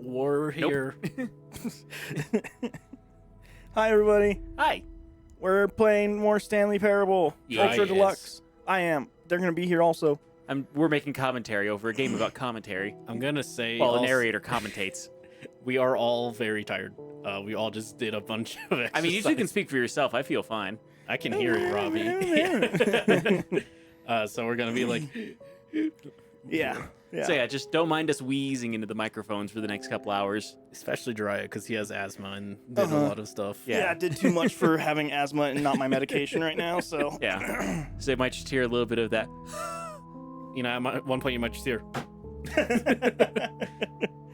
We're here. Hi, everybody. Hi. We're playing more Stanley Parable Ultra Yes. Deluxe. I am. They're going to be here also. We're making commentary over a game about commentary. I'm gonna say While the also, narrator commentates. we are all very tired. We all just did a bunch of exercise. I mean, you two can speak for yourself. I feel fine. I can hear it, Robbie. So we're gonna be like, Yeah. So yeah, just don't mind us wheezing into the microphones for the next couple hours. especially Jeriah because he has asthma and did a lot of stuff. Yeah, I did too much for having asthma and not my medication right now, so. Yeah. So you might just hear a little bit of that. You know, at one point you might just hear.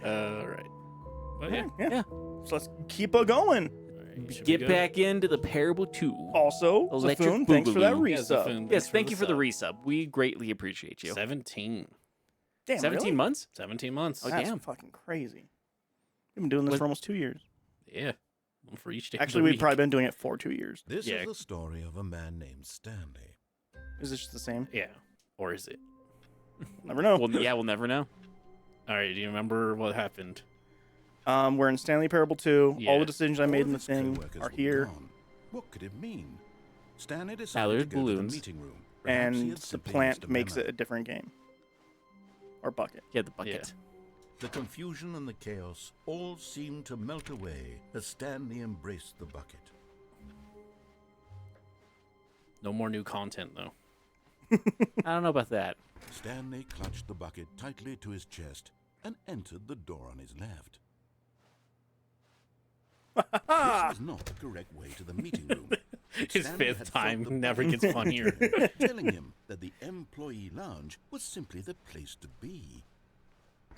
Right. But yeah. Yeah. So let's keep it going. Should we Get go? back into the Parable 2. Also, Electric Zaffoon, thanks for that Boogaloo. Yeah, resub. Zaffoon, Yes, thank you for the sub. resub. We greatly appreciate you. 17. Damn, 17 really? months? 17 months. Oh, That's damn. fucking crazy. We've been doing this Was- for almost 2 years. Yeah. One for each day. Actually, of the we've week. probably been doing it for 2 years. This Yeah. is the story of a man named Stanley. Is this just the same? Yeah. Or is it? Never know. Well, yeah, we'll never know. All right. Do you remember what happened? We're in Stanley Parable 2. Yeah. All the decisions I made in the All of his thing co-workers are were here. gone. What could it mean? Stanley there's decided to go balloons. to the meeting room. Perhaps he And had the simply plant missed a makes memo. it a different game. Or bucket. Yeah, the bucket. The confusion and the chaos all seemed to melt away as Stanley embraced the bucket. No more new content, though. I don't know about that. Stanley clutched the bucket tightly to his chest and entered the door on his left. This was not the correct way to the meeting room. His Stanley fifth had thought time the never bucket gets funnier. telling him that the employee lounge was simply the place to be.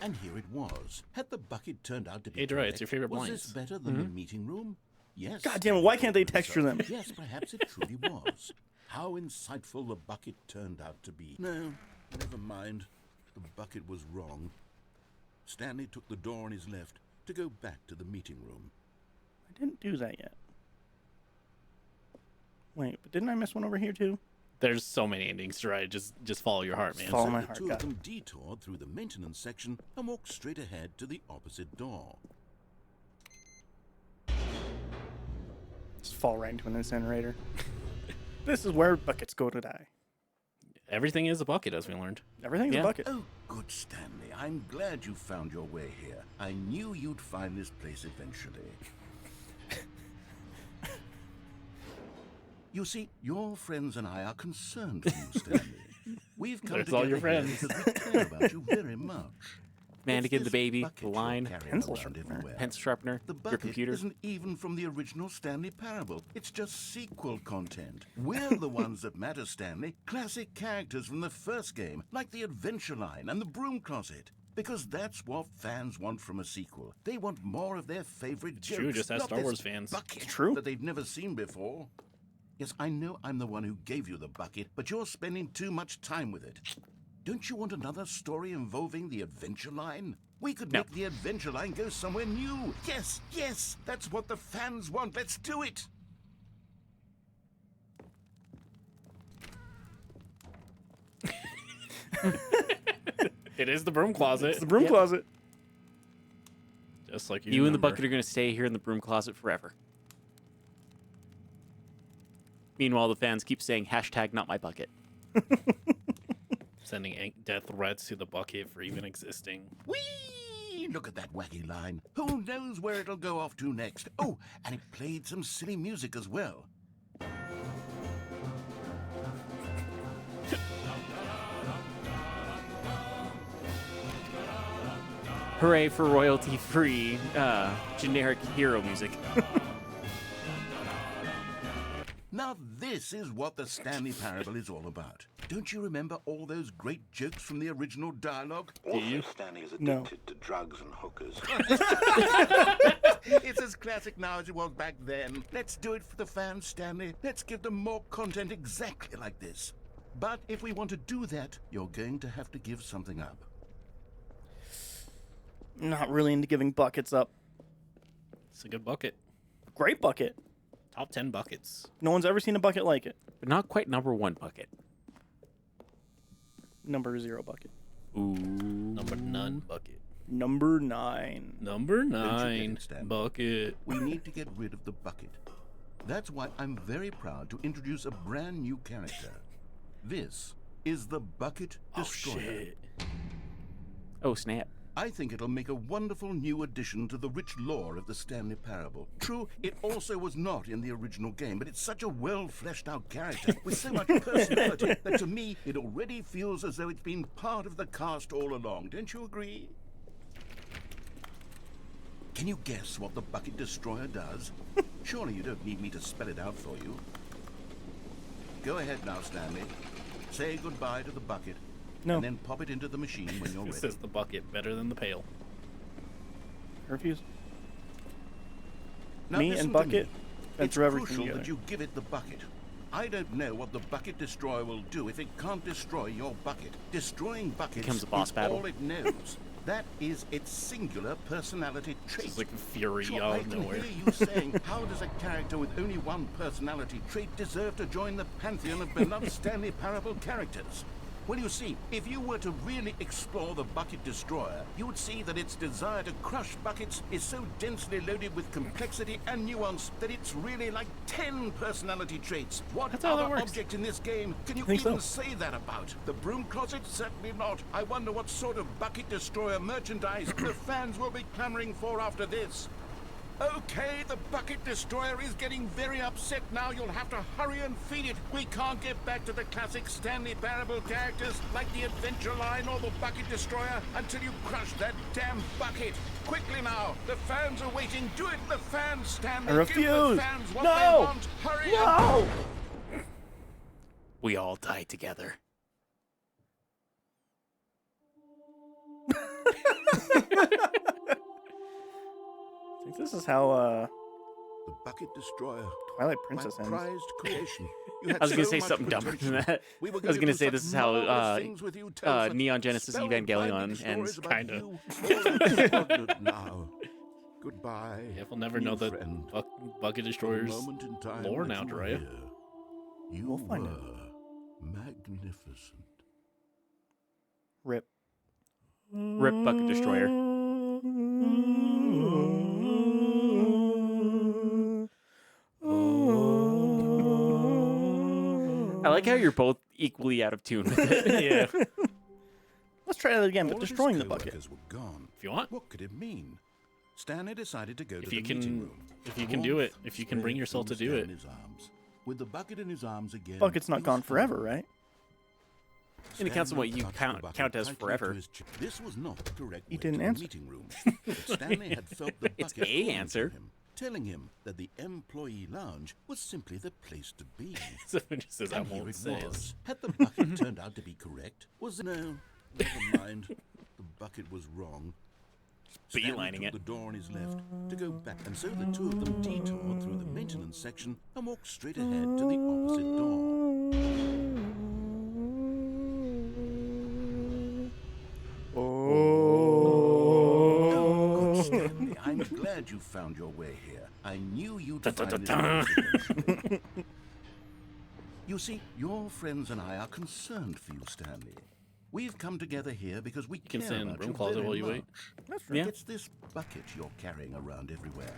And here it was. Had the bucket turned out to be Hey, Jeriah, it's your favorite was blinds. this better than the meeting room? Yes. God damn it, why can't they texture them? Yes, perhaps it truly was. How insightful the bucket turned out to be. No, never mind. The bucket was wrong. Stanley took the door on his left to go back to the meeting room. I didn't do that yet. Wait, but didn't I miss one over here too? There's so many endings, Jeriah. Just follow your heart, man. Follow So my the heart, two got of them detoured through the maintenance section and walked straight ahead to the opposite door. Just fall right into an incinerator. This is where buckets go to die. Everything is a bucket, as we learned. Everything's Yeah. a bucket. Oh, good, Stanley. I'm glad you found your way here. I knew you'd find this place eventually. You see, your friends and I are concerned for you, Stanley. We've come There's all your together here friends. because we care about you very much. Mannequin, the This baby, bucket the you're line, carrying Pencil around sharpener. everywhere. pencil sharpener, The your bucket computer. isn't even from the original Stanley Parable. It's just sequel content. We're the ones that matter, Stanley. Classic characters from the first game, like the Adventure Line and the Broom Closet. Because that's what fans want from a sequel. They want more of their favorite jokes. true, just ask not Star this Wars fans. Bucket It's true. that they've never seen before. Yes, I know I'm the one who gave you the bucket, but you're spending too much time with it. Don't you want another story involving the Adventure Line? We could No. make the Adventure Line go somewhere new. Yes, yes, that's what the fans want. Let's do it. It is the broom closet, It's the broom Yep. closet. just like You and the remember. bucket are going to stay here in the broom closet forever. Meanwhile, the fans keep saying hashtag not my bucket. Sending death threats to the bucket for even existing. Whee! Look at that wacky line. Who knows where it'll go off to next? Oh, and it played some silly music as well. Hooray for royalty-free generic hero music. Now this is what the Stanley Parable is all about. Don't you remember all those great jokes from the original dialogue? Also, Stanley is No. addicted to drugs and hookers. It's as classic now as it was back then. Let's do it for the fans, Stanley. Let's give them more content exactly like this. But if we want to do that, you're going to have to give something up. Not really into giving buckets up. It's a good bucket. Great bucket. Top 10 buckets. No one's ever seen a bucket like it. But not quite number one bucket. Number 0 bucket. Ooh. Number none bucket. Number 9. Number you get 9 it, Stan? bucket. We need to get rid of the bucket. That's why I'm very proud to introduce a brand new character. This is the Bucket Oh Destroyer. shit. Oh, snap. I think it'll make a wonderful new addition to the rich lore of the Stanley Parable. True, it also was not in the original game, but it's such a well-fleshed out character with so much personality that to me it already feels as though it's been part of the cast all along. Don't you agree? Can you guess what the Bucket Destroyer does? Surely you don't need me to spell it out for you. Go ahead now, Stanley. Say goodbye to the bucket. No. And then pop it into the machine when you're It ready. says the bucket better than the pail. Refuse. Now Me listen and to Bucket, me. that's It's forever crucial together. that you give it the bucket. I don't know what the Bucket Destroyer will do if it can't destroy your bucket. Destroying buckets Becomes a boss is battle. all it knows. That is its singular personality trait. It's like fury Sure, out I of can nowhere. hear you saying, how does a character with only one personality trait deserve to join the pantheon of beloved Stanley Parable characters? Well, you see, if you were to really explore the Bucket Destroyer, you would see that its desire to crush buckets is so densely loaded with complexity and nuance that it's really like 10 personality traits. What That's how that other works. object in this game can you think even so. say that about? The broom closet? Certainly not. I wonder what sort of Bucket Destroyer merchandise the fans will be clamoring for after this. Okay, the Bucket Destroyer is getting very upset now. You'll have to hurry and feed it. We can't get back to the classic Stanley Parable characters like the Adventure Line or the Bucket Destroyer until you crush that damn bucket. Quickly now, the fans are waiting. Do it, the fans, Stanley. I Give the refuse. fans what No. they want. Hurry up. No! We all die together. I think this is how The Bucket Destroyer. Twilight My Princess ends. prized creation. You had I was gonna so say much something dumber than potential. that. We were I was going gonna to say do this is such how marvelous things with you, Telford. Neon Genesis Spellbinding Evangelion stories ends. about Kinda. you. All that's stagnant now. Goodbye. Yeah, we'll never new know the friend. Bucket For a Destroyer's moment in time lore that now, you were Jeriah. here, You We'll find were out. magnificent. Rip. Rip Bucket Destroyer. I like how you're both equally out of tune with it. Yeah. Let's try that again, but All of his destroying the bucket. co-workers were gone. If you want. What could it mean? Stanley decided to go to If the you meeting can- room. if you can do it, if you can bring Spread yourself to from do it. Stanley's arms. With the bucket in his arms again. Bucket's not he gone was forever, fine. right? And it counts on what Stanley you touched count- the bucket count as tightly forever. to his chest. This was not the correct He way didn't to answer. the meeting room. But Stanley had felt the It's bucket a calling answer. to him, telling him that the employee lounge was simply the place to be. So it just says I And here won't it say it. was. Had the bucket turned out to be correct? Was it? No, never mind. The bucket was wrong. Stanley Beelining took it. the door on his left to go back, and so the two of them detoured through the maintenance section and walked straight ahead to the opposite door. Oh, good, Stanley. I'm glad you found your way here. I knew you'd find this eventually. You see, your friends and I are concerned for you, Stanley. We've come together here because we can care stay in the about broom you closet very while you wait. much. That's right. Yeah. It's this bucket you're carrying around everywhere.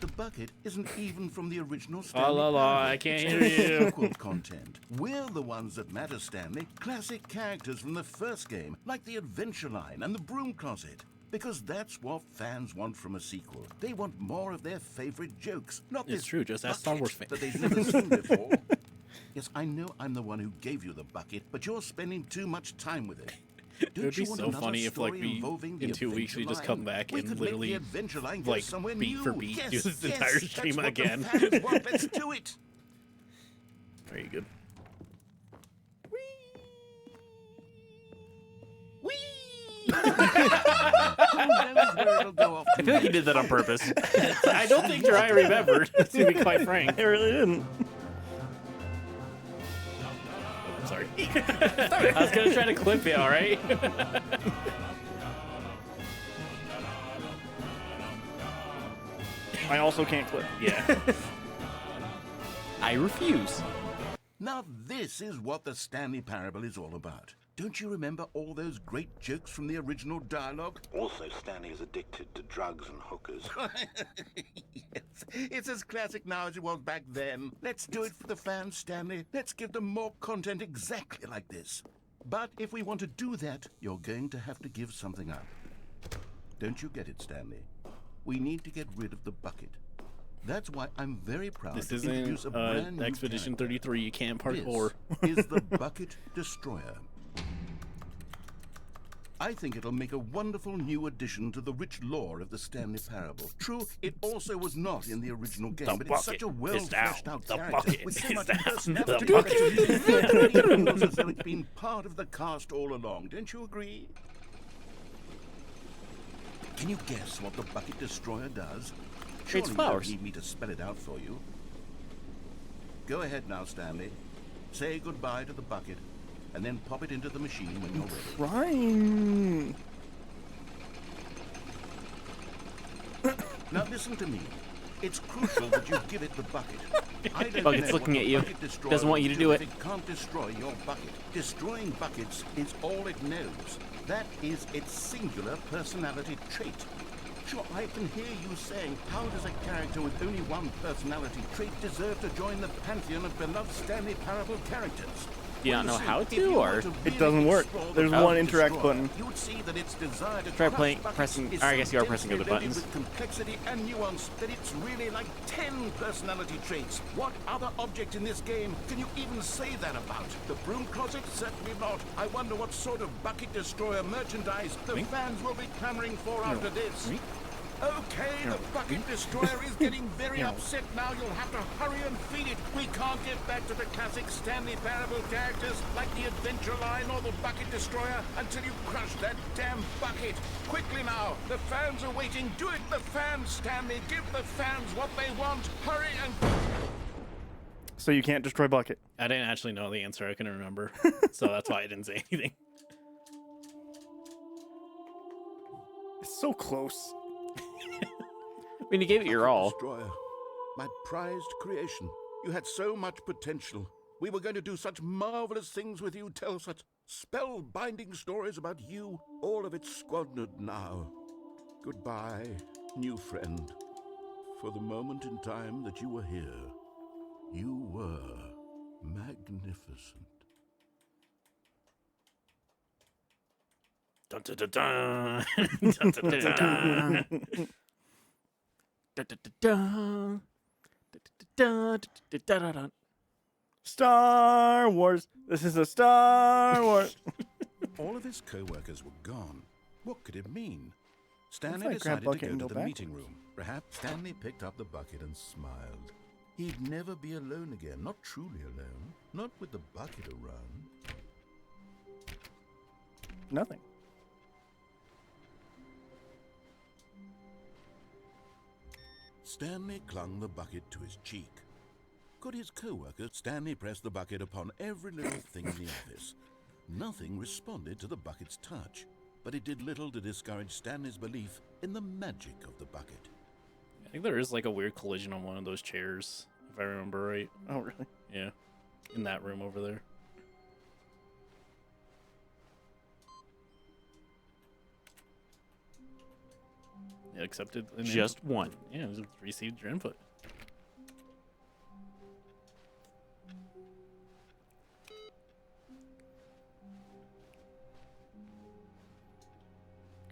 The bucket isn't even from the original Stanley la la, Parable. I can't It's hear the you. sequel content. We're the ones that matter, Stanley. Classic characters from the first game, like the Adventure Line and the Broom Closet. Because that's what fans want from a sequel. They want more of their favorite jokes, not It's this true, just ask Star bucket Wars fans. that they've never seen before. Yes, I know I'm the one who gave you the bucket, but you're spending too much time with it. It would be Don't you want so another funny if, like, story we involving the in 2 weeks we Adventure just come Line? back We and could literally, make the Adventure Line go like, somewhere beat for new. beat Yes, do this yes, entire that's stream what again. The fans want. Let's do it. Very good. I feel like you did that on purpose. I don't think Jeriah remembered, to be quite frank. I really didn't. Sorry. I was gonna try to clip it, alright? I also can't clip. Yeah. I refuse. Now this is what the Stanley Parable is all about. Don't you remember all those great jokes from the original dialogue? Also, Stanley is addicted to drugs and hookers. Yes, it's as classic now as it was back then. Let's do it for the fans, Stanley. Let's give them more content exactly like this. But if we want to do that, you're going to have to give something up. Don't you get it, Stanley? We need to get rid of the bucket. That's why I'm very proud This to isn't introduce a brand new Expedition character. 33. You can't parkour. This is the Bucket Destroyer. I think it'll make a wonderful new addition to the rich lore of the Stanley Parable. True, it also was not in the original game, The but it's such a bucket is well-fleshed down. out The character bucket with so is much down. personality The that it feels as though it's been part of the cast all along. Don't you agree? Can you guess what the Bucket Destroyer does? Surely you flowers. don't need me to spell it out for you. Go ahead now, Stanley. Say goodbye to the bucket, and then pop it into the machine when you're ready. Rhyme. Now listen to me. It's crucial that you give it the bucket. I don't Bucket's know looking what at the you. bucket destroyer Doesn't want you to will do if it. It can't destroy your bucket. Destroying buckets is all it knows. That is its singular personality trait. Sure, I can hear you saying, how does a character with only one personality trait deserve to join the pantheon of beloved Stanley Parable characters? Do you Well, not know see, how if to, you or were to It really doesn't work. explore the There's Bucket one interact Destroyer, button. You would see that its desire to Try crush playing- buckets pressing- is or I guess you are so pressing the densely loaded buttons. with complexity and nuance that it's really like 10 personality traits. What other object in this game can you even say that about? The broom closet? Certainly not. I wonder what sort of Bucket Destroyer merchandise the fans will be clamoring for after this. Okay, the Bucket Destroyer is getting very upset now. You'll have to hurry and feed it. We can't get back to the classic Stanley Parable characters like the Adventure Line or the Bucket Destroyer until you crush that damn bucket. Quickly now, the fans are waiting. Do it, the fans, Stanley. Give the fans what they want. Hurry and... So you can't destroy bucket. I didn't actually know the answer. I couldn't remember. So that's why I didn't say anything. It's so close. I mean, you gave it your all. Destroyer, my prized creation. You had so much potential. We were going to do such marvelous things with you, tell such spell-binding stories about you. All of it squandered now. Goodbye, new friend. For the moment in time that you were here, you were magnificent. Dun, dun, dun, dun. Dun, dun, dun, dun. Da-da-da-da. Da-da-da-da. Star Wars. This is a Star Wars. All of his co-workers were gone. What could it mean? If Stanley I grab decided to bucket go and to go the meeting backwards. room. Perhaps Stanley picked up the bucket and smiled. He'd never be alone again, not truly alone, not with the bucket around. Nothing. Stanley clung the bucket to his cheek. Could his co-worker Stanley press the bucket upon every little thing in the office? Nothing responded to the bucket's touch, but it did little to discourage Stanley's belief in the magic of the bucket. I think there is like a weird collision on one of those chairs, if I remember right. Oh, really? Yeah. In that room over there. It accepted an Just input. one. Yeah, it received your input.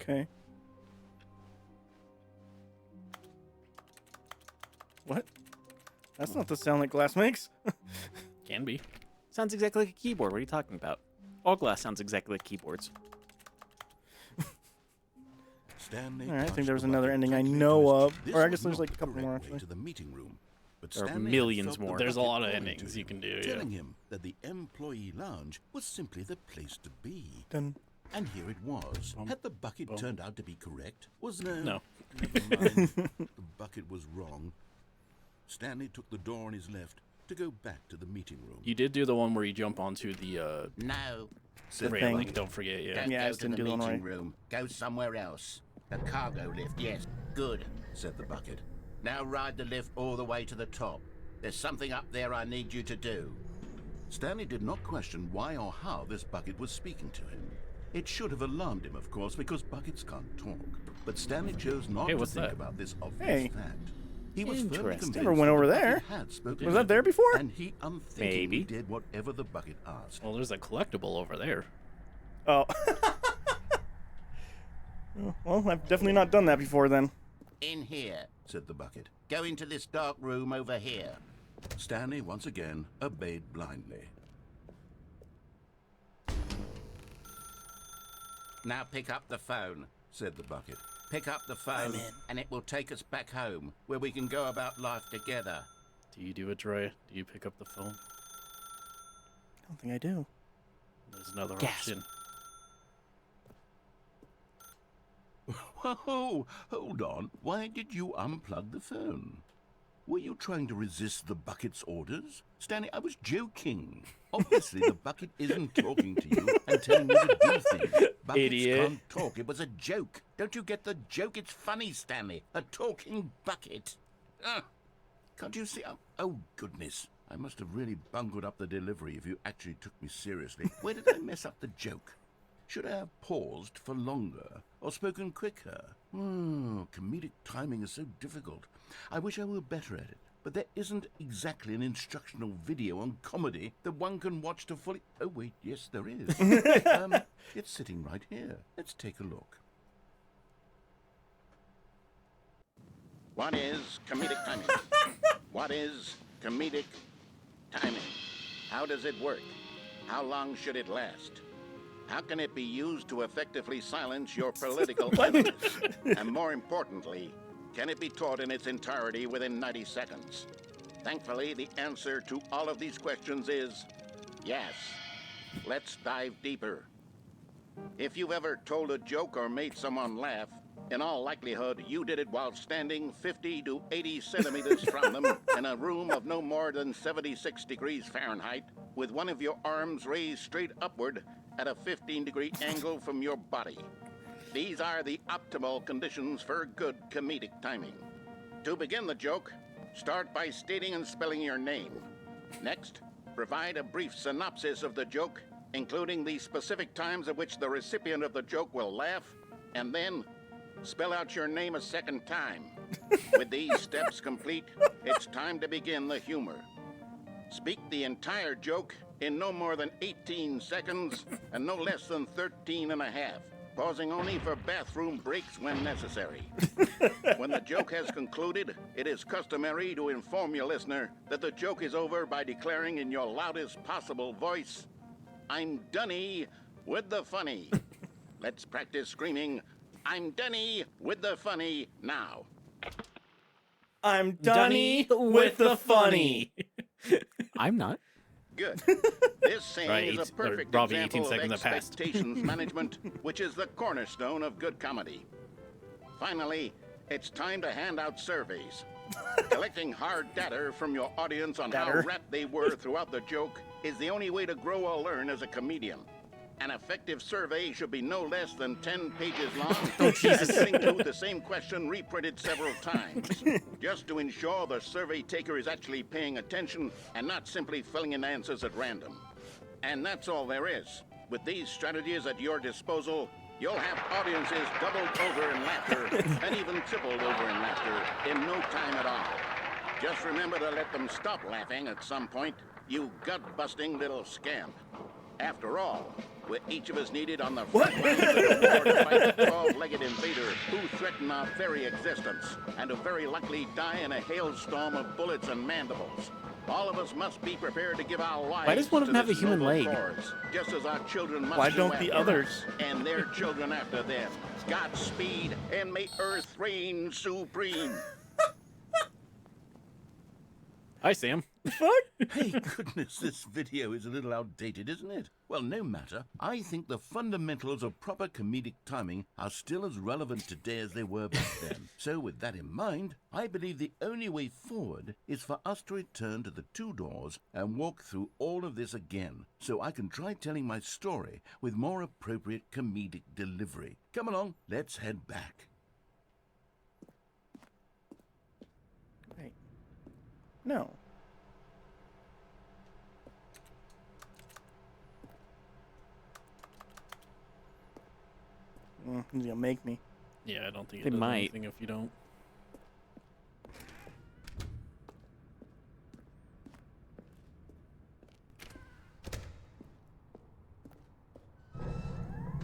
Okay. What? That's not the sound that glass makes. Can be. Sounds exactly like a keyboard. What are you talking about? All glass sounds exactly like keyboards. Stanley All right, I think clutched there was the another bucket ending I tightly know to his of. cheek. This Or I was guess there's not like a the couple more, correct way actually. to the meeting room. But There are Stanley had millions felt the more. There's a bucket lot of calling to endings him, you can do, telling yeah. him that the employee lounge was simply the place to be. Done. And here it was. Had the bucket turned out to be correct? Was No. Never mind. The bucket was wrong. Stanley took the door on his left to go back to the meeting room. You did do the one where you jump onto the No. Said the railing. bucket. Don't forget, yeah. Don't Yeah, I go just to didn't the do the one meeting right. room. Go somewhere else. The cargo lift, yes. Good. Said the bucket. Now ride the lift all the way to the top. There's something up there I need you to do. Stanley did not question why or how this bucket was speaking to him. It should have alarmed him, of course, because buckets can't talk. But Stanley chose not Hey, to what's think that? about this obvious Hey. fact. He was firmly Interesting. convinced Never went that over the bucket there. had spoken Was to that there him, before? And he unthinkingly Maybe. did whatever the bucket asked. Well, there's a collectible over there. Oh. Well, I've definitely not done that before then. In here. Said the bucket. Go into this dark room over here. Stanley once again obeyed blindly. Now pick up the phone. Said the bucket. Pick up the phone, and it will take us back home, where we can go about life together. Do you do it, Jeriah? Do you pick up the phone? I don't think I do. There's another Gasp. option. Whoa, hold on. Why did you unplug the phone? Were you trying to resist the bucket's orders? Stanley, I was joking. Obviously, the bucket isn't talking to you and telling you to do things. Buckets Idiot. can't talk. It was a joke. Don't you get the joke? It's funny, Stanley. A talking bucket. Can't you see? Oh, goodness. I must have really bungled up the delivery if you actually took me seriously. Where did I mess up the joke? Should I have paused for longer or spoken quicker? Comedic timing is so difficult. I wish I were better at it. But there isn't exactly an instructional video on comedy that one can watch to fully... Oh, wait, yes, there is. It's sitting right here. Let's take a look. What is comedic timing? What is comedic timing? How does it work? How long should it last? How can it be used to effectively silence your political enemies? And more importantly, can it be taught in its entirety within 90 seconds? Thankfully, the answer to all of these questions is yes. Let's dive deeper. If you've ever told a joke or made someone laugh, in all likelihood, you did it while standing 50 to 80 centimeters from them in a room of no more than 76 degrees Fahrenheit, with one of your arms raised straight upward at a 15-degree angle from your body. These are the optimal conditions for good comedic timing. To begin the joke, start by stating and spelling your name. Next, provide a brief synopsis of the joke, including the specific times at which the recipient of the joke will laugh, and then spell out your name a second time. With these steps complete, it's time to begin the humor. Speak the entire joke in no more than 18 seconds and no less than 13 and a half, pausing only for bathroom breaks when necessary. When the joke has concluded, it is customary to inform your listener that the joke is over by declaring in your loudest possible voice, "I'm Dunny with the funny." Let's practice screaming, "I'm Dunny with the funny" now. I'm Dunny with the funny. I'm not. Good. This saying Right, is a perfect Robbie, example 18 of seconds have passed. expectations management, which is the cornerstone of good comedy. Finally, it's time to hand out surveys. Collecting hard data from your audience on how Datter. rapt they were throughout the joke is the only way to grow or learn as a comedian. An effective survey should be no less than 10 pages long and should include the same question reprinted several times, just to ensure the survey taker is actually paying attention and not simply filling in answers at random. And that's all there is. With these strategies at your disposal, you'll have audiences doubled over in laughter and even tripled over in laughter in no time at all. Just remember to let them stop laughing at some point, you gut-busting little scamp. After all, we're each of us needed on the front lines of the war to fight the 12-legged invader who threaten our very existence and who very likely die in a hailstorm of bullets and mandibles. All of us must be prepared to give our lives. Why does one of them to have a this human noble leg? cause, just as our children must Why do don't the after others? us, and their children after them. Godspeed, and may Earth reign supreme. Hi, Sam. Hey, goodness, this video is a little outdated, isn't it? Well, no matter. I think the fundamentals of proper comedic timing are still as relevant today as they were back then. So with that in mind, I believe the only way forward is for us to return to the two doors and walk through all of this again, so I can try telling my story with more appropriate comedic delivery. Come along, let's head back. Wait. No. He's gonna make me. Yeah, I don't think it They does might. anything if you don't.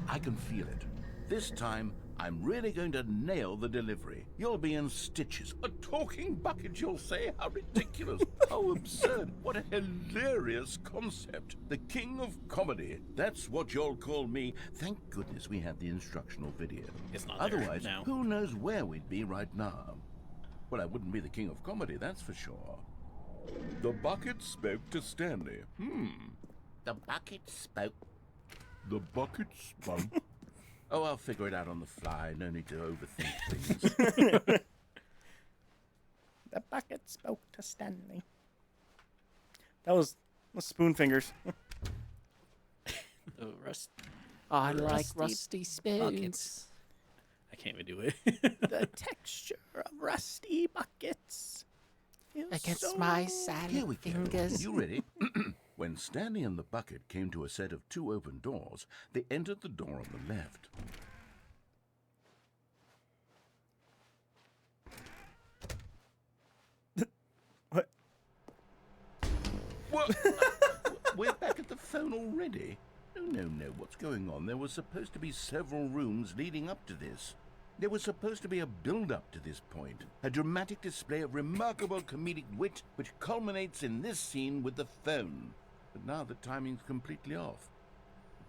I can feel it. This time, I'm really going to nail the delivery. You'll be in stitches. A talking bucket, you'll say? How ridiculous. How absurd. What a hilarious concept. The king of comedy. That's what you'll call me. Thank goodness we have the instructional video. It's not there Otherwise, now. who knows where we'd be right now? Well, I wouldn't be the king of comedy, that's for sure. The bucket spoke to Stanley. The bucket spoke. The bucket spoke. Oh, I'll figure it out on the fly. No need to overthink things. The bucket spoke to Stanley. That was spoon fingers. The rust I like Rusty rusty spoons. buckets. I can't even do it. The texture of rusty buckets. against my sad Here we go. fingers. You ready? When Stanley and the bucket came to a set of 2 open doors, they entered the door on the left. What? What? We're back at the phone already? No, what's going on? There was supposed to be several rooms leading up to this. There was supposed to be a build-up to this point, a dramatic display of remarkable comedic wit which culminates in this scene with the phone. But now the timing's completely off.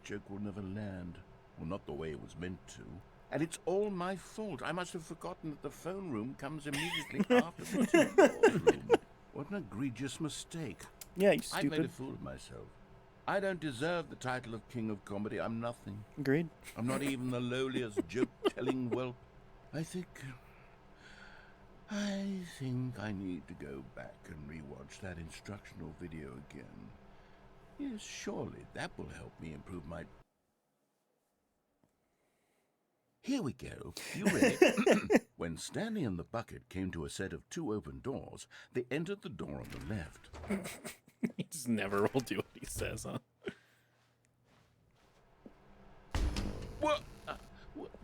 The joke will never land, well, not the way it was meant to. And it's all my fault. I must have forgotten that the phone room comes immediately after the two-doors room. What an egregious mistake. Yeah, you I made a stupid. fool of myself. I don't deserve the title of King of Comedy. I'm nothing. Agreed. I'm not even the lowliest joke-telling whelp. I think I need to go back and rewatch that instructional video again. Yes, surely that will help me improve my... Here we go. You ready? When Stanley and the bucket came to a set of 2 open doors, they entered the door on the left. He just never will do what he says, huh? What?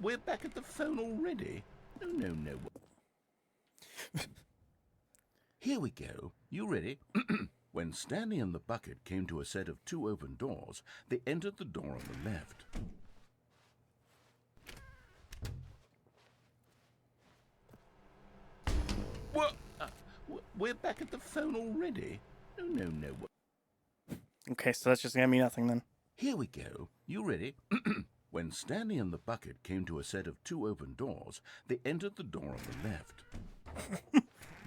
We're back at the phone already? No. Here we go. You ready? When Stanley and the bucket came to a set of 2 open doors, they entered the door on the left. What? We're back at the phone already? No. Okay, so that's just gonna mean nothing then. Here we go. You ready? When Stanley and the bucket came to a set of 2 open doors, they entered the door on the left.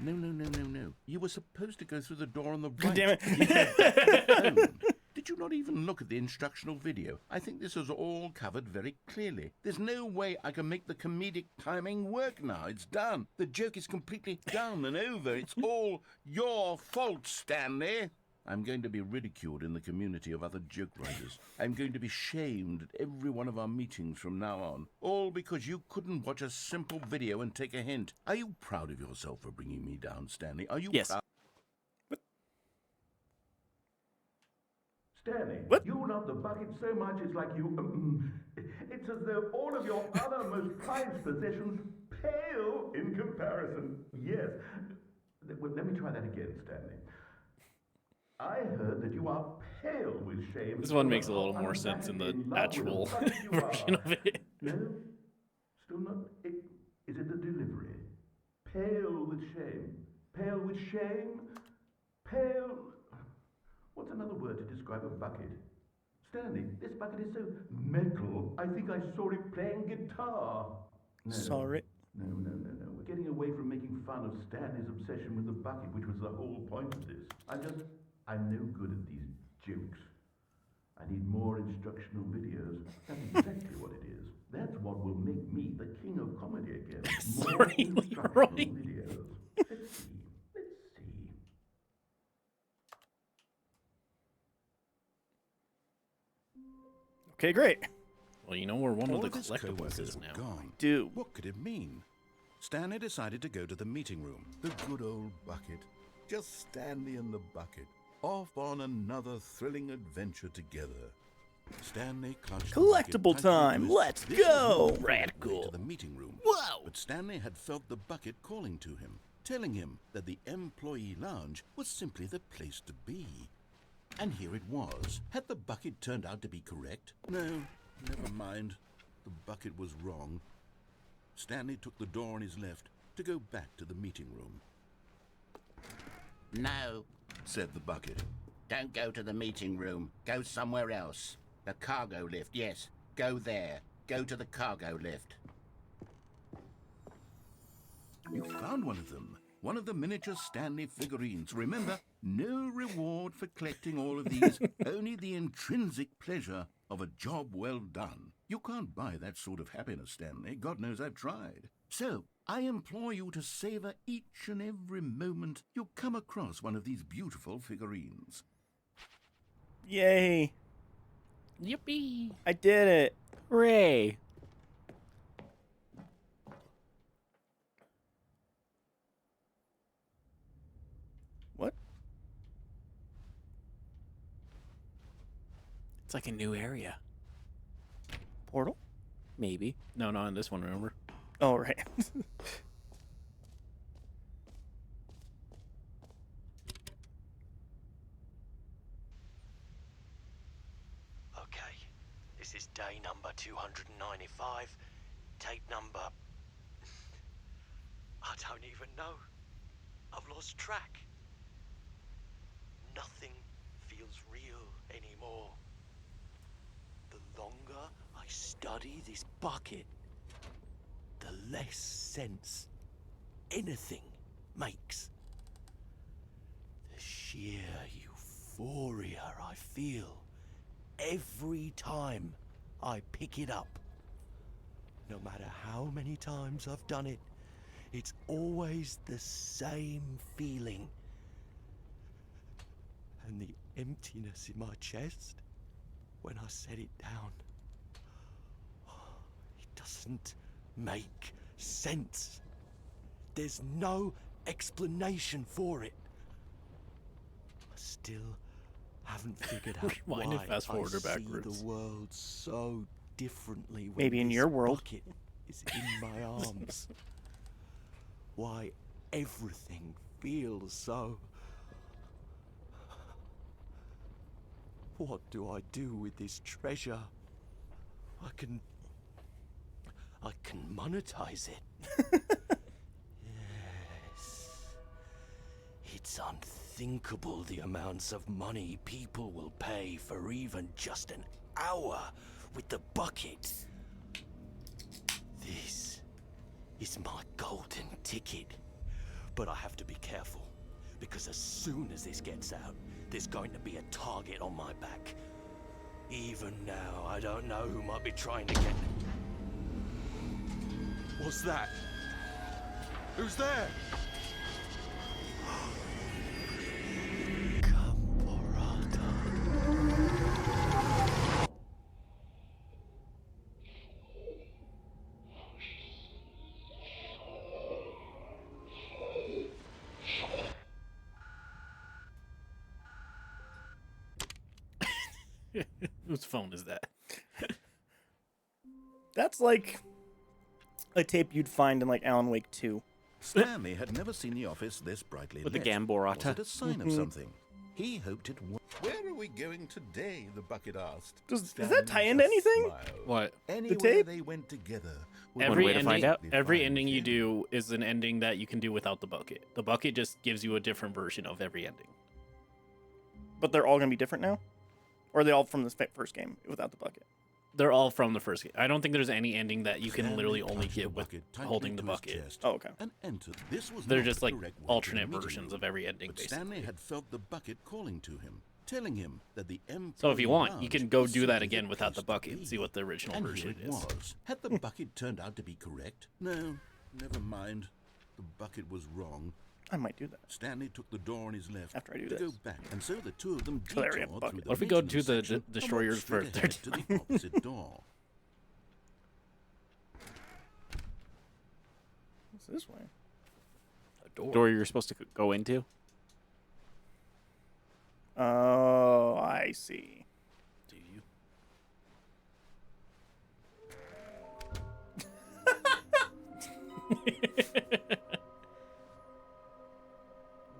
No. You were supposed to go through the door on the right. Damn it. Did you not even look at the instructional video? I think this is all covered very clearly. There's no way I can make the comedic timing work now. It's done. The joke is completely done and over. It's all your fault, Stanley. I'm going to be ridiculed in the community of other joke writers. I'm going to be shamed at every one of our meetings from now on. All because you couldn't watch a simple video and take a hint. Are you proud of yourself for bringing me down, Stanley? Are you Yes. proud? Stanley, What? you love the bucket so much it's like you... it's as though all of your other most prized possessions pale in comparison. Yes. Well, let me try that again, Stanley. I heard that you are pale with shame. This one makes a little more sense in the actual version of it. No? Still not? Is it the delivery? Pale with shame. Pale with shame? Pale... What's another word to describe a bucket? Stanley, this bucket is so metal. I think I saw it playing guitar. No. Sorry. No. We're getting away from making fun of Stanley's obsession with the bucket, which was the whole point of this. I'm no good at these jokes. I need more instructional videos. That's exactly what it is. That's what will make me the king of comedy again. More Sorry, instructional Leroy. videos. Let's see. Okay, great. Well, you know where one All of the his collectibles co-workers is were now. gone. Do. What could it mean? Stanley decided to go to the meeting room. The good old bucket. Just Stanley and the bucket. Off on another thrilling adventure together. Stanley clutched the bucket Collectible tightly time. to his- Let's This was go. the way Radical. to the meeting room. Whoa! But Stanley had felt the bucket calling to him, telling him that the employee lounge was simply the place to be. And here it was. Had the bucket turned out to be correct? No, never mind. The bucket was wrong. Stanley took the door on his left to go back to the meeting room. No, Said the bucket. don't go to the meeting room. Go somewhere else. The cargo lift, yes. Go there. Go to the cargo lift. You found one of them. One of the miniature Stanley figurines. Remember, no reward for collecting all of these, only the intrinsic pleasure of a job well done. You can't buy that sort of happiness, Stanley. God knows I've tried. So, I implore you to savor each and every moment you come across one of these beautiful figurines. Yay. Yippee! I did it. Hooray! It's like a new area. Portal? Maybe. No, not in this one, remember? Oh, right. Okay, this is day number 295. Tape number... I don't even know. I've lost track. Nothing feels real anymore. The longer I study this bucket, the less sense anything makes. The sheer euphoria I feel every time I pick it up. No matter how many times I've done it, it's always the same feeling. And the emptiness in my chest when I set it down. It doesn't make sense. There's no explanation for it. I still haven't figured out why Rewind and fast forward or I see backwards. the world so differently when Maybe in this your world. bucket is in my arms. Why everything feels so... What do I do with this treasure? I can monetize it. Yes. It's unthinkable the amounts of money people will pay for even just an hour with the bucket. This is my golden ticket. But I have to be careful, because as soon as this gets out, there's going to be a target on my back. Even now, I don't know who might be trying to get... What's that? Who's there? Whose phone is that? That's like a tape you'd find in like Alan Wake 2. Stanley had never seen the office this brightly With the lit. Gamborata. Was it a sign of something? He hoped it was. Where are we going today? The bucket asked. Does that tie into anything? What? Anywhere tape? they went together. Every way to find ending, out? every ending you do is an ending that you can do without the bucket. The bucket just gives you a different version of every ending. But they're all going to be different now? Or are they all from the first game without the bucket? They're all from the first game. I don't think there's any ending that you can Stanley literally only touched the get with bucket tightly holding the to his bucket. chest Oh, okay. And entered. This was They're not just the like correct way to alternate meet versions him. of every ending, But basically. Stanley had felt the bucket calling to him, telling him that the employee So if you want, you lounge can go was do that simply again the without the place to bucket and be. see what the original And version here it is. was. Had the bucket turned out to be correct? No, never mind. The bucket was wrong. I might do that. Stanley took the door on his left After I do to this. go back, and so the two of them Clearly a detoured bucket. through the What if we go maintenance to the section and walked destroyers straight for a ahead third to the opposite door. What's this way? A door. Door you're supposed to go into? Oh, I see. Do you?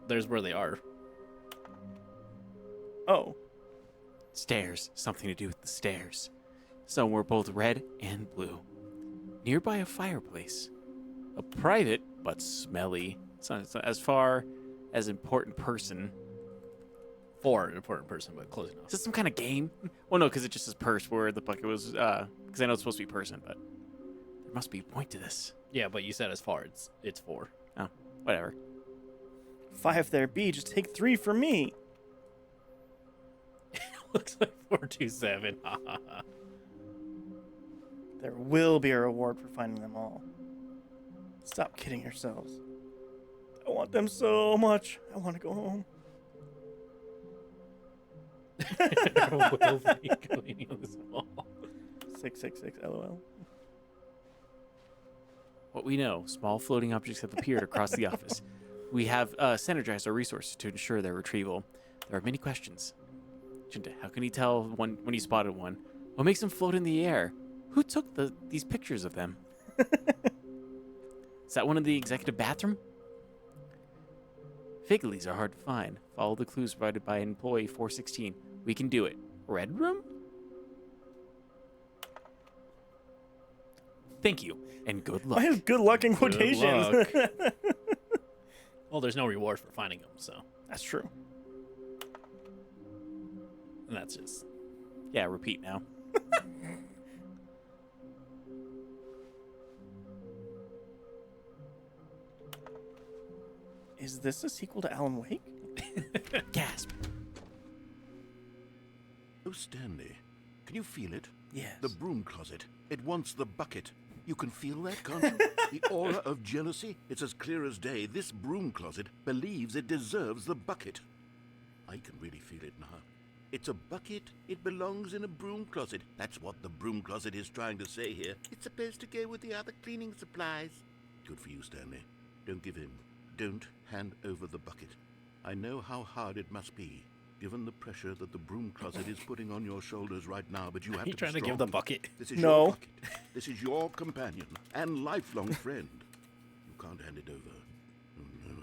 There's where they are. Oh. Stairs. Something to do with the stairs. Some were both red and blue. Nearby a fireplace. A private but smelly, so as far as important person. For an important person, but close enough. Is this some kind of game? Well, no, because it just says purse where the bucket was, because I know it's supposed to be person, but there must be a point to this. Yeah, but you said as far it's 4. Oh, whatever. 5 there be. Just take 3 from me. Looks like 427. There will be a reward for finding them all. Stop kidding yourselves. I want them so much. I want to go home. There will be cleaning of this wall. 666 LOL. What we know, small floating objects have appeared across the office. We have synergized our resources to ensure their retrieval. There are many questions. How can he tell when he spotted one? What makes them float in the air? Who took these pictures of them? Is that one in the executive bathroom? Fig leaves are hard to find. Follow the clues provided by employee 416. We can do it. Red room? Thank you, and good luck. Why is good luck in Good quotations? luck. Well, there's no reward for finding them, so. That's true. And that's just. Yeah, repeat now. Is this a sequel to Alan Wake? Gasp. Oh, Stanley, can you feel it? Yes. The broom closet. It wants the bucket. You can feel that, can't you? The aura of jealousy. It's as clear as day. This broom closet believes it deserves the bucket. I can really feel it now. It's a bucket. It belongs in a broom closet. That's what the broom closet is trying to say here. It's supposed to go with the other cleaning supplies. Good for you, Stanley. Don't give in. Don't hand over the bucket. I know how hard it must be, given the pressure that the broom closet is putting on your shoulders right now, but you have You to trying be to give strong. the bucket? This is No. your bucket. This is your companion and lifelong friend. You can't hand it over. Oh, no.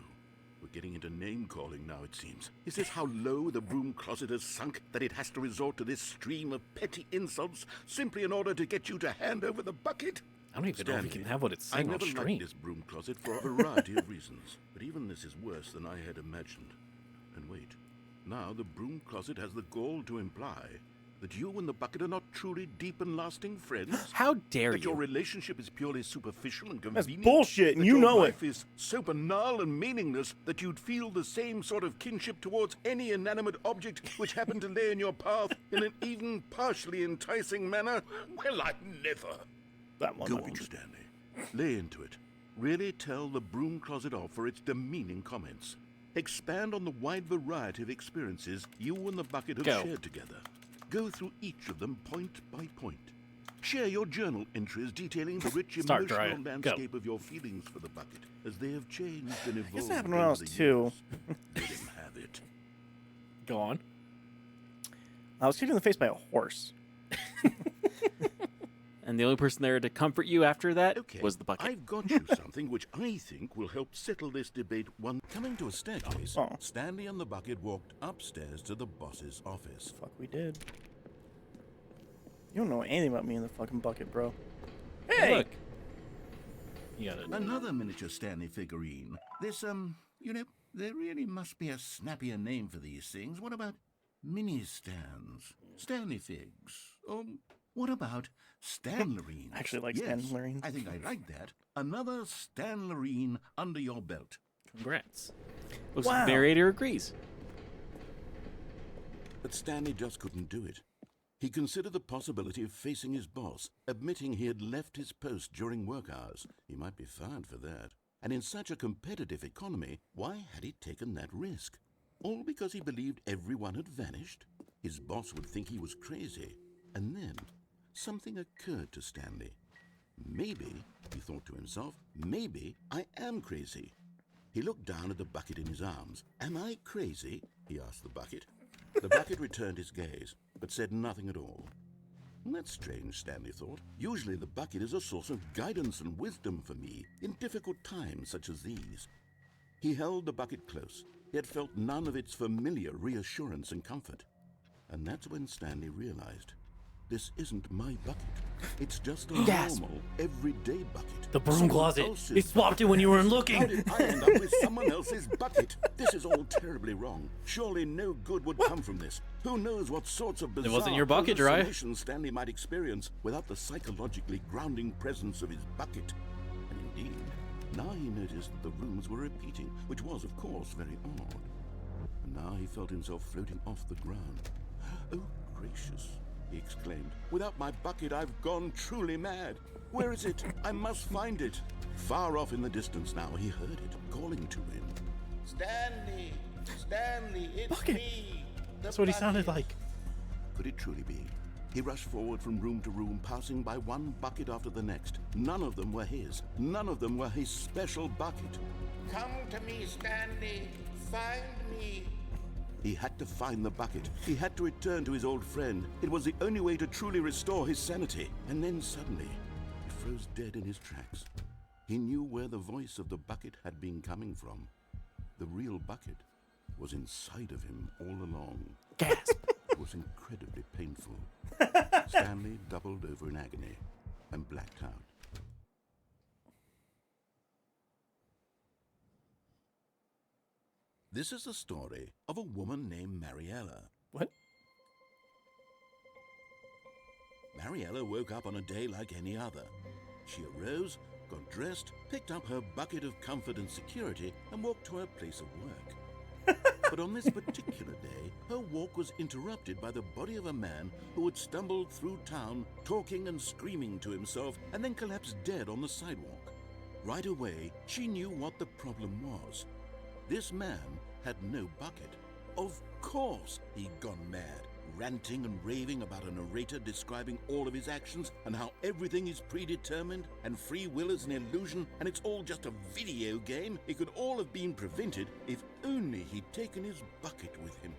We're getting into name-calling now, it seems. Is this how low the broom closet has sunk, that it has to resort to this stream of petty insults simply in order to get you to hand over the bucket? I don't even know if we Stanley, can have what it's I saying on never stream. liked this broom closet for a variety of reasons, but even this is worse than I had imagined. And wait, now the broom closet has the gall to imply that you and the bucket are not truly deep and lasting friends. How dare That your you? relationship is purely superficial and That's convenient. bullshit, and that you your know it. life is so banal and meaningless that you'd feel the same sort of kinship towards any inanimate object which happened to lay in your path in an even partially enticing manner. Well, I never. That one Go might be on, true. Stanley. Lay into it. Really tell the broom closet off for its demeaning comments. Expand on the wide variety of experiences you and the bucket have Go. shared together. Go through each of them point by point. Share your journal entries detailing the rich Start, emotional Jeriah. Go. landscape of your feelings for the bucket as they have changed and evolved. guess that happened when I over was the 2. years. Let him have it. Go on. I was hit in the face by a horse. And the only person there to comfort you after that Okay, was the bucket. I've got you something which I think will help settle this debate. Coming to a staircase, Oh. Stanley and the bucket walked upstairs to the boss's office. Fuck, we did. You don't know anything about me and the fucking bucket, bro. Hey! Look. You got it. Another miniature Stanley figurine. This, there really must be a snappier name for these things. What about mini stands? Stanley figs? What about Stanlerines? I actually like Yes, Stanlerines. I think I like that. Another Stanlerine under your belt. Congrats. Looks Wow. like the narrator agrees. But Stanley just couldn't do it. He considered the possibility of facing his boss, admitting he had left his post during work hours. He might be fired for that. And in such a competitive economy, why had he taken that risk? All because he believed everyone had vanished? His boss would think he was crazy. And then something occurred to Stanley. Maybe, he thought to himself, maybe I am crazy. He looked down at the bucket in his arms. Am I crazy? He asked the bucket. The bucket returned his gaze, but said nothing at all. That's strange, Stanley thought. Usually the bucket is a source of guidance and wisdom for me in difficult times such as these. He held the bucket close, yet felt none of its familiar reassurance and comfort. And that's when Stanley realized, this isn't my bucket. It's just a Gasp. normal, everyday bucket. The broom Someone closet. else's He swapped it when you weren't looking. How did I end up with someone else's bucket? This is all terribly wrong. Surely no good would come from this. Who knows what sorts of bizarre wasn't your bucket, Jeriah. hallucinations Stanley might experience without the psychologically grounding presence of his bucket. And indeed, now he noticed that the rooms were repeating, which was, of course, very odd. And now he felt himself floating off the ground. Oh, gracious, he exclaimed. Without my bucket, I've gone truly mad. Where is it? I must find it. Far off in the distance now, he heard it, calling to him. Stanley! Stanley, it's Bucket. me! That's what he sounded like. Could it truly be? He rushed forward from room to room, passing by one bucket after the next. None of them were his. None of them were his special bucket. Come to me, Stanley. Find me. He had to find the bucket. He had to return to his old friend. It was the only way to truly restore his sanity. And then suddenly, he froze dead in his tracks. He knew where the voice of the bucket had been coming from. The real bucket was inside of him all along. Gasp. It was incredibly painful. Stanley doubled over in agony and blacked out. This is the story of a woman named Mariella. What? Mariella woke up on a day like any other. She arose, got dressed, picked up her bucket of comfort and security, and walked to her place of work. But on this particular day, her walk was interrupted by the body of a man who had stumbled through town, talking and screaming to himself, and then collapsed dead on the sidewalk. Right away, she knew what the problem was. This man had no bucket. Of course he'd gone mad, ranting and raving about a narrator describing all of his actions and how everything is predetermined and free will is an illusion and it's all just a video game. It could all have been prevented if only he'd taken his bucket with him.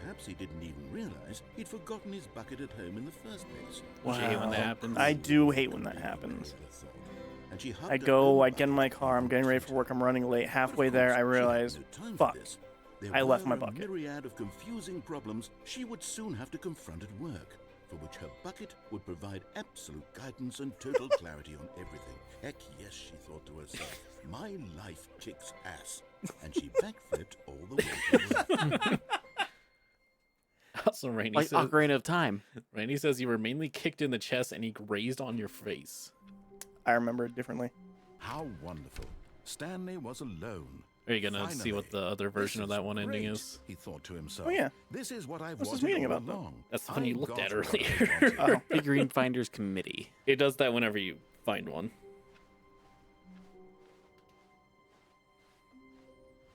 Perhaps he didn't even realize he'd forgotten his bucket at home in the first place. Wow. I hate when that happens. I do hate when that happens. And she hugged I her go, own I get in my car, I'm getting ready for work, I'm running late. Halfway there, I realize, fuck, I left my bucket. There were a myriad of confusing problems she would soon have to confront at work, for which her bucket would provide absolute guidance and total clarity on everything. Heck yes, she thought to herself, my life kicks ass. And she backflipped all the way to work. Also, Randy Like says, Ocarina of Time. Randy says you were mainly kicked in the chest and he grazed on your face. I remember it differently. How wonderful. Stanley was alone. Are you gonna see what the other version of that one ending great, is? He thought to himself. Oh, yeah. This is what I've What's this wanted meeting all about, though? along. That's the one you I looked got at what I earlier. wanted. Figurine Finders Committee. It does that whenever you find one.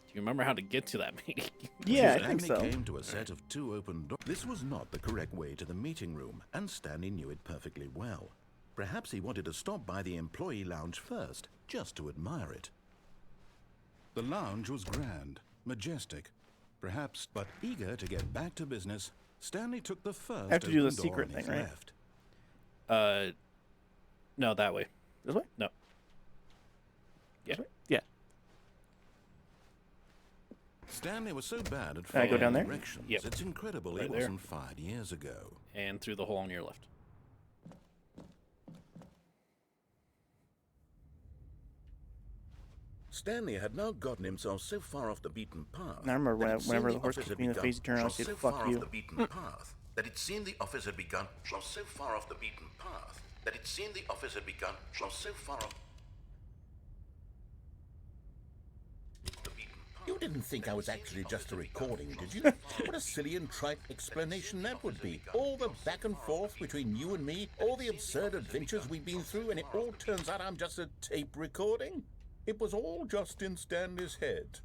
Do you remember how to get to that meeting? Yeah, I think Stanley so. came to a set of two open doors. This was not the correct way to the meeting room, and Stanley knew it perfectly well. Perhaps he wanted to stop by the employee lounge first, just to admire it. The lounge was grand, majestic, perhaps, but eager to get back to business, Stanley took the first I have to do the open door secret on his thing, right? left. No, that way. This way? No. Yeah. Yeah. Stanley was so bad at Can I go following down there? directions, Yep. it's incredible Right it there. wasn't 5 years ago. And through the hole on your left. Stanley had now gotten himself so far off the beaten path. And I remember that it seemed whenever the horse office kicked had me in the begun- face, he turned around and was said, so "Fuck far you." off the beaten path that it seemed the office had begun. Was so far off the beaten path that it seemed the office had begun. Was so far off the beaten path. You didn't think I was actually just a recording, did you? What a silly and trite explanation that would be. All the back and forth between you and me, all the absurd adventures we've been through, and it all turns out I'm just a tape recording? It was all just in Stanley's head.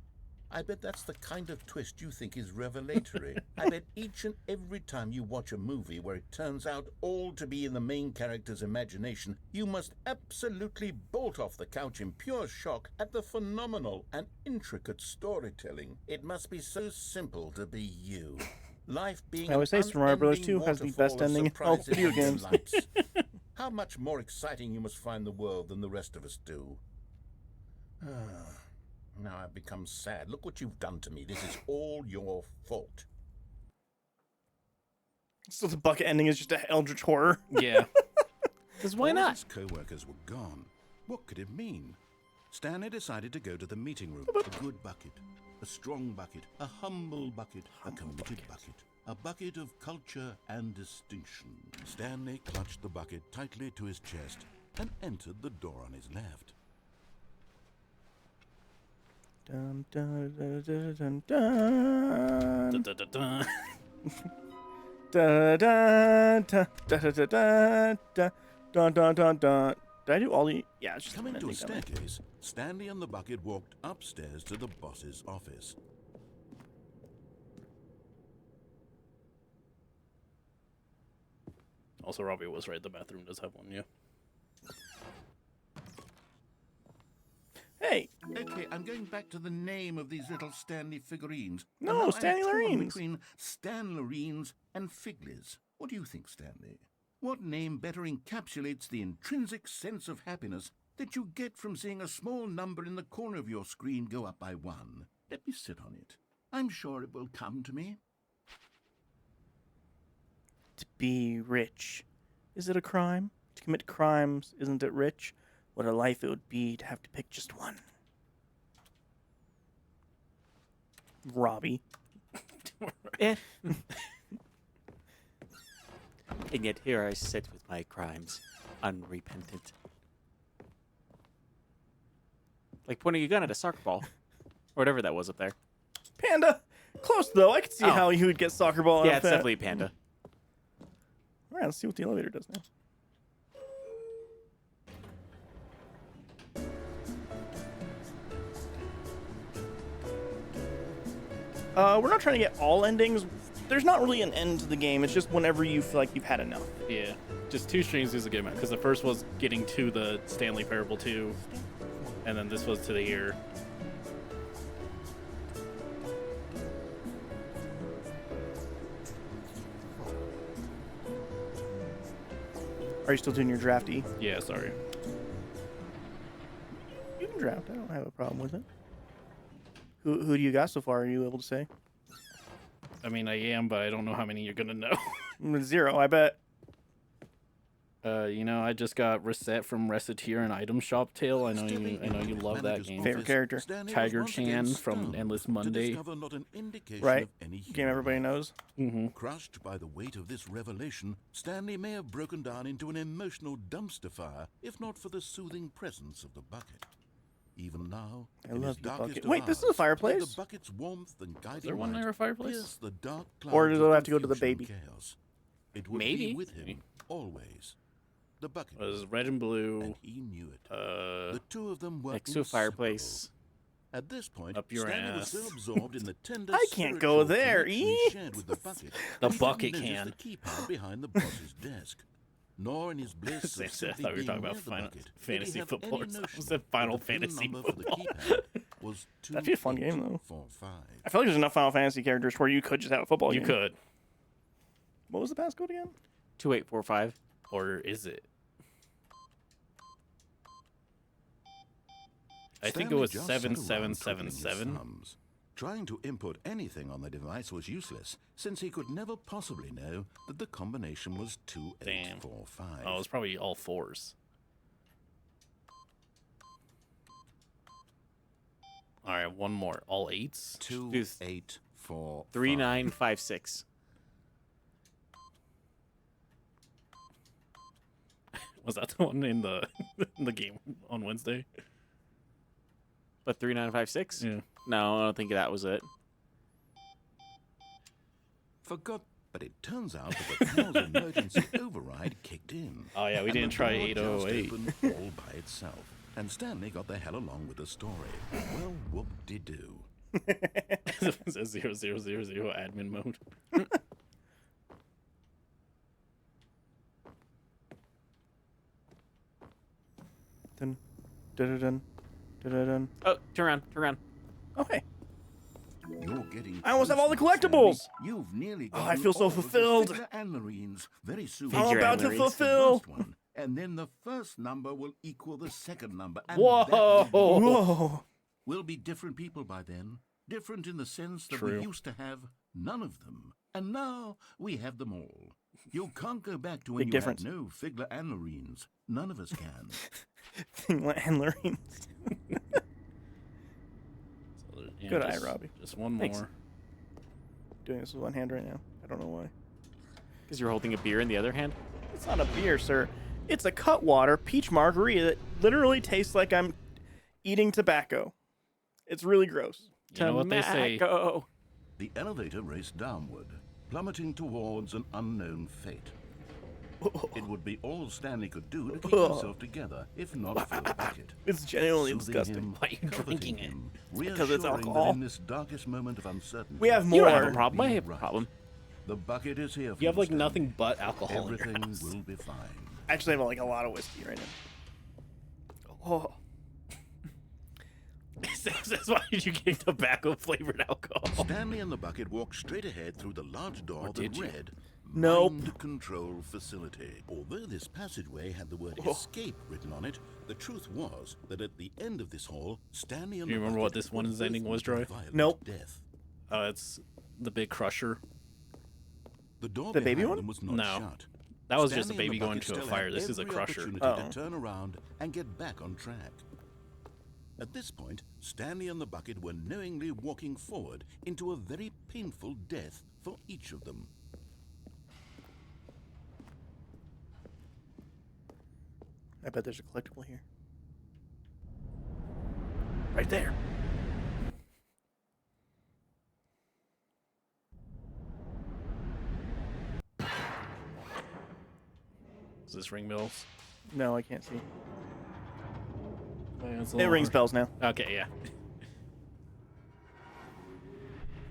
I bet that's the kind of twist you think is revelatory. I bet each and every time you watch a movie where it turns out all to be in the main character's imagination, you must absolutely bolt off the couch in pure shock at the phenomenal and intricate storytelling. It must be so simple to be you. Life being I always say an Super Mario Bros. unending 2 has the waterfall best of ending in all surprises video and games. delights. How much more exciting you must find the world than the rest of us do. Now I've become sad. Look what you've done to me. This is all your fault. So the bucket ending is just an eldritch horror. Yeah. Because why All not? his co-workers were gone. What could it mean? Stanley decided to go to the meeting room. A good bucket, a strong bucket, a humble bucket, a committed bucket. A bucket of culture and distinction. Stanley clutched the bucket tightly to his chest and entered the door on his left. Dun, dun, dun, dun, dun, Dun, dun, dun, dun. dun, dun, dun, dun, dun, dun, dun, dun, dun, dun, dun. Did I do all the? Yeah, it's just Coming an to a ending, don't I? staircase, Stanley and the bucket walked upstairs to the boss's office. Also, Robbie was right. The bathroom does have one, yeah. right. Okay, I'm going back to the name of these little Stanley figurines. No, And now I'm Stanley torn Lorines. between Stanlorines and Figlies. What do you think, Stanley? What name better encapsulates the intrinsic sense of happiness that you get from seeing a small number in the corner of your screen go up by 1? Let me sit on it. I'm sure it will come to me. To be rich. Is it a crime? To commit crimes, isn't it rich? What a life it would be to have to pick just one. Robbie. Eh. And yet here I sit with my crimes, unrepentant. Like pointing a gun at a soccer ball. Or whatever that was up there. Panda! Close, though. I could see Oh. how you would get soccer ball Yeah, out it's of that. definitely a panda. All right, let's see what the elevator does now. We're not trying to get all endings. There's not really an end to the game. It's just whenever you feel like you've had enough. Yeah, just 2 streams is a good amount because the first was getting to the Stanley Parable 2, and then this was to the here. Are you still doing your drafty? Yeah, sorry. You can draft. I don't have a problem with it. Who do you got so far? Are you able to say? I mean, I am, but I don't know how many you're gonna know. 0, I bet. You know, I just got Reset from Reciteer and Item Shop Tale. I know you love that game. Favorite character. Tiger Chan from Endless Monday. Right. Game everybody knows. Mm-hmm. Crushed by the weight of this revelation, Stanley may have broken down into an emotional dumpster fire, if not for the soothing presence of the bucket. Even now, I in love his the darkest bucket. of Wait, this is a hours, fireplace? The bucket's warmth and guiding Is there one light near a fireplace? pierce the dark Or clouds does it of have to go to the confusion baby? and chaos. It would Maybe. be with him always. The bucket It was red and blue. and he knew it. Uh, The two of them were Next to a inseparable. fireplace. At this point, Up your Stanley was ass. so absorbed in the tender I can't go spiritual there, connection E. he shared with the bucket, The that he bucket didn't can. notice the keypad behind the boss's desk, nor in his bliss I of thought simply we were being talking about near the Final bucket, did he Fantasy have football any or something. notion I said Final that the pin Fantasy number for the football. keypad was That'd be a fun game, though. 2845. I feel like there's enough Final Fantasy characters where you could just have a football You game. could, What was the passcode again? 2845. or is it? I think it Stanley was just sat around twiddling his 7777. thumbs. Trying to input anything on the device was useless, since he could never possibly know that the combination was 2845. Oh, it was probably all 4s. All right, one more. All 8s. 2845. 3956. Was that the one in the in the game on Wednesday? But 3956? Yeah. No, I don't think that was it. Forgot, but it turns out that the Carl's emergency override kicked in. Oh yeah, we and didn't the try door just 808. opened all by itself. And Stanley got the hell along with the story. Well, whoop-de-doo. It says 0000 admin mode. Dun, dun, dun, dun, dun, dun. Oh, turn around, turn around. Oh, hey. You're getting I almost have all the close now, collectibles. Stanley. You've nearly Oh, I gotten feel so all of the fulfilled. figure and marines. Very soon. Figure I'm about and to marines. It's the fulfill. last one, and then the first number will equal the second number. And Whoa! that will be- Whoa. We'll be different people by then. Different in the sense that True. we used to have none of them. And now we have them all. You can't go back to when Big you difference. had no Figler and Marines. None of us can. And Lorraines. Yeah, Good eye, just- Robbie. Just one Thanks. more. Doing this with one hand right now. I don't know why. Because you're holding a beer in the other hand? It's not a beer, sir. It's a Cutwater peach margarita that literally tastes like I'm eating tobacco. It's really gross. You know what they say? Tobacco. The elevator raced downward, plummeting towards an unknown fate. It would be all Stanley could do to keep himself together, if not for the bucket. It's genuinely Soothing disgusting. him, Why are you comforting drinking it? him, because it's reassuring that alcohol. in this darkest moment of uncertainty, We have You more. don't have a problem. I have a Right. problem. the bucket is here for You have like Stanley. nothing but alcohol in your Everything house. will be fine. Actually, I have like a lot of whiskey right now. Oh. That's why you get tobacco flavored alcohol. Stanley and the bucket walked straight ahead through the large door that did you? read Nope. Mind Control Facility. Although this passageway had the word escape written on it, the truth was that at the end of this hall, Stanley and Do you the remember what bucket this one's were ending both was, to Troy? violent Nope. Death. It's the big crusher. The door The baby behind one? them was not No. shut. That was just a Stanley and baby the going bucket to a still fire. had This is a every crusher. opportunity Oh. to turn around and get back on track. At this point, Stanley and the bucket were knowingly walking forward into a very painful death for each of them. I bet there's a collectible here. Right there. Is this ring bells? No, I can't see. Yeah, it's a It little rings hard. bells now. Okay, yeah.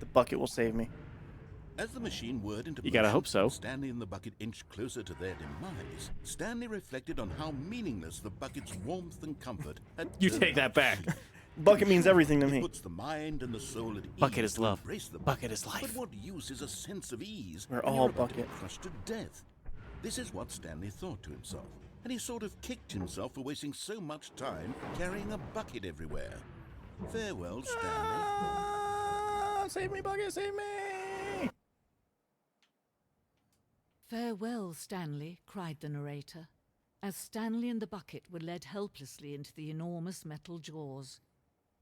The bucket will save me. As the machine whirred into You gotta motion, hope so. Stanley and the bucket inched closer to their demise. Stanley reflected on how meaningless the bucket's warmth and comfort had You turned take that out. back. Bucket means everything to It me. puts the mind and the soul at ease. Bucket is to love. embrace the Bucket is life. But what use is a sense of ease We're when all you're about to bucket. be crushed to death? This is what Stanley thought to himself, and he sort of kicked himself for wasting so much time carrying a bucket everywhere. Farewell, Stanley. Save me, bucket, save me! Farewell, Stanley, cried the narrator, as Stanley and the bucket were led helplessly into the enormous metal jaws.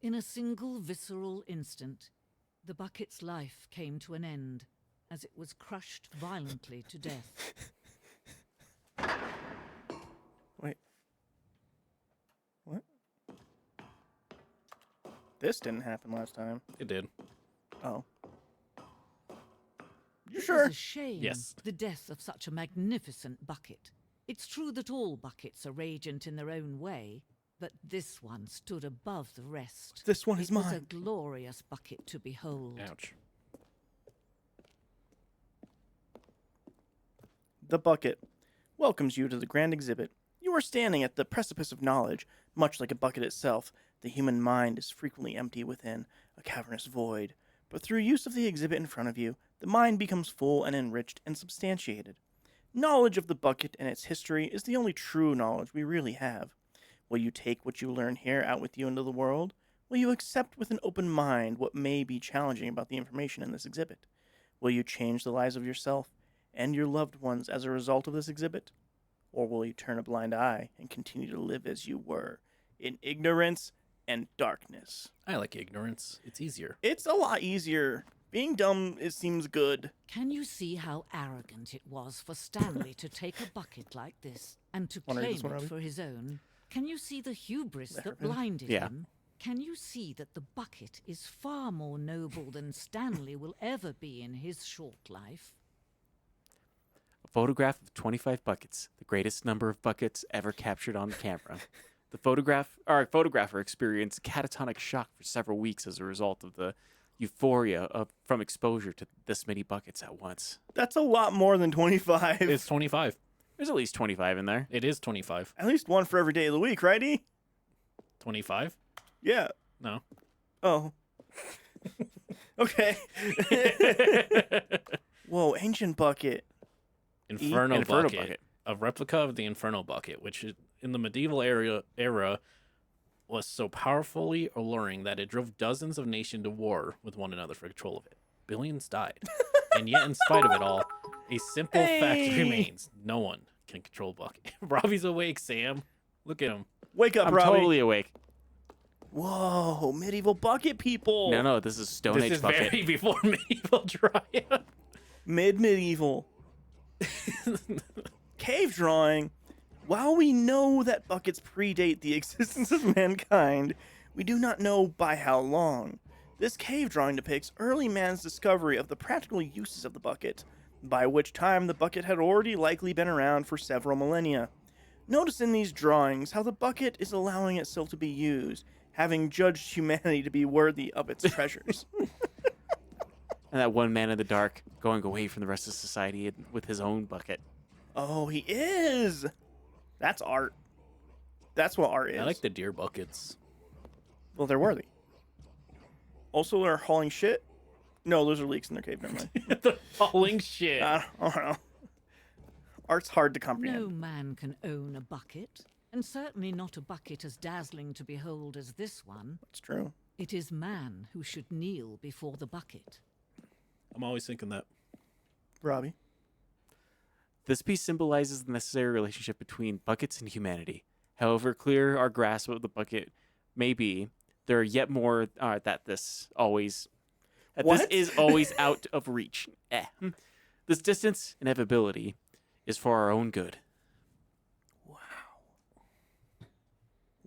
In a single visceral instant, the bucket's life came to an end as it was crushed violently to death. Wait. What? This didn't happen last time. It did. Oh. You It sure? was a shame, Yes. the death of such a magnificent bucket. It's true that all buckets are radiant in their own way, but this one stood above the rest. This one is It was a mine. glorious bucket to behold. Ouch. The bucket welcomes you to the grand exhibit. You are standing at the precipice of knowledge. Much like a bucket itself, the human mind is frequently empty within a cavernous void. But through use of the exhibit in front of you, the mind becomes full and enriched and substantiated. Knowledge of the bucket and its history is the only true knowledge we really have. Will you take what you learn here out with you into the world? Will you accept with an open mind what may be challenging about the information in this exhibit? Will you change the lives of yourself and your loved ones as a result of this exhibit? Or will you turn a blind eye and continue to live as you were, in ignorance and darkness? I like ignorance. It's easier. It's a lot easier. Being dumb, it seems good. Can you see how arrogant it was for Stanley to take a bucket like this and to Wanna read claim this one, it Robbie? for his own? Can you see the hubris that Everything? blinded Yeah. him? Can you see that the bucket is far more noble than Stanley will ever be in his short life? A photograph of 25 buckets, the greatest number of buckets ever captured on camera. The photographer experienced catatonic shock for several weeks as a result of the euphoria from exposure to this many buckets at once. That's a lot more than 25. It's 25. There's at least 25 in there. It is 25. At least one for every day of the week, right, E? 25? Yeah. No. Oh. Okay. Whoa, ancient bucket. Inferno, Inferno bucket. bucket. A replica of the Inferno bucket, which in the medieval era was so powerfully alluring that it drove dozens of nations to war with one another for control of it. Billions died. And yet, in spite of it all, a simple fact Hey! remains. No one can control bucket. Robbie's awake, Sam. Look at him. Wake up, I'm Robbie. totally awake. Whoa, medieval bucket people. No, this is Stone This Age is bucket. very before medieval Jeriah. Mid-medieval. Cave drawing. While we know that buckets predate the existence of mankind, we do not know by how long. This cave drawing depicts early man's discovery of the practical uses of the bucket, by which time the bucket had already likely been around for several millennia. Notice in these drawings how the bucket is allowing itself to be used, having judged humanity to be worthy of its treasures. And that one man in the dark going away from the rest of society with his own bucket. Oh, he is! That's art. That's what art is. I like the deer buckets. Well, they're worthy. Also, they're hauling shit. No, those are leaks in their cave. Never mind. The falling shit. I don't know. Art's hard to No comprehend. man can own a bucket, and certainly not a bucket as dazzling to behold as this one. It's true. It is man who should kneel before the bucket. I'm always thinking that. Robbie. This piece symbolizes the necessary relationship between buckets and humanity. However clear our grasp of the bucket may be, there are yet more that this is always out of reach. This distance, inevitability, is for our own good. Wow.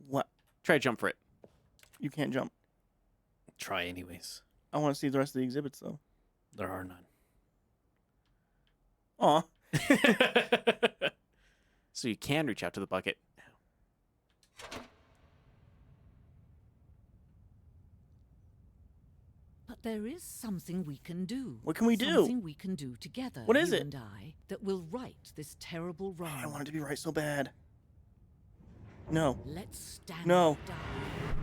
What? Try to jump for it. You can't jump. Try anyways. I want to see the rest of the exhibits, though. There are none. Aw. So you can reach out to the bucket. But there is something we can do. What can we do? Something we can do together, What is you it? and I, that will right this terrible wrong. I want it to be right so bad. No. Let's stand No. die.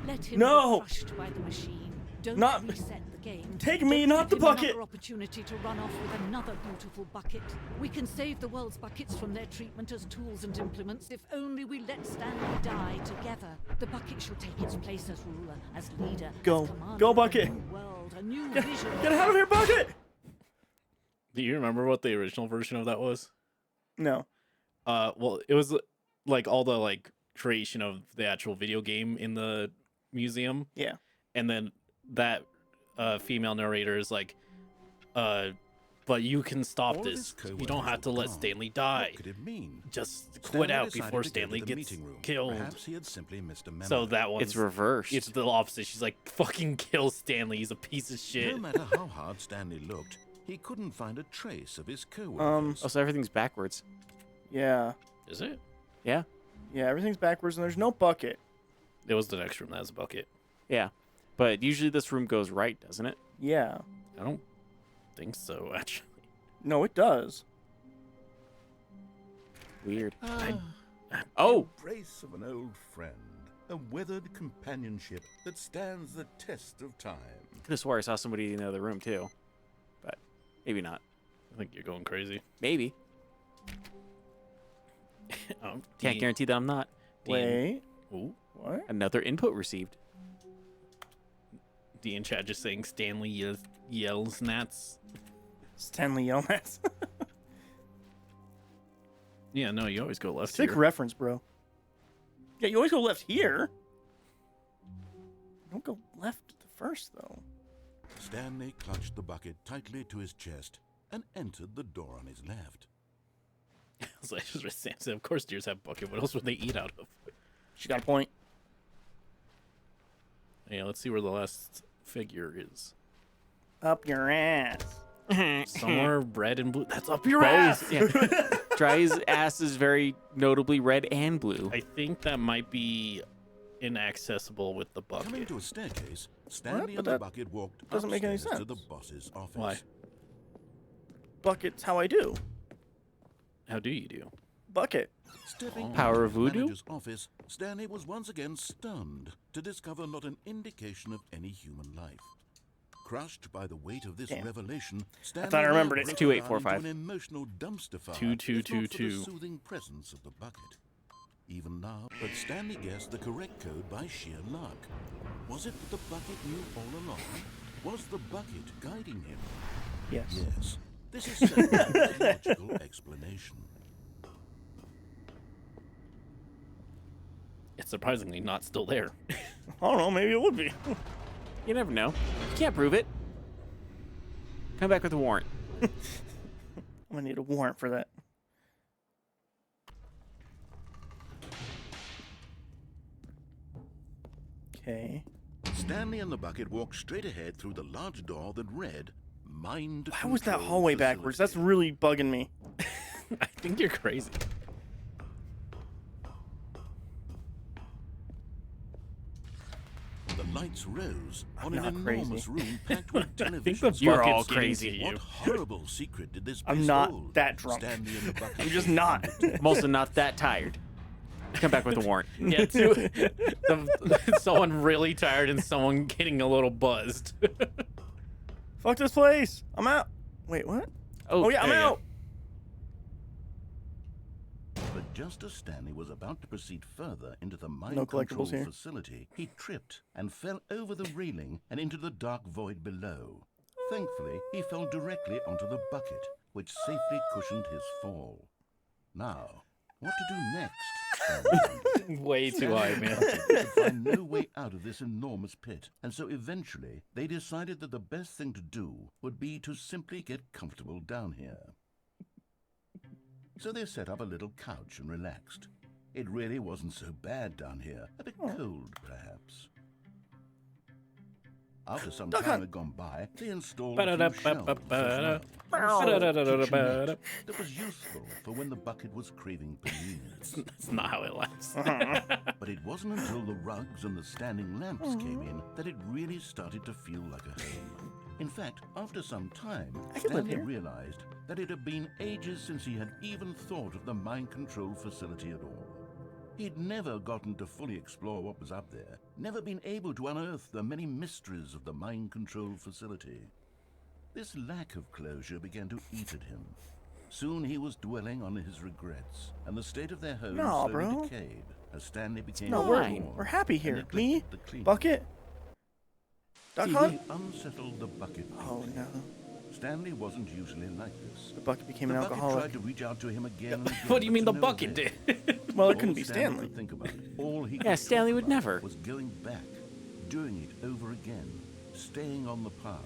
Let him No. be crushed by the machine. Don't Not- reset the game. Take me, Don't not give the him bucket. Another opportunity to run off with another beautiful bucket. We can save the world's buckets from their treatment as tools and implements if only we let Stanley die together. The bucket shall take its place as ruler, as leader, Go. as commander Go, of bucket. a new world, a new Get, vision. get out of here, bucket! Do you remember what the original version of that was? No. Well, it was like all the like creation of the actual video game in the museum, Yeah. and then that female narrator is like, but you can stop All of this. his You don't have to let co-workers were Stanley gone. die. What could it mean? Just quit Stanley out decided before to go to Stanley the gets meeting room. killed. Perhaps he had simply missed a memo. So that one's It's reversed. It's the opposite. She's like, fucking kill Stanley. He's a piece of shit. No matter how hard Stanley looked, he couldn't find a trace of his co-workers. Oh, so everything's backwards. Yeah. Is it? Yeah? Yeah, everything's backwards and there's no bucket. It was the next room that has a bucket. Yeah. But usually this room goes right, doesn't it? Yeah. I don't think so, actually. No, it does. Weird. The Oh! embrace of an old friend, a weathered companionship that stands the test of time. Could have swore I saw somebody in the other room too. But maybe not. I think you're going crazy. Maybe. Can't guarantee that I'm not. Wait. Ooh. What? Another input received. D in chat just saying Stanley yells gnats. Stanley Yelnats. Yeah, no, you always go left Sick here. reference, bro. Yeah, you always go left here. Don't go left at the first, though. Stanley clutched the bucket tightly to his chest and entered the door on his left. So I just read Sam said, of course deers have bucket. What else would they eat out of? She got a point. Yeah, let's see where the last figure is. Up your ass. Somewhere red and blue. That's up your Both. ass! Yeah. Dry's ass is very notably red and blue. I think that might be inaccessible with the Coming bucket. to a staircase, Stanley But and the that bucket walked doesn't make any upstairs to the sense. boss's office. Why? Bucket's how I do. How do you do? Bucket. Stepping Power into of the voodoo? manager's office, Stanley was once again stunned to discover not an indication of any human life. Crushed by the weight of this Damn. revelation, Stanley thought I remembered it. broke 2845. down into an emotional dumpster fire. 2222. if not for the soothing presence of the bucket. Even now, but Stanley guessed the correct code by sheer luck. Was it that the bucket knew all along? Was the bucket guiding him? Yes. Yes. This is certainly a logical explanation. It's surprisingly not still there. I don't know. Maybe it would be. You never know. You can't prove it. Come back with a warrant. I'm gonna need a warrant for that. Okay. Stanley and the bucket walked straight ahead through the large door that read, Mind Why was that Control hallway backwards? That's Facility. really bugging me. I think you're crazy. The lights rose on I'm an not crazy. enormous room packed with I think televisions. the You're bucket's all getting crazy. to you. What horrible secret did this I'm place not hold? that drunk. Stanley and the bucket I'm just not. I'm also not that tired. Come back with a warrant. Yeah, someone really tired and someone getting a little buzzed. Fuck this place. I'm out. Wait, what? Oh yeah, I'm there you go. out. But just as Stanley was about to proceed further into the mine No control collectibles here. facility, he tripped and fell over the railing and into the dark void below. Thankfully, he fell directly onto the bucket, which safely cushioned his fall. Now, what to do next? Stanley wondered. Way too high, man. They could find no way out of this enormous pit, and so eventually they decided that the best thing to do would be to simply get comfortable down here. So they set up a little couch and relaxed. It really wasn't so bad down here, a bit cold perhaps. After some time had gone by, they installed a few shelves as well. That was useful for when the bucket was craving convenience. That's not how it lasts. But it wasn't until the rugs and the standing lamps came in that it really started to feel like a home. In fact, after some time, could live Stanley here. realized that it had been ages since he had even thought of the mine control facility at all. He'd never gotten to fully explore what was up there, never been able to unearth the many mysteries of the mine control facility. This lack of closure began to eat at him. Soon he was dwelling on his regrets, and the state of their home No, slowly bro. decayed as Stanley became No, more we're happy and here. neglected Me, the cleaning. Bucket, Duck He Hunt. unsettled the bucket. Oh no, Stanley wasn't usually like this. the Bucket became The an bucket alcoholic. tried to reach out to him again and again. What do you but mean to the no bucket avail. did? Well, it All couldn't be Stanley Stanley. could think about, all he Yeah, could Stanley talk would about never. was going back, doing it over again, staying on the path.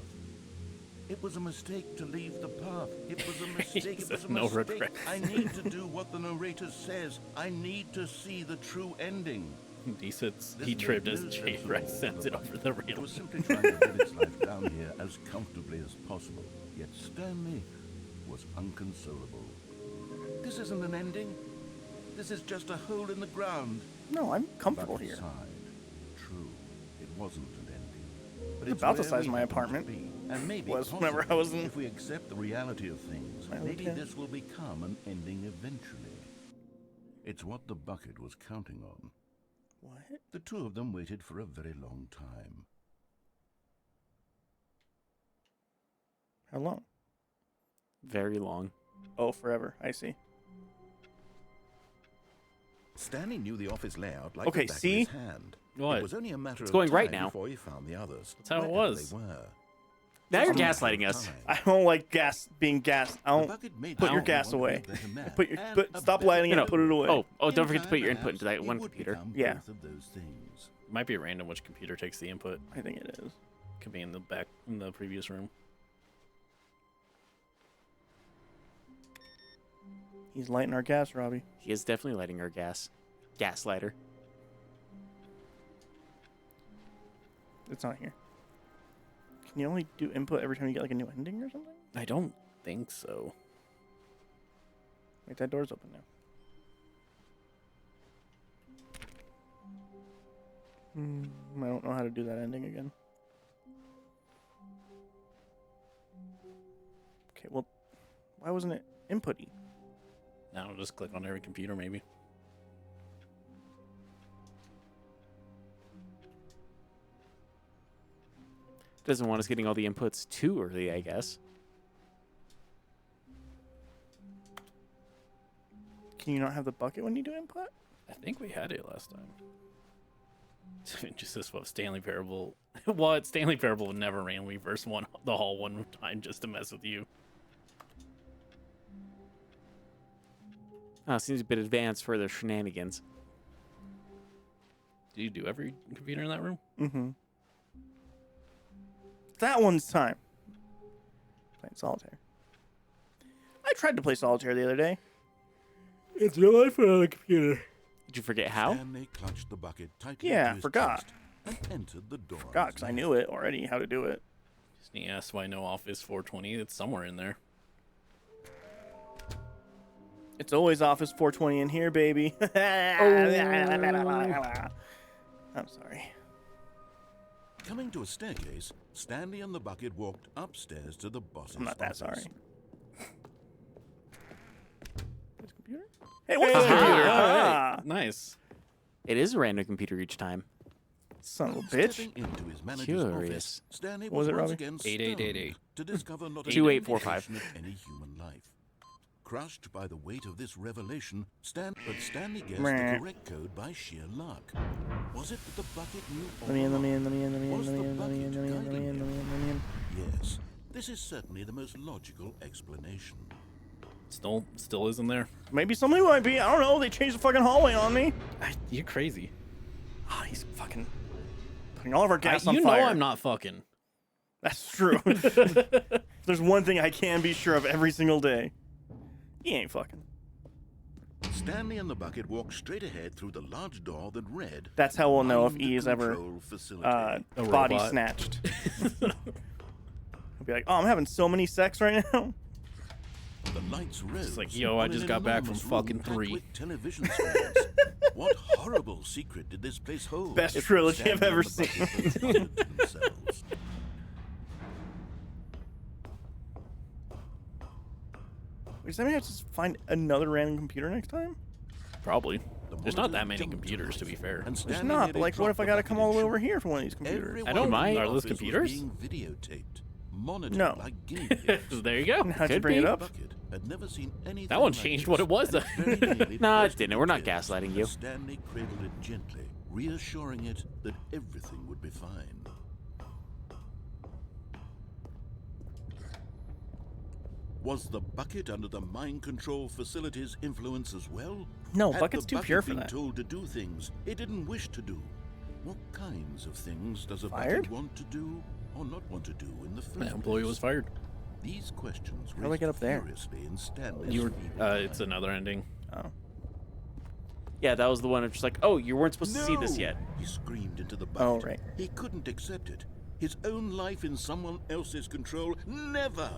It was a mistake to leave the path. It was a mistake. It was a No mistake. regrets. I need to do what the narrator says. I need to see the true ending. He said This he made tripped no as sense Jay at Rice all sends for it the over the It rail. was simply trying to live its life down here as comfortably as possible. Yet Stanley was unconsolable. This isn't an ending. This is just a hole in the ground. No, I'm comfortable Bucket here. sighed. True, it wasn't an ending. But It's about the where size we of my happen to apartment. be, and maybe Was whenever possibly, I was in if we accept the reality of things, my maybe hotel. this will become an ending eventually. It's what the bucket was counting on. What? The two of them waited for a very long time. How long? Very long. Oh, forever. I see. Stanley knew the office layout like Okay, the back see? of his hand. What? It was only a matter It's of going time right now. before he found the others. That's how it wherever was. They were. Now you're Just a matter gaslighting of us. time. I don't like being gassed. I The don't bucket made put your Stanley gas want to away. be a better man Put your and a stop better lighting it and put it away. Oh, don't In forget to time, put your input into perhaps, that he one would computer. become Yeah. both of those things. Might be random which computer takes the input. I think it is. Could be in the back in the previous room. He's lighting our gas, Robbie. He is definitely lighting our gas. Gaslighter. It's not here. Can you only do input every time you get like a new ending or something? I don't think so. Wait, that door's open now. I don't know how to do that ending again. Okay, well, why wasn't it input-y? Now I'll just click on every computer, maybe. Doesn't want us getting all the inputs too early, I guess. Can you not have the bucket when you do input? I think we had it last time. Just this what Stanley Parable. What Stanley Parable would never randomly verse the hall one time just to mess with you. Oh, seems a bit advanced for their shenanigans. Do you do every computer in that room? Mm-hmm. That one's time. Playing solitaire. I tried to play solitaire the other day. It's your life on the computer. Did you forget how? Stanley clutched the bucket tightly Yeah, to his forgot. chest and entered the door. God, because I knew it already, how to do it. Disney asks why no Office 420. It's somewhere in there. It's always Office 420 in here, baby. I'm sorry. Coming to a staircase, Stanley and the bucket walked upstairs to the boss's I'm not that office. sorry. This computer? Hey, what's this Hey. computer? All right. Ah, Nice. It is a random computer each time. son of a bitch. Stepping into his manager's Curious. office, Stanley What was was it, once Robbie? again 8888. stunned to discover not a 2845. indication of any human life. Crushed by the weight of this revelation, Stanley guessed Meh. the correct code by sheer luck. Was it that the bucket knew all Let me in, let me in, along? let me in, let me in, Was let me the in, let me in, bucket let me in, let me guiding in, let me him? in, let me in. Yes, this is certainly the most logical explanation. Still isn't there. Maybe somebody might be. I don't know. They changed the fucking hallway on me. You're crazy. Ah, he's fucking putting all of our gas on You fire. know I'm not fucking. That's true. There's one thing I can be sure of every single day. He ain't fucking. Stanley and the bucket walked straight ahead through the large door that read. That's how we'll know if Mind E is ever Control Facility. A body robot. snatched. He'll be like, oh, I'm having so many sex right now. The lights rose. like, yo, I on just an got back from enormous fucking room packed 3. with television screens. What horrible secret did this place hold? Best trilogy I've Stanley ever and the seen. bucket both wondered to themselves. Does that mean I have to just find another random computer next time? Probably. The There's not that monitors many jumped to computers, to life, be fair. and There's Stanley not, but nearly like, what dropped if I the gotta bucket come in all the way shock. over here for one of these computers? Everyone I don't in the mind. Are those office was computers? being videotaped, monitored No. like guinea pigs. There you go. How'd you Could bring be. it up? Bucket had never seen anything That one like changed this, what it was, and very nearly Nah, it burst didn't. into We're not tears gaslighting as you. Stanley cradled it gently, reassuring it that everything would be fine. Was the bucket under the mind control facility's influence as well? No, Had bucket's the too bucket pure for been that. told to do things it didn't wish to do? What kinds of things does a Fired? bucket want to do or not want to do in the first That employee place? was fired. These questions How do I raised get up there? furiously in Stanley's You were. feeble It's mind. another ending. Oh. Yeah, that was the one of just like, oh, you weren't supposed to see this No! yet. He screamed into the bucket. Oh, right. He couldn't accept it. His own life in someone else's control. Never!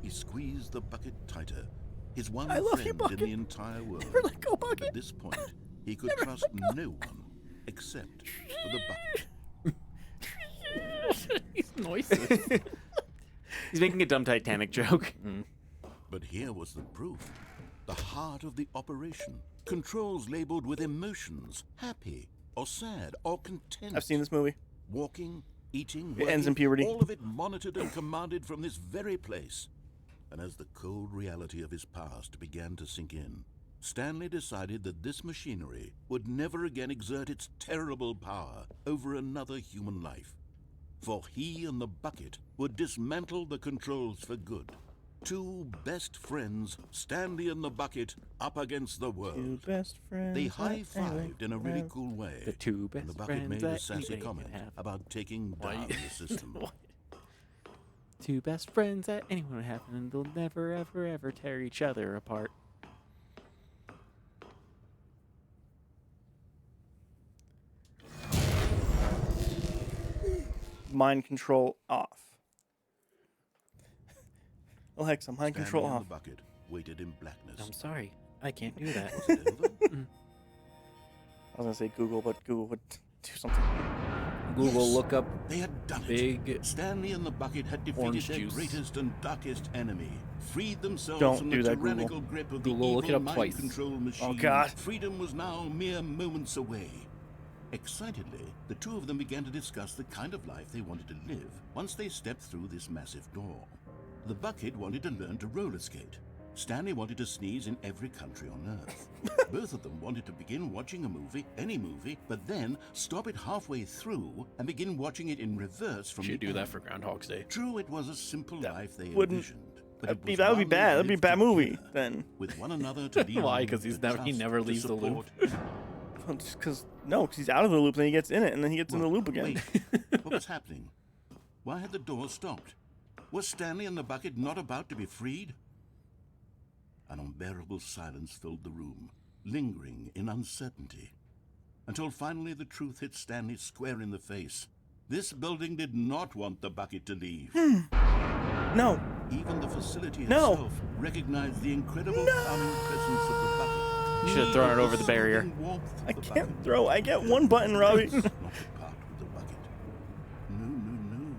He squeezed the bucket tighter. His one I love you, friend in Bucket. the entire world. Never let go, At Bucket. this point, he could trust no one except for the bucket. These noises. He's making a dumb Titanic joke. But here was the proof. The heart of the operation. Controls labeled with emotions. Happy, or sad, or content. I've seen this movie. Walking, eating, It ends in working, puberty. all of it monitored and commanded from this very place. And as the cold reality of his past began to sink in, Stanley decided that this machinery would never again exert its terrible power over another human life. For he and the bucket would dismantle the controls for good. Two best friends, Stanley and the bucket, up against the Two world. best friends. They that high-fived in a really ever- cool way. The two And the best bucket friends made a that sassy anybody comment can have. about taking Why- down the system. Two best friends that anyone would have, and they'll never, ever, ever tear each other apart. Mind control off. Alexa, mind control Stanley off. and the bucket waited in blackness. I'm sorry. I can't do that. Was it over? I was gonna say Google, but Google would do something. Google, Yes. look up They had done big. it. Stanley and the bucket had defeated orange their juice. greatest and darkest enemy, freed themselves Don't from do the that, Google. tyrannical grip of Google, the look it evil up mind twice. control machine. God. Freedom was now mere moments away. Excitedly, the two of them began to discuss the kind of life they wanted to live once they stepped through this massive door. The bucket wanted to learn to roller skate. Stanley wanted to sneeze in every country on Earth. Both of them wanted to begin watching a movie, any movie, but then stop it halfway through and begin watching it in reverse from Should the do that end. for Groundhog's Day. True, it was a simple life they wouldn't- envisioned. But That it was would be one they bad. That'd be a lived bad movie together, then. with one another to lean Why? on, 'Cause he's to never- he trust, never to leaves the loop. support. Because he's out of the loop, then he gets in it, and then he gets in the loop again. Wait, what was happening? Why had the door stopped? Was Stanley and the bucket not about to be freed? An unbearable silence filled the room, lingering in uncertainty, until finally the truth hit Stanley square in the face. This building did not want the bucket to leave. No, Even the facility No. itself recognized the incredible calming presence of the bucket. You should have thrown it over the barrier. Soothing warmth of I the can't bucket. throw. I get one button, Robbie. Not to part with the bucket. No.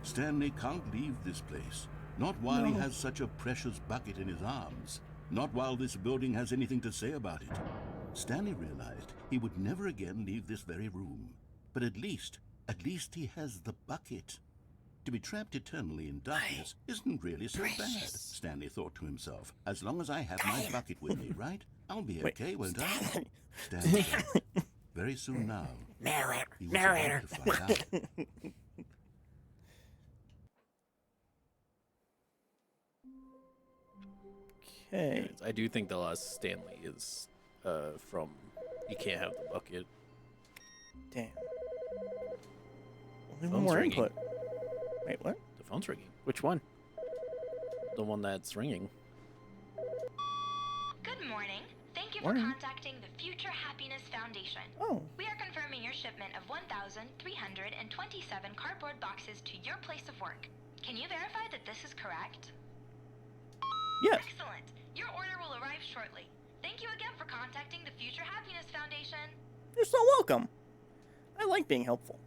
Stanley can't leave this place. Not while he has such a precious bucket in his arms. Not while this building has anything to say about it. Stanley realized he would never again leave this very room. But at least he has the bucket. To be trapped eternally in darkness isn't really so bad, Stanley thought to himself. As long as I have my bucket with me, right? I'll be okay, won't I? Stanley. Very soon now, he was about to find out. Okay. I do think the last Stanley is from You Can't Have the Bucket. Damn. Only one Phone's more ringing. input. Wait, what? The phone's ringing. Which one? The one that's ringing. Good morning. Thank you Morning. for contacting the Future Happiness Foundation. Oh. We are confirming your shipment of 1,327 cardboard boxes to your place of work. Can you verify that this is correct? Yes. Excellent. Your order will arrive shortly. Thank you again for contacting the Future Happiness Foundation. You're so welcome. I like being helpful.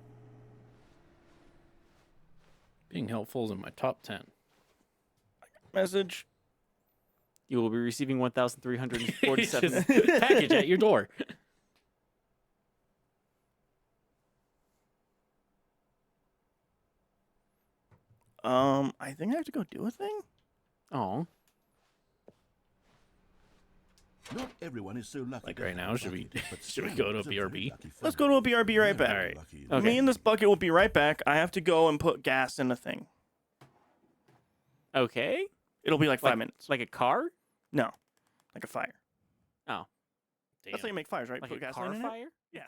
Being helpful is in my top 10. Message. You will be receiving 1,347. Just package at your door. I think I have to go do a thing. Oh, Not everyone is so lucky. Like to right have now, a should we bucket, but should we Stanley go to was a very BRB? lucky Let's fellow. go to a BRB right back. Very Alright. lucky. Okay. Me and this bucket will be right back. I have to go and put gas in the thing. okay. It'll be like 5 minutes. Like a car? No, like a fire. Oh, That's how you make fires, right? like Put a gasoline car in it? fire? Yeah.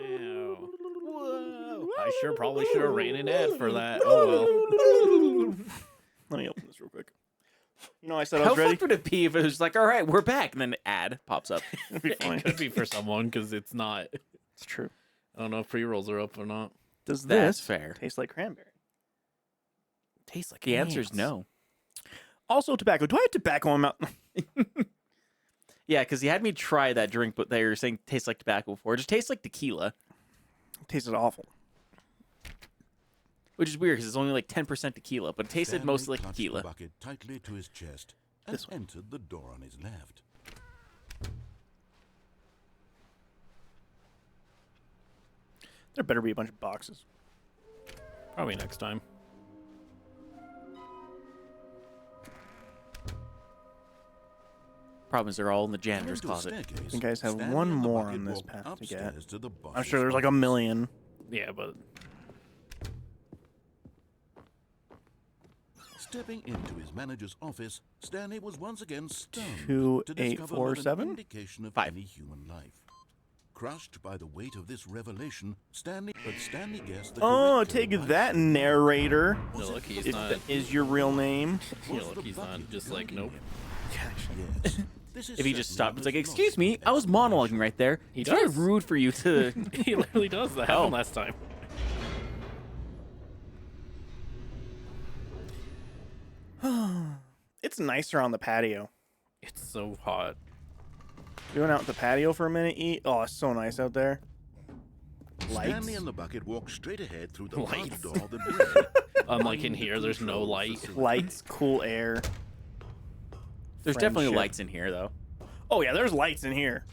Wow. Whoa. I probably should have ran an ad for that. Oh well. Let me open this real quick. You know, I said I How was ready. fucked would it be if it was like, all right, we're back, and then an ad pops up? It'd be fine. It could be for someone because it's not. It's true. I don't know if pre-rolls are up or not. Does That's this fair. taste like cranberry? Tastes like The answer is ants. no. Also, tobacco. Do I have tobacco in my mouth? Yeah, because you had me try that drink, but they were saying tastes like tobacco before. It just tastes like tequila, Tasted awful. which is weird because it's only like 10% tequila, but it tasted Stanley mostly like clutched tequila. the bucket tightly to his chest and This one. entered the door on his left. There better be a bunch of boxes. Probably next time. Problem is they're all in the Coming janitor's to a closet. staircase, You guys have Stanley one and the more bucket on this walked path to get. upstairs to the I'm boss's sure there's like a office. million. Yeah, but Stepping into his manager's office, Stanley was once again stunned Two, to eight, discover four, not an seven? indication of 5. any human life. Crushed by the weight of this revelation, Stanley guessed the Oh, correct take code that, narrator. no, look, he's If not. that is your real name. Yeah, look, he's not just like nope. Yes. This is If he just certainly stopped, it's like, most excuse me, logical I was monologuing right there. He It's very does. rude for you to. He literally does. That happened last time. It's nicer on the patio. It's so hot. You went out the patio for a minute, eat. Oh, it's so nice out there. Lights. Stanley and the bucket walked straight ahead through the large Lights. door that led Unlike in here, there's no light. Lights, cool air. There's definitely Friendship. lights in here, though. Oh yeah, there's lights in here.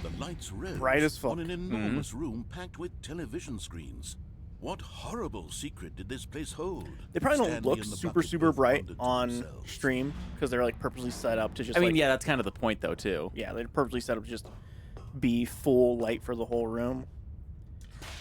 The lights rose Bright as fuck. on an enormous room packed with television screens. What horrible secret did this place hold? They probably don't Stanley look and the super bucket both bright wondered to on themselves. stream because they're like purposely set up to just. I mean, like, yeah, that's kind of the point, though, too. yeah, they're purposely set up to just be full light for the whole room.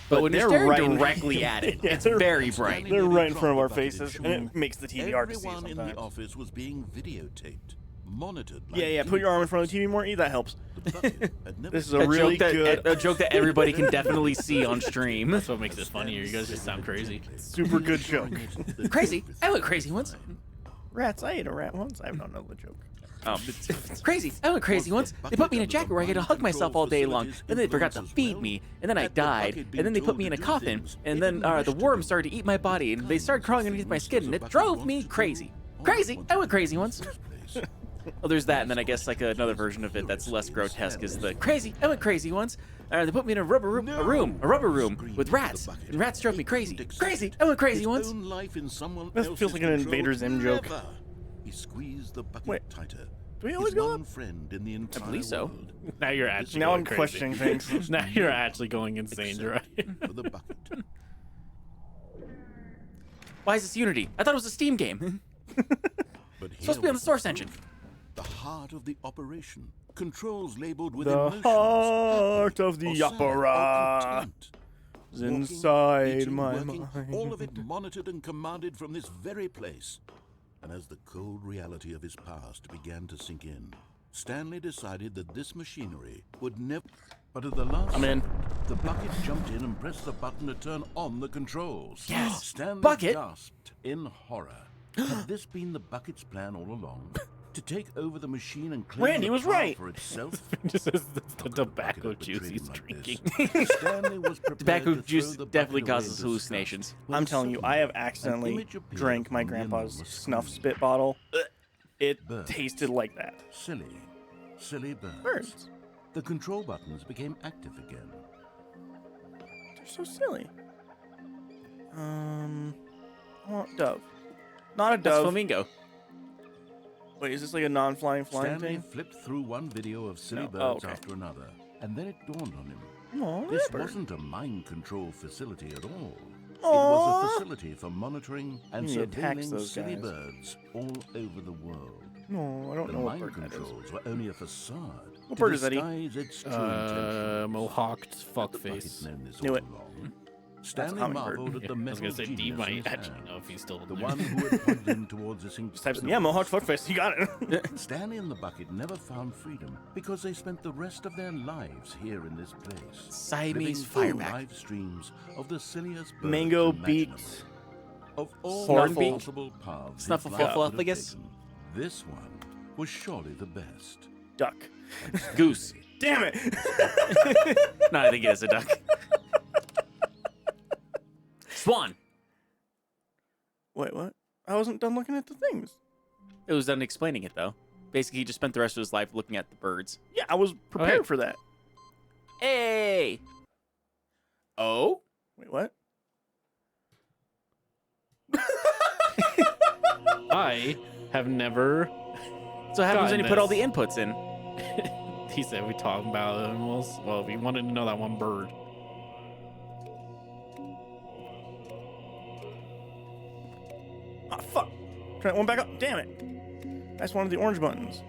But when you're they're staring right in- directly at it, Yeah, it's they're- very bright. They're right in front of our Bucket and faces, and shone. it makes the TV hard to see Everyone in sometimes. the office was being videotaped, monitored. Like Yeah, yeah. Put your arm in front of the TV more. That helps. The bucket had never This is a really good, a joke that everybody can definitely see on stream. That's what makes it funnier. You guys just sound crazy. super good joke. Crazy. I went crazy once. Rats. I ate a rat once. I don't know the joke. Crazy. I went crazy once. They put me in a jacket where I had to hug myself all day long. Then they forgot to feed me, and then I died. And then they put me in a coffin, and then the worms started to eat my body, and they started crawling underneath my skin, and it drove me crazy. Crazy. I went crazy once. Well, there's that, and then I guess like another version of it that's less grotesque is the crazy. I went crazy once. They put me in a rubber room with rats, and rats drove me crazy. Crazy. I went crazy once. This feels like an Invader Zim joke. He squeezed the bucket Wait, tighter. do we always His go one up? friend in the entire believe so. world. Now you're actually Now going I'm crazy. questioning things. Now you're actually going insane, Jeriah. For the bucket. Why is this Unity? I thought it was a Steam game. But here Supposed to be on the was source engine. the heart of the operation. Controls labeled with The emotions. heart of or the sad, or opera content. is Walking, inside eating, my working, mind. all of it monitored and commanded from this very place. And as the cold reality of his past began to sink in, Stanley decided that this machinery would never... But at the last I'm in. second, the bucket jumped in and pressed the button to turn on the controls. Yes! Stanley Bucket! gasped in horror. Had this been the bucket's plan all along? To take over the machine and claim Randy the was power right. for itself? Just as the How could the tobacco bucket have juice betrayed he's him like drinking. this? Stanley was prepared Tobacco to juice throw the definitely bucket away causes in hallucinations. disgust when I'm telling you, I have accidentally image appeared drank my on the grandpa's enormous snuff screen. spit bottle. It Birds. tasted like that. Silly birds. Birds. The control buttons became active again. They're so silly. I want dove. Not a That's dove. flamingo. Wait, is this like a non-flying flying Stanley thing? flipped through one video of silly No. birds Oh, okay. after another, and then it dawned on him. Aw, This that bird. wasn't a mind control facility at all. It Aw. was a facility for monitoring and You need to tax surveilling those silly guys. birds all over the world. No, I don't The know what mind bird that is. controls were only a facade What to bird is that, E? disguise its true intentions. Mohawked The bucket's fuckface. known this Knew all it. along. Stanley hummingbird. marveled at the I was metal gonna say, D genius in might his actually hand. know if he's still The there. one who had pointed him towards this Just types in, incredible yeah, Mohawk fuckface. You got it. Stanley and the Bucket never found freedom because they spent the rest of their lives here in this place. Siamese living through fireback. live streams of the silliest birds Mango imaginable. beaks. Of all Hornbeak? the possible paths Snuffleupagus? his life could have taken, this one was surely the best. Duck. Goose. Damn it. No, I think it is a duck. Swan. Wait, what? I wasn't done looking at the things. It was done explaining it, though. Basically, he just spent the rest of his life looking at the birds. Yeah, I was prepared Okay. for that. Hey! Oh? Wait, what? I have never. So what happens when you Gotten put all the this. inputs in? He said we talking about animals. Well, we wanted to know that one bird. Oh, fuck. Turn that one back up. Damn it. That's one of the orange buttons.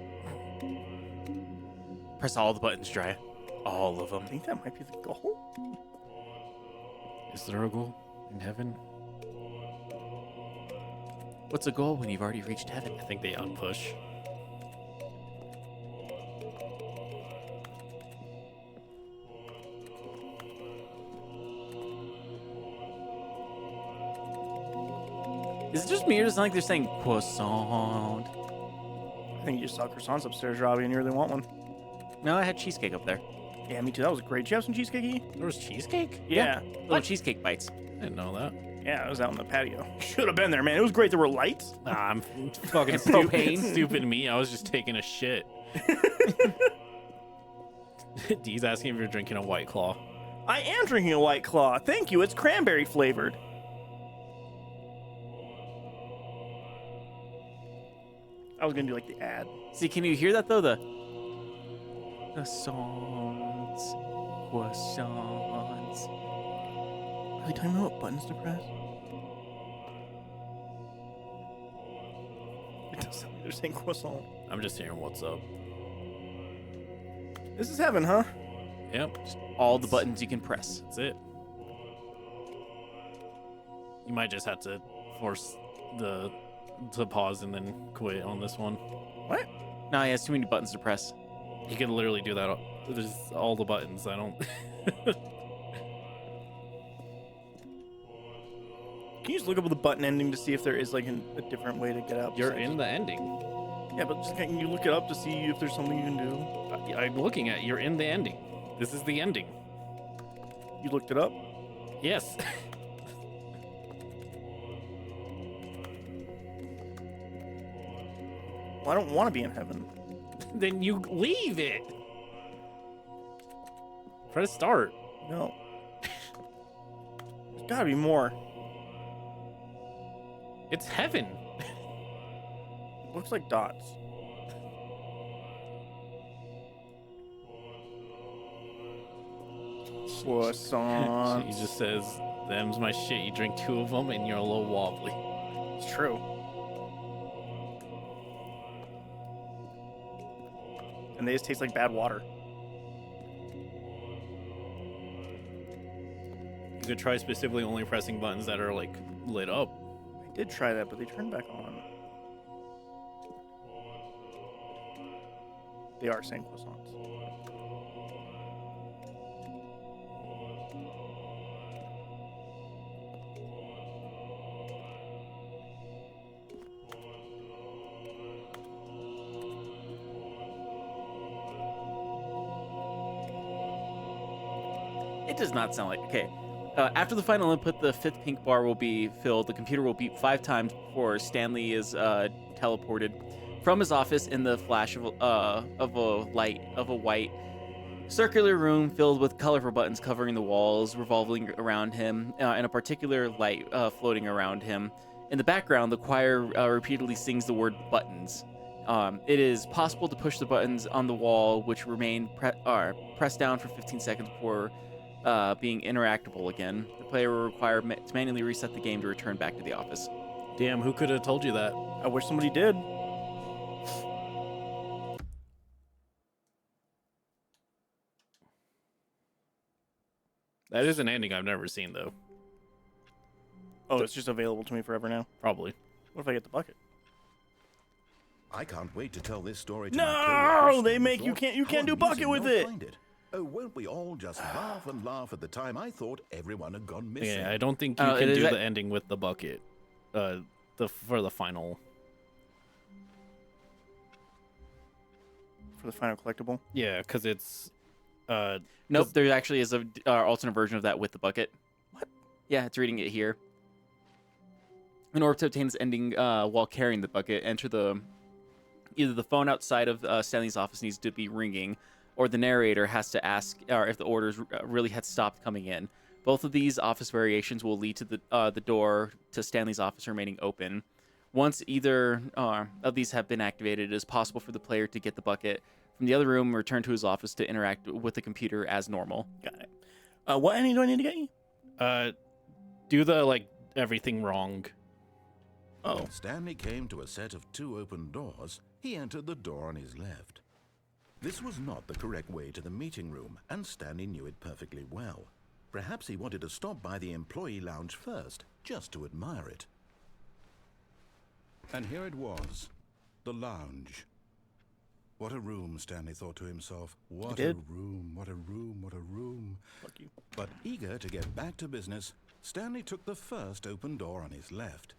Press all the buttons, Jeriah. All of them. I think that might be the goal. Is there a goal in heaven? What's a goal when you've already reached heaven? I think they unpush. Is it just me or does it sound like they're saying croissant? I think you just saw croissants upstairs, Robbie, and you really want one. No, I had cheesecake up there. Yeah, me too. That was great. Did you have some cheesecake? E? There was cheesecake? Yeah. Little cheesecake bites. I didn't know that. Yeah, I was out on the patio. Should have been there, man. It was great. There were lights. Nah, I'm fucking propane. Stupid me. I was just taking a shit. D's asking if you're drinking a White Claw. I am drinking a White Claw. Thank you. It's cranberry flavored. I was going to do like the ad. See, can you hear that though? The croissants, croissants. Are they talking about what buttons to press? It does sound like they're saying croissant. I'm just hearing what's up. This is heaven, huh? Yep, All the buttons you can press. that's it. You might just have to force to pause and then quit on this one. What? No, he has too many buttons to press. You can literally do that. There's all the buttons. I don't. Can you just look up the button ending to see if there is like a different way to get out? You're besides- in the ending. Yeah, but just, can you look it up to see if there's something you can do? I'm looking at. You're in the ending. This is the ending. You looked it up? Yes. Well, I don't want to be in heaven. Then you leave it. Press start. No. There's gotta be more. It's heaven. Looks like dots. Croissant. He just says, "Them's my shit." You drink 2 of them and you're a little wobbly. It's true. And they just taste like bad water. You could try specifically only pressing buttons that are like lit up. I did try that, but they turned back on. They are saying croissants. It does not sound like. Okay. After the final input, the 5th pink bar will be filled. The computer will beep 5 times before Stanley is teleported from his office in the flash of a white circular room filled with colorful buttons covering the walls, revolving around him, and a particular light floating around him. In the background, the choir repeatedly sings the word buttons. It is possible to push the buttons on the wall, which remain pressed down for 15 seconds before being interactable again. The player will require to manually reset the game to return back to the office. Damn, who could have told you that? I wish somebody did. That is an ending I've never seen though. Oh, it's just available to me forever now. Probably. What if I get the bucket? I can't wait to tell this story to No, my coworkers. they Stanley make you thought, can't "How do bucket amusing with they'll it." find it. Oh, won't we all just laugh and laugh at the time I thought everyone had gone missing? Yeah, I don't think you can do the ending with the bucket. For the final. For the final collectible. Yeah, because it's. Nope, there actually is a alternate version of that with the bucket. What? Yeah, it's reading it here. In order to obtain this ending while carrying the bucket, enter either the phone outside of Stanley's office needs to be ringing, or the narrator has to ask if the orders really had stopped coming in. Both of these office variations will lead to the door to Stanley's office remaining open. Once either of these have been activated, it is possible for the player to get the bucket from the other room and return to his office to interact with the computer as normal. Got it. What ending do I need to get you? Do the everything wrong. Oh. When Stanley came to a set of 2 open doors, he entered the door on his left. This was not the correct way to the meeting room, and Stanley knew it perfectly well. Perhaps he wanted to stop by the employee lounge first, just to admire it. And here it was, the lounge. What a room, Stanley thought to himself. What a room, what a room, what a room. Fuck you. But eager to get back to business, Stanley took the first open door on his left.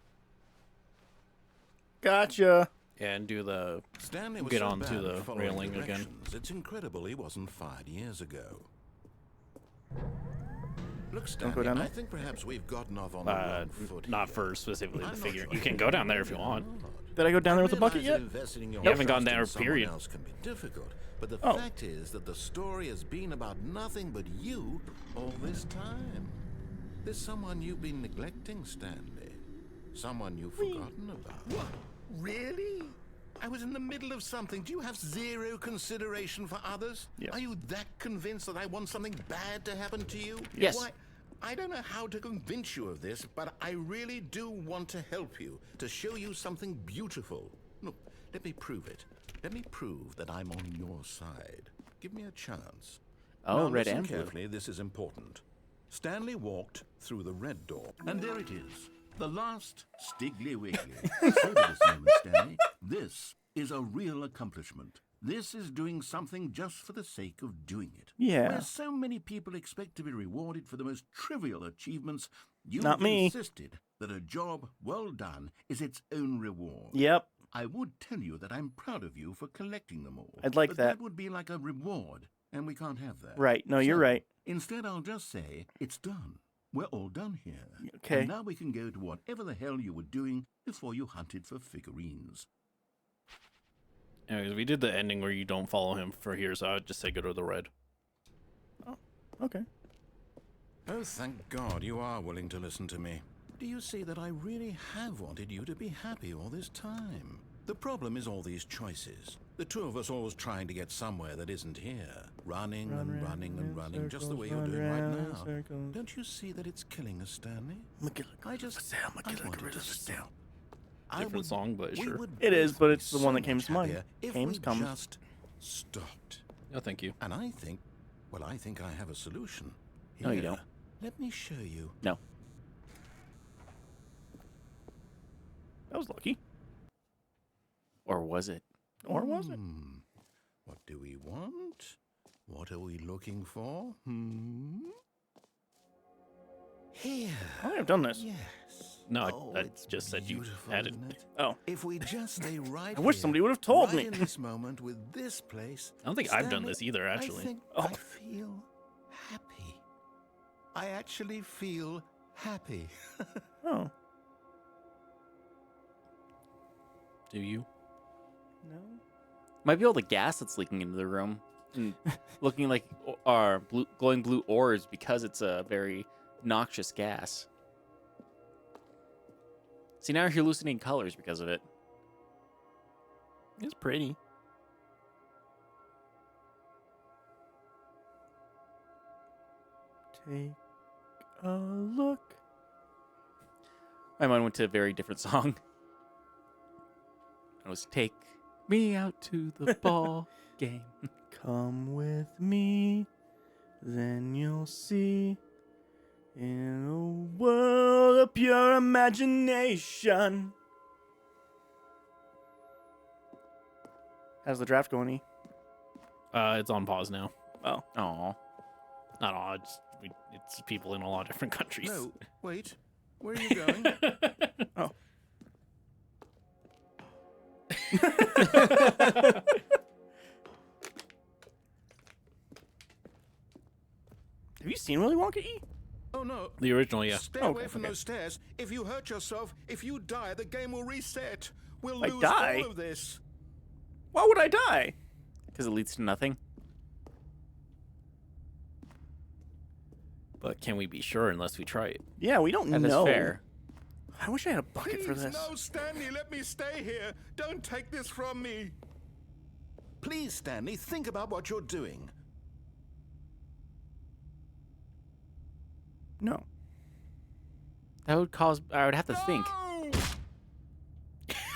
Gotcha. Yeah, and do the Stanley was get so onto bad the at following railing again. directions, it's incredible he wasn't fired years ago. Look, Stanley, go down I there? think perhaps we've gotten off on the wrong foot Not here. for specifically I'm the not figure. sure You can how go down you there if you really want. are. Did I go down there with the bucket realize yet? that investing your You haven't gone trust there, in someone period. else can be difficult, but the Oh. fact is that the story has been about nothing but you all this time. There's someone you've been neglecting, Stanley. Someone you've forgotten about. What? Really? I was in the middle of something. Do you have zero consideration for others? Yes. Are you that convinced that I want something bad to happen to you? Yes. Why, I don't know how to convince you of this, but I really do want to help you, to show you something beautiful. Look, let me prove it. Let me prove that I'm on your side. Give me a chance. Oh, Now, red listen and blue. carefully, this is important. Stanley walked through the red door, and there it is. The last Stiggly Wiggly. Savor this moment, Stanley. This is a real accomplishment. This is doing something just for the sake of doing it. Yeah. Where so many people expect to be rewarded for the most trivial achievements, you Not me. insisted that a job well done is its own reward. Yep. I would tell you that I'm proud of you for collecting them all. I'd like but that. That would be like a reward, and we can't have that. Right. No, you're So, right. Instead, I'll just say, it's done. We're all done here. Okay. And now we can go to whatever the hell you were doing before you hunted for figurines. Anyways, we did the ending where you don't follow him for here, so I would just say go to the red. Okay. Oh, thank God you are willing to listen to me. Do you see that I really have wanted you to be happy all this time? The problem is all these choices. The two of us always trying to get somewhere that isn't here. Running and running and running, just the way you're doing right now. Don't you see that it's killing us, Stanley? I just... I wanted to stop. Different song, but sure. It is, but it's the one that came to mind. If Came, we comes. just stopped. No, thank you. And I think I have a solution. No, you Here, don't. Let me show you. No. That was lucky. Or was it? Or was it? What do we want? What are we looking for? Here. I think I've done this. Yes. No, I it's just said you beautiful, had it. isn't it? Oh. If we just stay right I wish here, somebody would have told right me. in this moment with this place. I don't think I've done Stanley, this either, actually. I think I feel happy. I actually feel happy. Oh. Do you? No. Might be all the gas that's leaking into the room and looking like glowing blue ores because it's a very noxious gas. See, now you're hallucinating colors because of it. It's pretty. Take a look. My mind went to a very different song. It was "Take Me Out to the Ball Game." Come with me, then you'll see In a world of pure imagination. How's the draft going, E? It's on pause now. Oh. Aw. Not all. It's people in a lot of different countries. No, wait. Where are you going? Oh. Have you seen Willy Wonka, E? Oh, no. The original, yeah. Stay Oh, away from okay. those stairs. If you hurt yourself, if you die, the game will reset. We'll I lose die? all of this. Why would I die? Because it leads to nothing. But can we be sure unless we try it? Yeah, we don't That is know. fair. I wish I had a bucket for Please, this. no, Stanley, let me stay here. Don't take this from me. Please, Stanley, think about what you're doing. No. That would cause. I would have to think. No!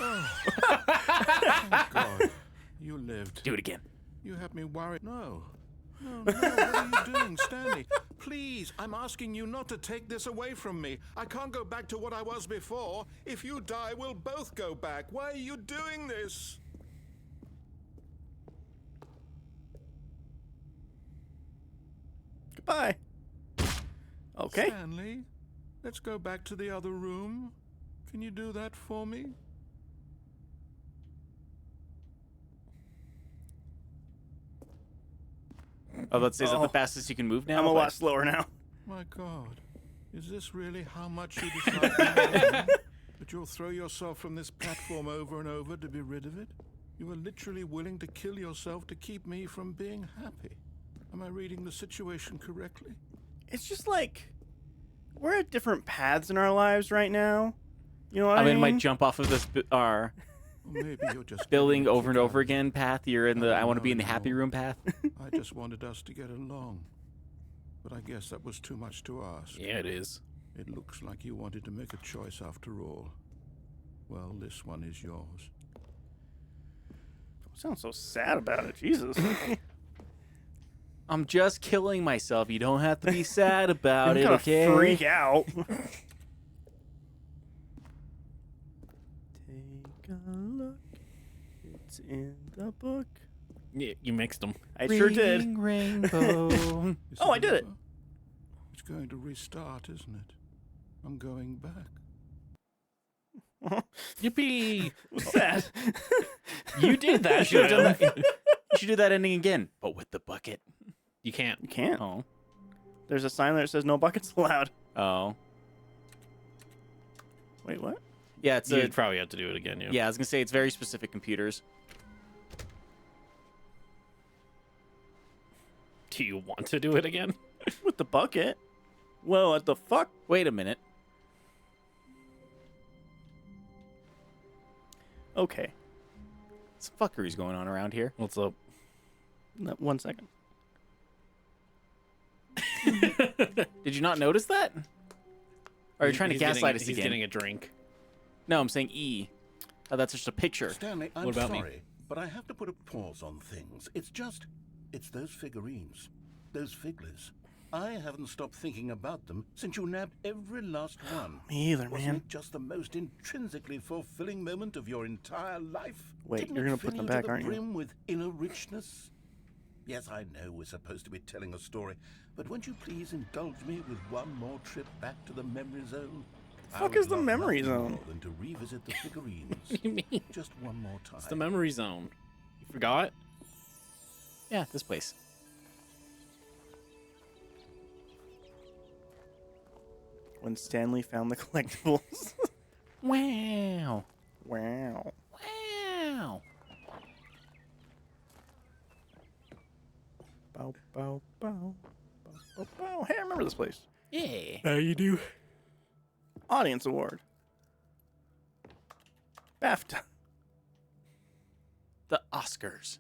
Oh, God, you lived. Do it again. You have me worried. No. No, what are you doing, Stanley? Please, I'm asking you not to take this away from me. I can't go back to what I was before. If you die, we'll both go back. Why are you doing this? Goodbye. Okay. Stanley, let's go back to the other room. Can you do that for me? Oh, let's say, is that Oh. the fastest you can move now? I'm a But- lot slower now. My God, is this really how much you dislike me? That you'll throw yourself from this platform over and over to be rid of it? You are literally willing to kill yourself to keep me from being happy. Am I reading the situation correctly? It's just like we're at different paths in our lives right now. You know what I I mean, mean? might jump off of this Or maybe you're just building getting a over and kick over out of again path. You're in the I want to be in the happy No. room path. it. I just wanted us to get along. But I guess that was too much to ask. Yeah, it is. It looks like you wanted to make a choice after all. Well, this one is yours. Don't sound so sad about it, Jesus. I'm just killing myself. You don't have to be sad about I'm it, gonna okay? freak out. Take a look. It's in the book. Yeah, you mixed them. I sure did. Ring, rainbow. Is Oh, I did it. over? It's going to restart, isn't it? I'm going back. Yippee! Sad. You did that. You should have done man. that. You should do that ending again, but with the bucket. You can't. You can't. Oh. There's a sign there that says no buckets allowed. Oh. Wait, what? Yeah, it's You'd probably have to do it again. yeah, I was gonna say it's very specific computers. Do you want to do it again? With the bucket? Well, what the fuck? Wait a minute. Okay. Some fuckery's going on around here. What's up? No, 1 second. Did you not notice that? Or are you trying to He's gaslight getting, us He's again? getting a drink. No, I'm saying E. Oh, that's just a picture. Stanley, I'm What about me? sorry, but I have to put a pause on things. It's those figurines, those figglers. I haven't stopped thinking about them since you nabbed every last one. Me either, Wasn't man. it just the most intrinsically fulfilling moment of your entire life? Wait, Didn't you're it gonna put fill them you back, to the aren't you? brim with inner richness? Yes, I know we're supposed to be telling a story, but won't you please indulge me with one more trip back to the memory zone? I fuck would is the love memory nothing zone? more than to revisit the figurines. What do you mean? Just one more time. It's the memory zone. You forgot? Yeah, this place. When Stanley found the collectibles. Wow. Wow. Wow. Bow, bow, bow. Bow, bow, bow. Hey, I remember this place. Yeah. How you do? Audience Award. BAFTA. The Oscars.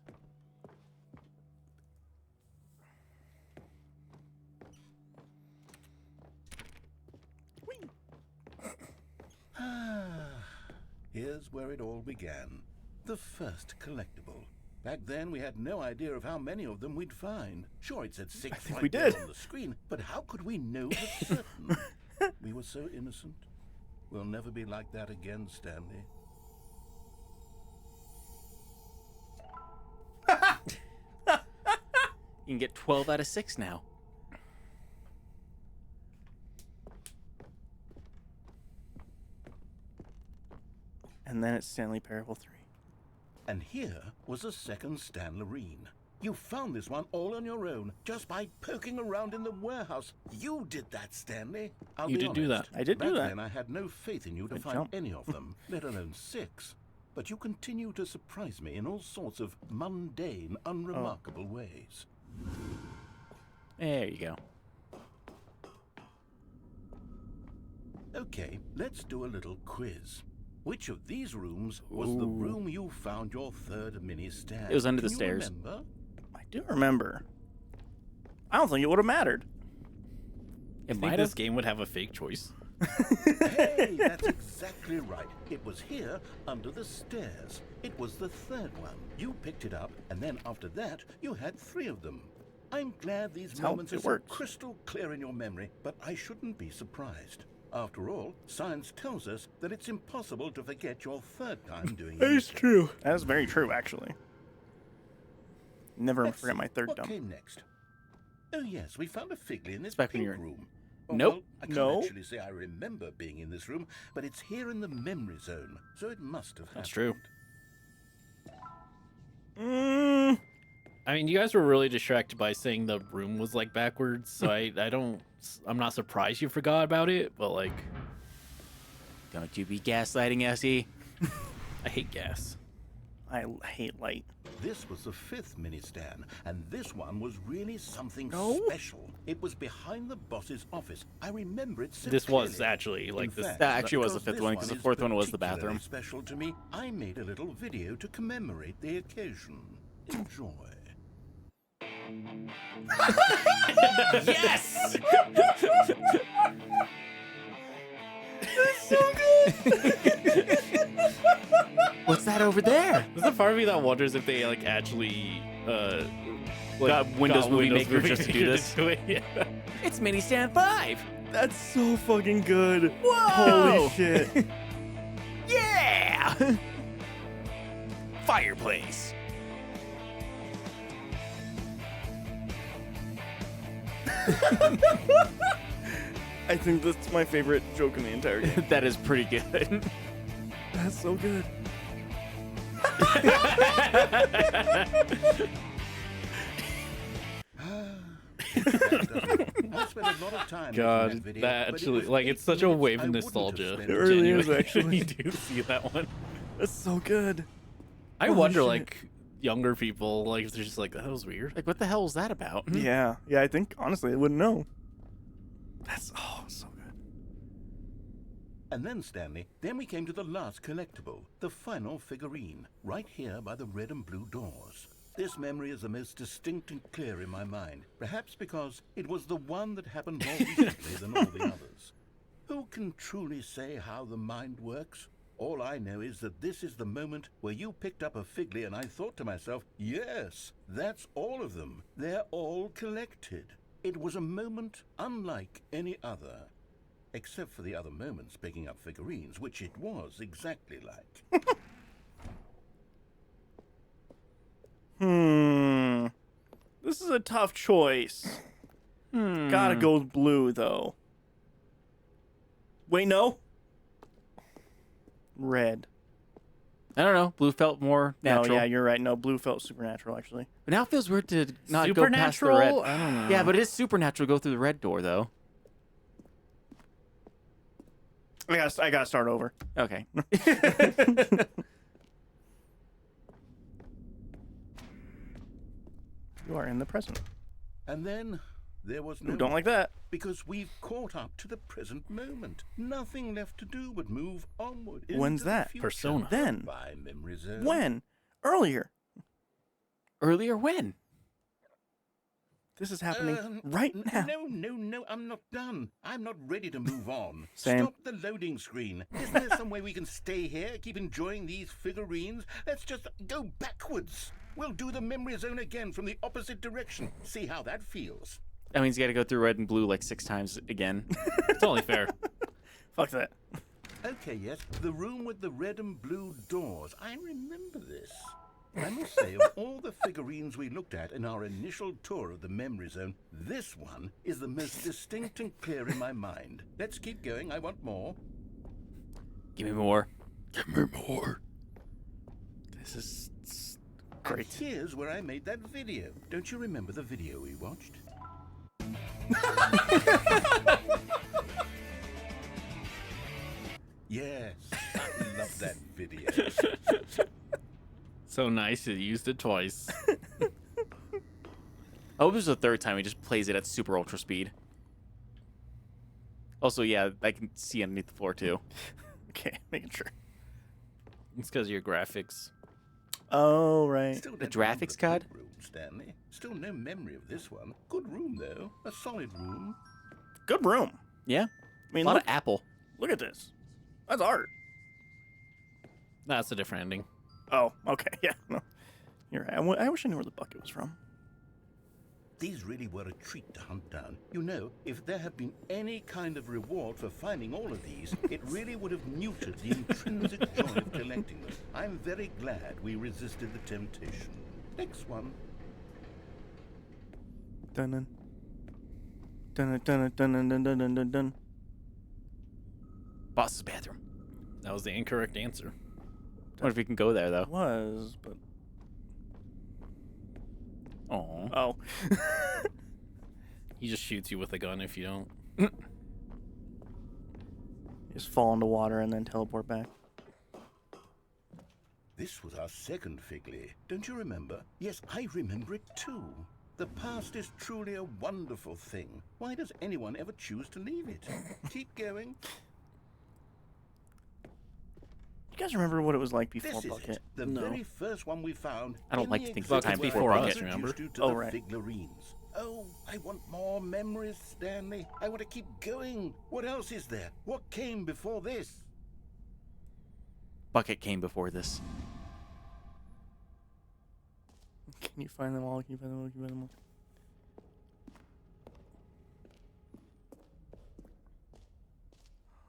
Here's where it all began. The first collectible. Back then, we had no idea of how many of them we'd find. Sure, it said 6 think right we there did. on the screen, but how could we know for certain? We were so innocent. We'll never be like that again, Stanley. You can get 12 out of 6 now. And then it's Stanley Parable 3. And here was a second Stanlerine. You found this one all on your own, just by poking around in the warehouse. You did that, Stanley. I'll You be did do honest, that. I did do back that. then I had no faith in you to Good find jump. any of them, let alone 6. But you continue to surprise me in all sorts of mundane, unremarkable ways. There you go. Okay, let's do a little quiz. Which of these rooms was the room you found your third mini stand? It was under Can the you stairs. remember? I do remember. I don't think it would have mattered. It I think might this have. game would have a fake choice. Hey, that's exactly right. It was here, under the stairs. It was the third one. You picked it up, and then after that, you had 3 of them. I'm glad these how moments it are so works. crystal clear in your memory, but I shouldn't be surprised. After all, science tells us that it's impossible to forget your third time doing it. true. That is very true, actually. Never Let's forget see, my third what dump. came next? Oh yes, we found a figley in this Back when pink you're in- room. Nope. Well, I can't No. actually say I remember being in this room, but it's here in the memory zone, so it must have happened. That's true. Mm, I mean, you guys were really distracted by saying the room was like backwards, so I'm not surprised you forgot about it, but like, Don't you be gaslighting, Essie. I hate gas. I hate light. This was the 5th mini stand, and this one was really something No. special. It was behind the boss's office. I remember it so This was clearly. actually like In this. fact, That actually was the because 5th this one, 'cause the is 4th one was the particularly bathroom. special to me, I made a little video to commemorate the occasion. Enjoy. Yes! What's that over there? There's a part of me that wonders if they like actually Got Windows Movie Maker Movie just to do Maker this. do it, yeah. It's Mini Stand 5. That's so fucking good. Whoa! Holy shit. Yeah! Fireplace. I think that's my favorite joke in the entire game. That is pretty good. That's so good. I spent a lot of time making God, that video, that but it actually was like 8 it's such a minutes wave I of wouldn't have nostalgia. spent It really is, genuinely, actually. when you do see that one. That's so good. I Holy wonder, shit. like younger people, like if they're just like that was weird. Like, what the hell was that about? Yeah. Yeah, I think, honestly, I wouldn't know. That's, so good. And then, Stanley, then we came to the last collectible, the final figurine, right here by the red and blue doors. This memory is the most distinct and clear in my mind, perhaps because it was the one that happened more recently than all the others. Who can truly say how the mind works? All I know is that this is the moment where you picked up a figley and I thought to myself, yes, that's all of them. They're all collected. It was a moment unlike any other. Except for the other moments picking up figurines, which it was exactly like. This is a tough choice. Gotta go with blue, though. Wait, no? Red. I don't know. Blue felt more natural. No, yeah, you're right. No, blue felt supernatural, actually. But now it feels weird to not go past the Supernatural? red. I don't know. Yeah, but it is supernatural to go through the red door, though. I gotta start over. Okay. You are in the present. And then there was no... Ooh, don't like that. Because we've caught up to the present moment. Nothing left to do but move onward. When's into the that? future. Persona. Then. By memory zone. When? Earlier. Earlier when? This is happening right now. No, I'm not done. I'm not ready to move on. Same. Stop the loading screen. Isn't there some way we can stay here, keep enjoying these figurines? Let's just go backwards. We'll do the memory zone again from the opposite direction. See how that feels. That means you gotta go through red and blue like 6 times again. It's only fair. Fuck that. Okay, yes, the room with the red and blue doors. I remember this. I must say, of all the figurines we looked at in our initial tour of the memory zone, this one is the most distinct and clear in my mind. Let's keep going. I want more. Give me more. Give me more. This is Great. And here's where I made that video. Don't you remember the video we watched? Yes, I love that video. So nice you used it twice. I hope this is the third time he just plays it at super ultra speed. Also, yeah, I can see underneath the floor too. Okay, making sure. It's because of your graphics. Oh, right. Still The don't graphics remember card? good room, Stanley. Still no memory of this one. Good room, though. A solid room. Good room. Yeah, I mean, a lot look, of apple. look at this. That's art. That's a different ending. Oh, okay. Yeah, no. You're right. I wish I knew where the bucket was from. These really were a treat to hunt down. You know, if there had been any kind of reward for finding all of these, it really would have neutered the intrinsic joy of collecting them. I'm very glad we resisted the temptation. Next one. Dun dun dun dun dun dun dun dun dun dun. Boss's bathroom. That was the incorrect answer. I wonder if we can go there though. Was, but Oh. oh. He just shoots you with a gun if you don't. Just fall into water and then teleport back. This was our second Figley. Don't you remember? Yes, I remember it too. The past is truly a wonderful thing. Why does anyone ever choose to leave it? Keep going. You guys remember what it was like before This is Bucket? it. The No. very first one we found. I don't in like the to think of exhibit time where before I us, introduced remember? you to Oh, the right. Figlarines. Oh, I want more memories, Stanley. I want to keep going. What else is there? What came before this? Bucket came before this. Can you find them all? Can you find them all? Can you find them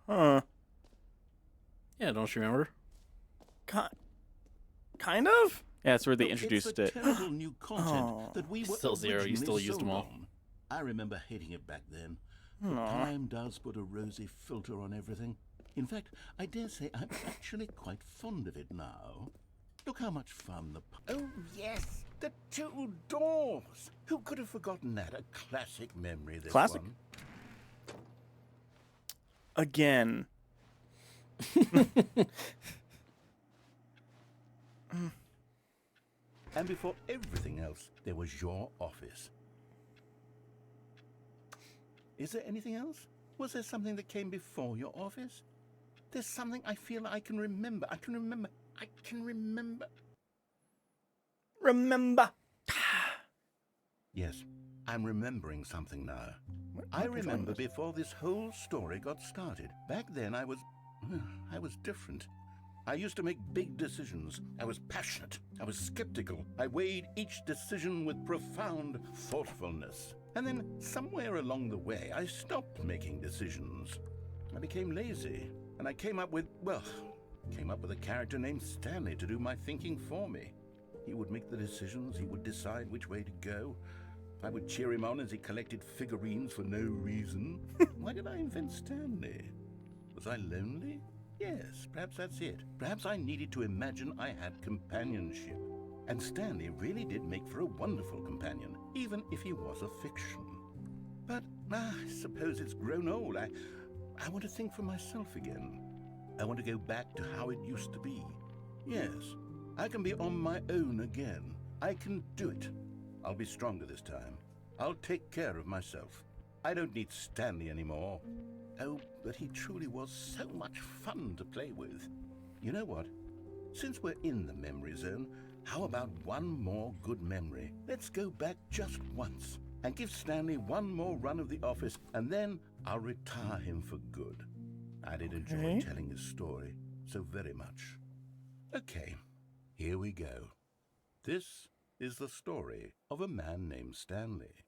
all? Huh. Yeah, don't you remember? Kind of? Yeah, that's where they Look, introduced it's it. a terrible new content Oh. that we were Still zero, you originally still used them sold all. on. I remember hating it back then. But Aw. time does put a rosy filter on everything. In fact, I dare say I'm actually quite fond of it now. Look how much fun the... Oh, yes! The two doors! Who could have forgotten that? A classic memory, this Classic? one. Again. And before everything else, there was your office. Is there anything else? Was there something that came before your office? There's something I feel I can remember. I can remember. Remember. Yes, I'm remembering something now. I remember before this whole story got started. Back then I was different. I used to make big decisions. I was passionate. I was skeptical. I weighed each decision with profound thoughtfulness. And then somewhere along the way, I stopped making decisions. I became lazy, and I came up with a character named Stanley to do my thinking for me. He would make the decisions, he would decide which way to go. I would cheer him on as he collected figurines for no reason. Why did I invent Stanley? Was I lonely? Yes, perhaps that's it. Perhaps I needed to imagine I had companionship. And Stanley really did make for a wonderful companion, even if he was a fiction. But I suppose it's grown old. I want to think for myself again. I want to go back to how it used to be. Yes, I can be on my own again. I can do it. I'll be stronger this time. I'll take care of myself. I don't need Stanley anymore. Oh, but he truly was so much fun to play with. You know what? Since we're in the memory zone, how about one more good memory? Let's go back just once and give Stanley one more run of the office, and then I'll retire him for good. I did enjoy Okay. telling his story so very much. Okay, here we go. This is the story of a man named Stanley.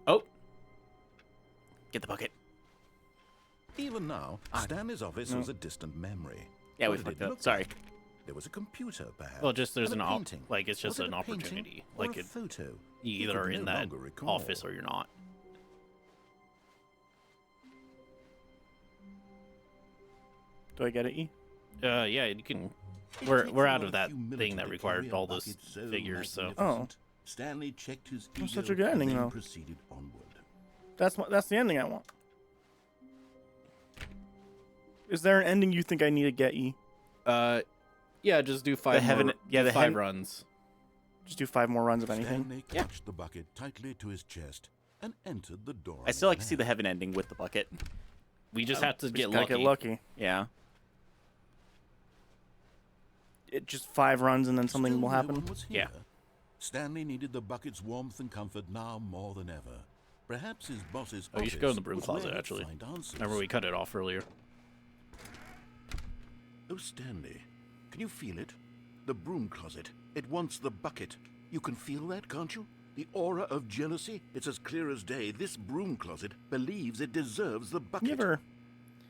Oh. Get the bucket. Even now, Stanley's office was a distant memory. Yeah, we What did fucked it up. look Sorry. like? There was a computer, perhaps. Well, just there's and an a painting. like it's just Was it an a painting opportunity. or Like a it, photo? you He either could are in no that longer recall. office or you're not. Do I get it, E? Yeah, you can. It We're takes we're a out lot of that humility thing that to required carry a all those bucket so figures. So magnificent. Stanley checked his ego That's such a good ending, and then though. proceeded onward. That's the ending I want. Is there an ending you think I need to get, E? yeah, just do five. heaven- more, yeah, do the five heaven- runs. Just do 5 more runs of anything. Stanley Yeah. clutched the bucket tightly to his chest and entered the door. I still like to see the heaven ending with the bucket. We just have to Just get gotta lucky. get lucky. Yeah. It just 5 runs and then something Still will no happen. one was Yeah. here. Stanley needed the bucket's warmth and comfort now more than ever. Perhaps his boss's Oh, you should go in the office broom was where closet. he'd Actually, find answers. remember we cut it off earlier. Oh, Stanley, can you feel it? The broom closet. It wants the bucket. You can feel that, can't you? The aura of jealousy. It's as clear as day. This broom closet believes it deserves the bucket. You ever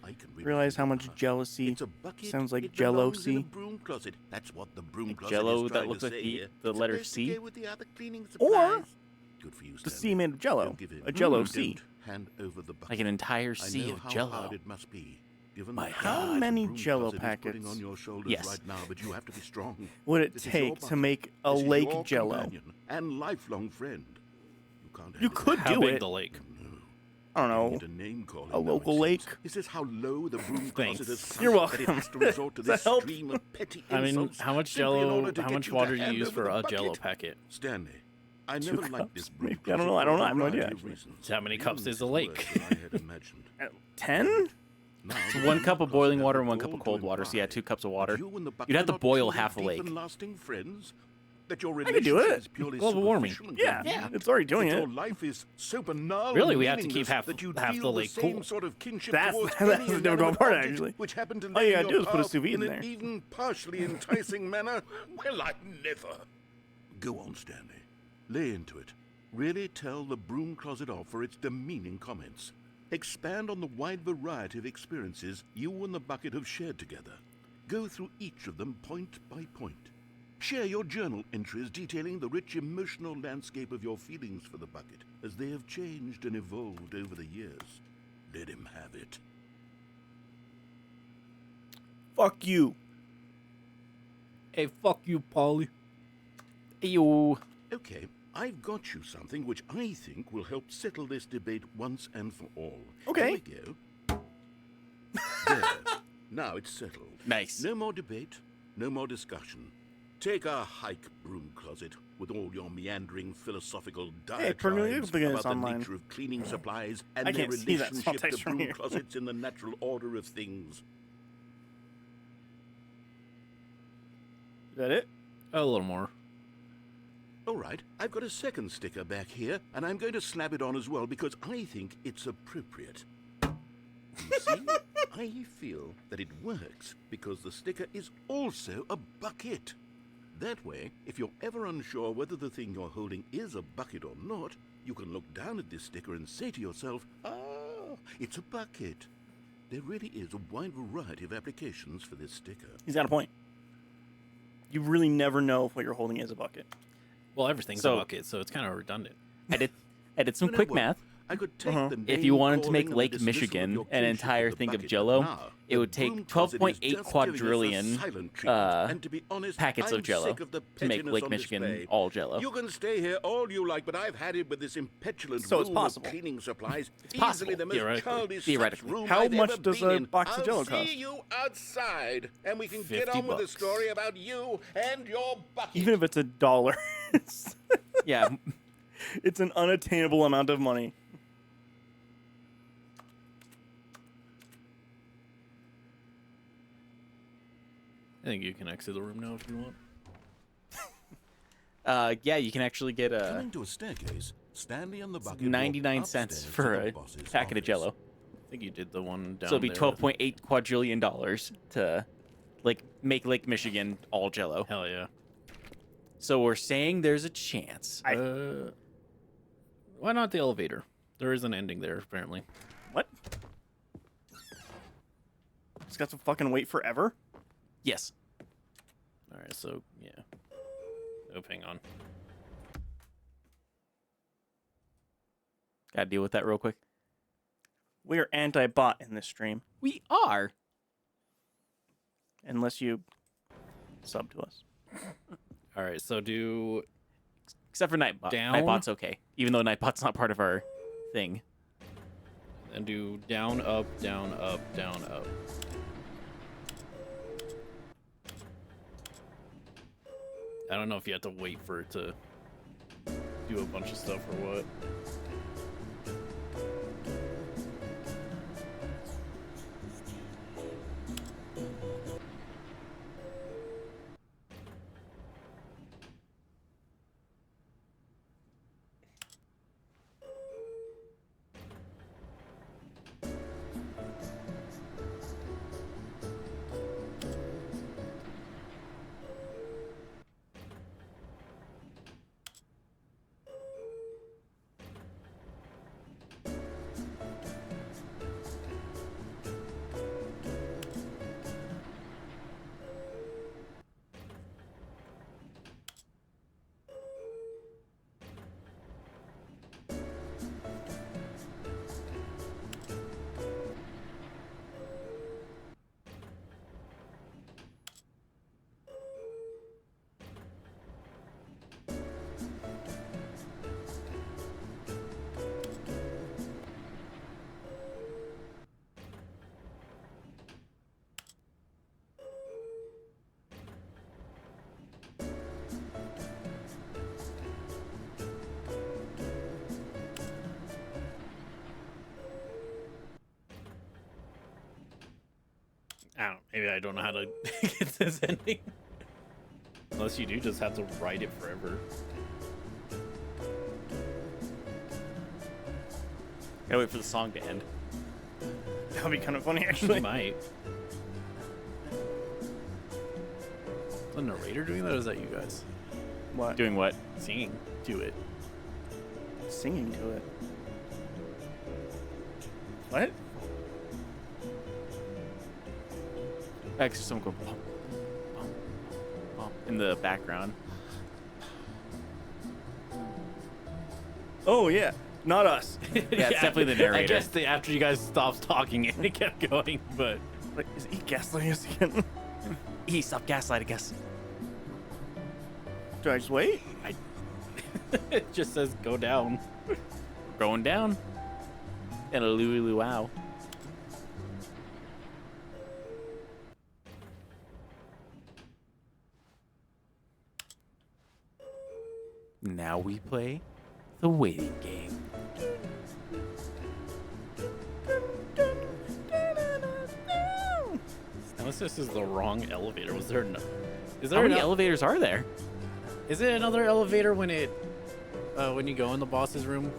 I can really realize feel how it much now. jealousy It's a bucket. sounds like It belongs in a Jell-O-C? broom closet. That's what the broom Like closet Jell-O is that trying looks to like say the- here. the It's letter supposed to C? go with the other cleaning Or supplies. Good for you, the Stanley. C made of Jell-O, Don't give in. a Jell-O-C. Don't hand over the bucket. Like an entire I sea know of how Jell-O. hard it must be, given My the How charge the many broom Jell-O closet is putting packets on your shoulders Yes. right now, but you have to be strong. Would it This is your take to bucket. make a This is lake your Jell-O? companion and lifelong friend. You can't hand You it could How do big it. the lake? I don't You know. need a name calling A now, it local seems. lake? Is this how low the broom Thanks. closet has come? You're That it welcome. has to resort to Does that this help? stream of petty I mean, insults how much simply in Jello? order to How get much you to water do you hand use over for the a Jello bucket? packet? Stanley, I 2 never liked this cups, broom maybe. I closet don't know. I for don't a know. I have no variety idea, of actually. reasons. How many Even cups is a worse lake? than I had imagined. 10? Now, So the 1 broom cup of closet boiling has water the and 1 cup gall of cold to water. So yeah, imply 2 cups of that water. you and the bucket You'd have are to not boil truly half a deep lake. and lasting friends? That your I could do relationship it. is purely Global warming. superficial and Yeah, convenient? it's already doing that it. Your life is so banal Really, and we have to keep meaningless half- that you half feel the lake same cool. sort of kinship That's- towards that's any the difficult inanimate part, object actually. which happened to All lay you in gotta your do is put a path sous vide in an there. even partially enticing manner. Well, I never. Go on, Stanley. Lay into it. Really tell the broom closet off for its demeaning comments. Expand on the wide variety of experiences you and the bucket have shared together. Go through each of them point by point. Share your journal entries detailing the rich emotional landscape of your feelings for the bucket as they have changed and evolved over the years. Let him have it. Fuck you. Hey, fuck you, Polly. Ew. Okay, I've got you something which I think will help settle this debate once and for all. Okay. Here we go. There. Now it's settled. Nice. No more debate, no more discussion. Take a hike, broom closet, with all your meandering philosophical Cornelia, diatribes look at this about the online. nature of cleaning supplies and I their can't see that small relationship text to from broom here. closets in the natural order of things. Is that it? A little more. All right, I've got a second sticker back here, and I'm going to slap it on as well because I think it's appropriate. You see, I feel that it works because the sticker is also a bucket. That way, if you're ever unsure whether the thing you're holding is a bucket or not, you can look down at this sticker and say to yourself, ah, it's a bucket. There really is a wide variety of applications for this sticker. He's got a point. You really never know if what you're holding is a bucket. Well, everything's So- a bucket, so it's kind of redundant. I did some You know quick what? math. I could take the If you name wanted to calling make and the Lake dismissal of Michigan your an kinship entire the thing of bucket, Jell-O, but now it would the take broom closet is 12.8 just giving us a quadrillion silent treatment. And to be honest, packets I'm of Jell-O sick of the to make pettiness Lake on Michigan display. all Jell-O. You can stay here all you like, but I've had it with this impetulant So it's room possible. of cleaning supplies. possible, Easily the most theoretically. childish Theoretically. room How I've much ever does been a in. box of Jell-O I'll cost? see you outside, and we can get 50 on with the bucks. story about you and your bucket. Even if it's $1, Yeah, it's an unattainable amount of money. I think you can exit the room now if you want. yeah, you can actually get a Coming to a staircase, Stanley and the bucket 99 walked cents upstairs for to the a boss's packet of office. Jell-O. I think you did the one down So it'll be there. $12.8 quadrillion to make Lake Michigan all Jello. Hell yeah. So we're saying there's a chance. Why not the elevator? There is an ending there, apparently. What? It's got to fucking wait forever? Yes. All right, so, yeah. Oh, hang on. Gotta deal with that real quick. We are anti-bot in this stream, We are. unless you sub to us. All right, so do... Except for Nightbot. Down? Nightbot's okay. Even though Nightbot's not part of our thing. And do down, up, down, up, down, up. I don't know if you have to wait for it to do a bunch of stuff or what. Maybe I don't know how to get this ending. Unless you do just have to write it forever. Gotta wait for the song to end. That would be kind of funny, You actually. might. Is the narrator doing that, or is that you guys? What? Doing what? Singing to it. Singing to it. What? Actually, someone go bump, bump, bump in the background. Oh, yeah. Not us. Yeah, it's definitely the narrator. I guess after you guys stopped talking, it kept going, but... Like, is he gaslighting us again? Stop gaslighting us. Do I just wait? It just says go down. Going down. And a Louie Luau. Now we play the waiting game. Unless this is the wrong elevator. Was there no... Is How there many elevators are there? Is it another elevator when it... when you go in the boss's room?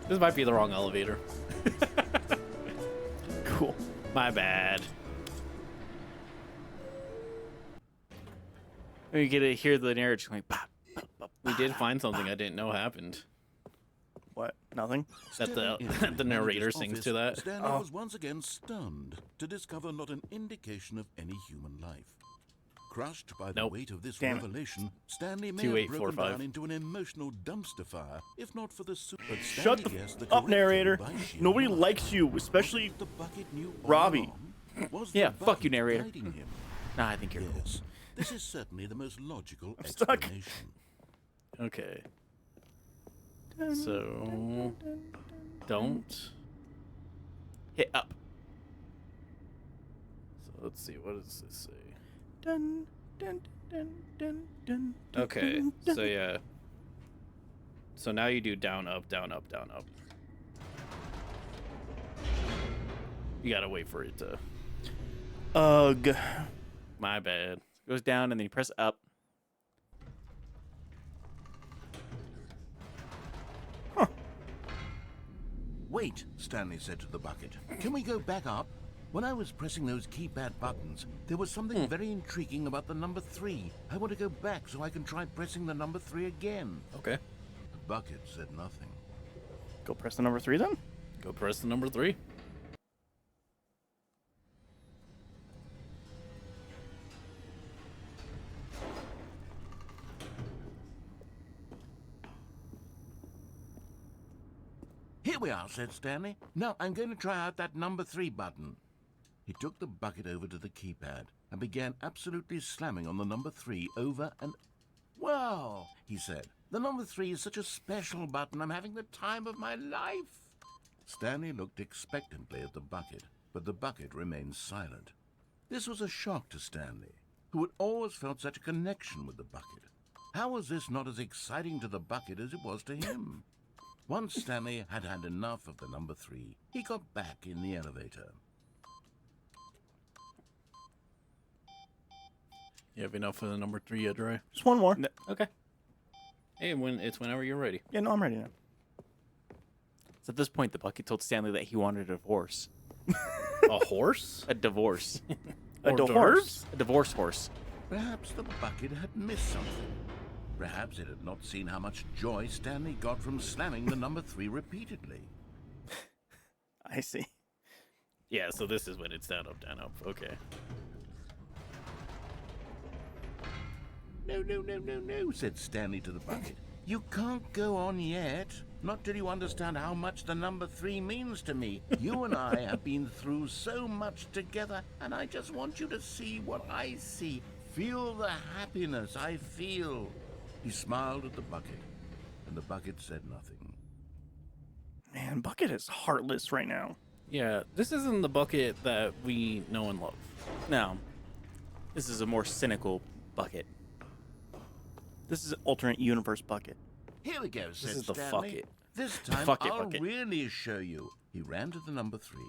This might be the wrong elevator. Cool. My bad. You get to hear the narrator going, pop, pop, pop. We did find something I didn't know happened. What? Nothing? That the Stepping into the narrator manager's sings office, to that. Stanley Oh. was once again stunned to discover not an indication of any human life. Crushed by the Nope. weight of this Damn it. revelation, Stanley may 2, have 8, 4, broken 5. down into an emotional dumpster fire, if not for the super. But Shut Stanley the guessed the up, correct narrator. thing by sheer Nobody luck. likes you, especially The bucket knew all Robbie. along was Yeah, the fuck bucket you, narrator. guiding him. Nah, I think you're cool. Yes, this is certainly the most logical stuck. explanation. Okay. So... Don't... Hit up. So let's see, what does this say? Dun, dun, dun, dun, dun, dun, Okay, dun, so dun. yeah. So now you do down, up, down, up, down, up. You gotta wait for it to... Ugh. My bad. Goes down and then you press up. Wait, Stanley said to the bucket. Can we go back up? When I was pressing those keypad buttons, there was something very intriguing about the number 3. I want to go back so I can try pressing the number 3 again. Okay. The bucket said nothing. Go press the number 3 then? Go press the number 3. Here we are, said Stanley. Now I'm going to try out that number 3 button. He took the bucket over to the keypad and began absolutely slamming on the number 3 over and... Wow, he said. The number 3 is such a special button. I'm having the time of my life. Stanley looked expectantly at the bucket, but the bucket remained silent. This was a shock to Stanley, who had always felt such a connection with the bucket. How was this not as exciting to the bucket as it was to him? Once Stanley had had enough of the number 3, he got back in the elevator. You have enough for the number 3 yet, Jeriah? Just one more. Okay. Hey, whenever you're ready. Yeah, no, I'm ready now. So at this point, the bucket told Stanley that he wanted a divorce. A horse? A divorce. A Or divorce? A divorce horse. Perhaps the bucket had missed something. Perhaps it had not seen how much joy Stanley got from slamming the number 3 repeatedly. I see. Yeah, so this is when it's down, up, down, up. Okay. No, said Stanley to the bucket. You can't go on yet. Not till you understand how much the number 3 means to me. You and I have been through so much together, and I just want you to see what I see. Feel the happiness I feel. He smiled at the bucket, and the bucket said nothing. Man, Bucket is heartless right now. Yeah, this isn't the bucket that we know and love. No. This is a more cynical bucket. This is an alternate universe Bucket. Here we go, said This is the Stanley. fuck it. This time Fuck it I'll bucket. really show you. He ran to the number 3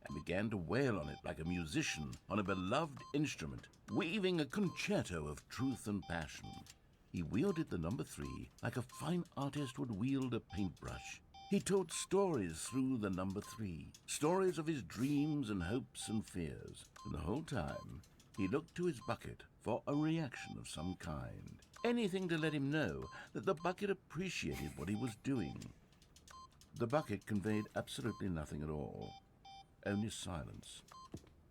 and began to wail on it like a musician on a beloved instrument, weaving a concerto of truth and passion. He wielded the number 3 like a fine artist would wield a paintbrush. He told stories through the number 3, stories of his dreams and hopes and fears. And the whole time, he looked to his bucket for a reaction of some kind. Anything to let him know that the bucket appreciated what he was doing. The bucket conveyed absolutely nothing at all, only silence.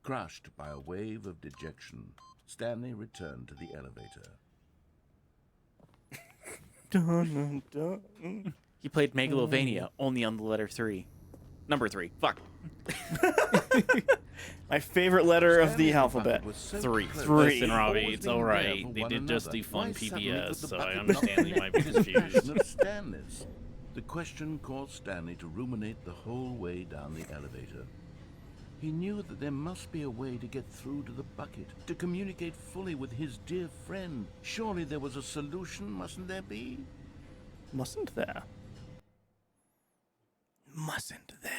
Crushed by a wave of dejection, Stanley returned to the elevator. Dun, dun, dun. He played Megalovania only on the letter 3. Number 3. Fuck. My favorite letter of the Stanley and alphabet. bucket were so 3. close, Three. Listen, Robbie, always it's being all there right. for They one did just another. defund Why suddenly PBS, was the so I bucket understand not you might be the confused. version of Stanley's? The question caused Stanley to ruminate the whole way down the elevator. He knew that there must be a way to get through to the bucket, to communicate fully with his dear friend. Surely there was a solution, mustn't there be? Mustn't there? Mustn't there?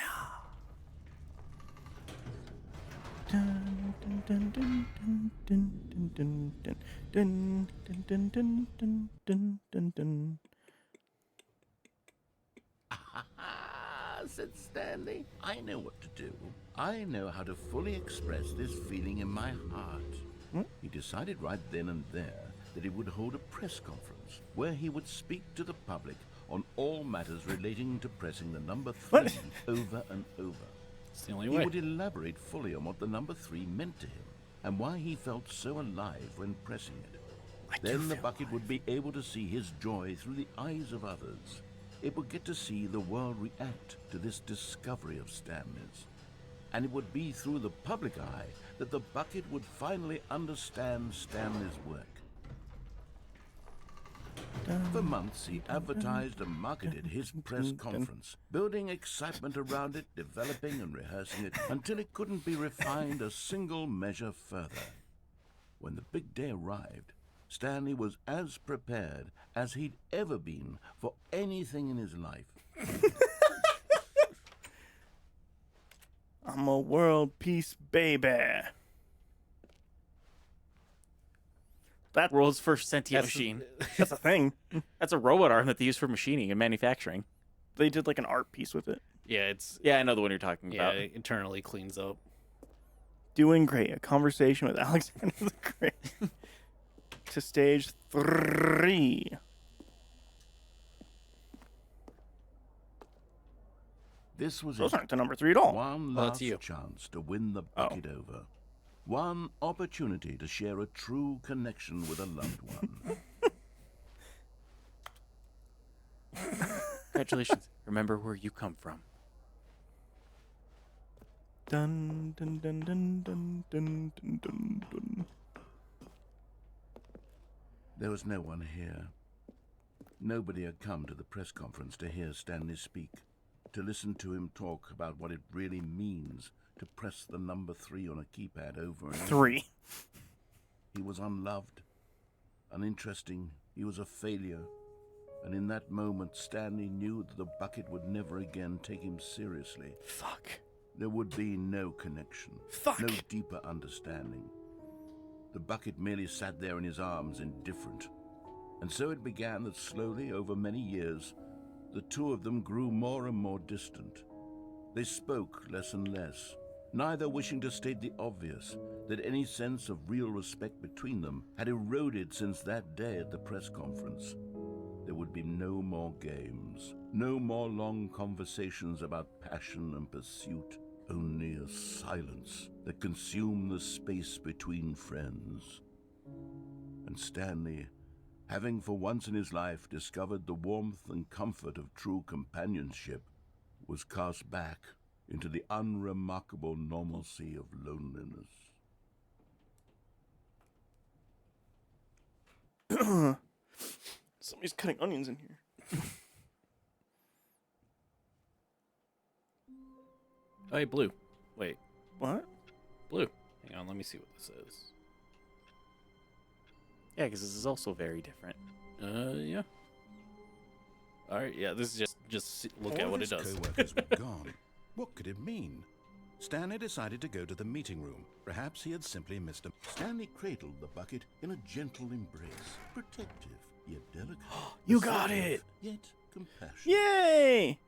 Dun, dun, dun, dun, dun, dun, dun, dun, dun, dun, dun, dun, dun, dun, dun. Ah, said Stanley. I know what to do. I know how to fully express this feeling in my heart. He decided right then and there that he would hold a press conference where he would speak to the public on all matters relating to pressing the number 3 What? over and over. It's the only He way. would elaborate fully on what the number 3 meant to him and why he felt so alive when pressing it. Then the bucket would be able to see his joy through the eyes of others. It would get to see the world react to this discovery of Stanley's. And it would be through the public eye that the bucket would finally understand Stanley's work. For months, he advertised and marketed his press conference, building excitement around it, developing and rehearsing it, until it couldn't be refined a single measure further. When the big day arrived, Stanley was as prepared as he'd ever been for anything in his life. I'm a world peace baby. That World's first sentient That's- machine. that's a thing. That's a robot arm that they use for machining and manufacturing. They did like an art piece with it. Yeah, it's Yeah, I know the one you're talking yeah, about. it internally cleans up. Doing great. A conversation with Alexander the Great. To stage 3. This was Those it. aren't to number 3 at all. One Well, that's last you. chance to win the Oh. bucket over. One opportunity to share a true connection with a loved one. Congratulations. Remember where you come from. Dun dun dun dun dun dun dun dun dun. There was no one here. Nobody had come to the press conference to hear Stanley speak, to listen to him talk about what it really means to press the number 3 on a keypad over and over. 3. He was unloved, uninteresting, he was a failure. And in that moment, Stanley knew that the bucket would never again take him seriously. Fuck. There would be no connection, Fuck. no deeper understanding. The bucket merely sat there in his arms, indifferent. And so it began that slowly, over many years, the two of them grew more and more distant. They spoke less and less, neither wishing to state the obvious, that any sense of real respect between them had eroded since that day at the press conference. There would be no more games, no more long conversations about passion and pursuit, only a silence that consumed the space between friends. And Stanley, having for once in his life discovered the warmth and comfort of true companionship, was cast back into the unremarkable normalcy of loneliness. Somebody's cutting onions in here. Oh, hey, Blue. Wait, What? Blue. Hang on, let me see what this is. Yeah, because this is also very different. Yeah. All right, yeah, this is just look at All what his it does. co-workers were gone. What could it mean? Stanley decided to go to the meeting room. Perhaps he had simply missed him. Stanley cradled the bucket in a gentle embrace, protective yet delicate. You got assertive, it! Yet compassionate. Yay!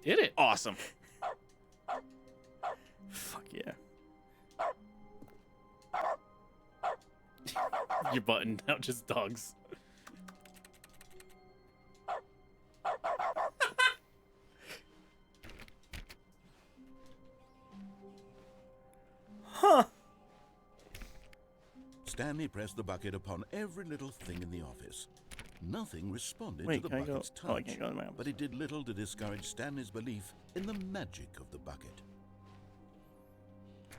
You did it. Awesome. Fuck yeah. Your button now just dogs. Huh. Stanley pressed the bucket upon every little thing in the office. Nothing responded Wait, to the can I go? bucket's touch, Oh, I can't go to my office. but it did little to discourage Stanley's belief in the magic of the bucket.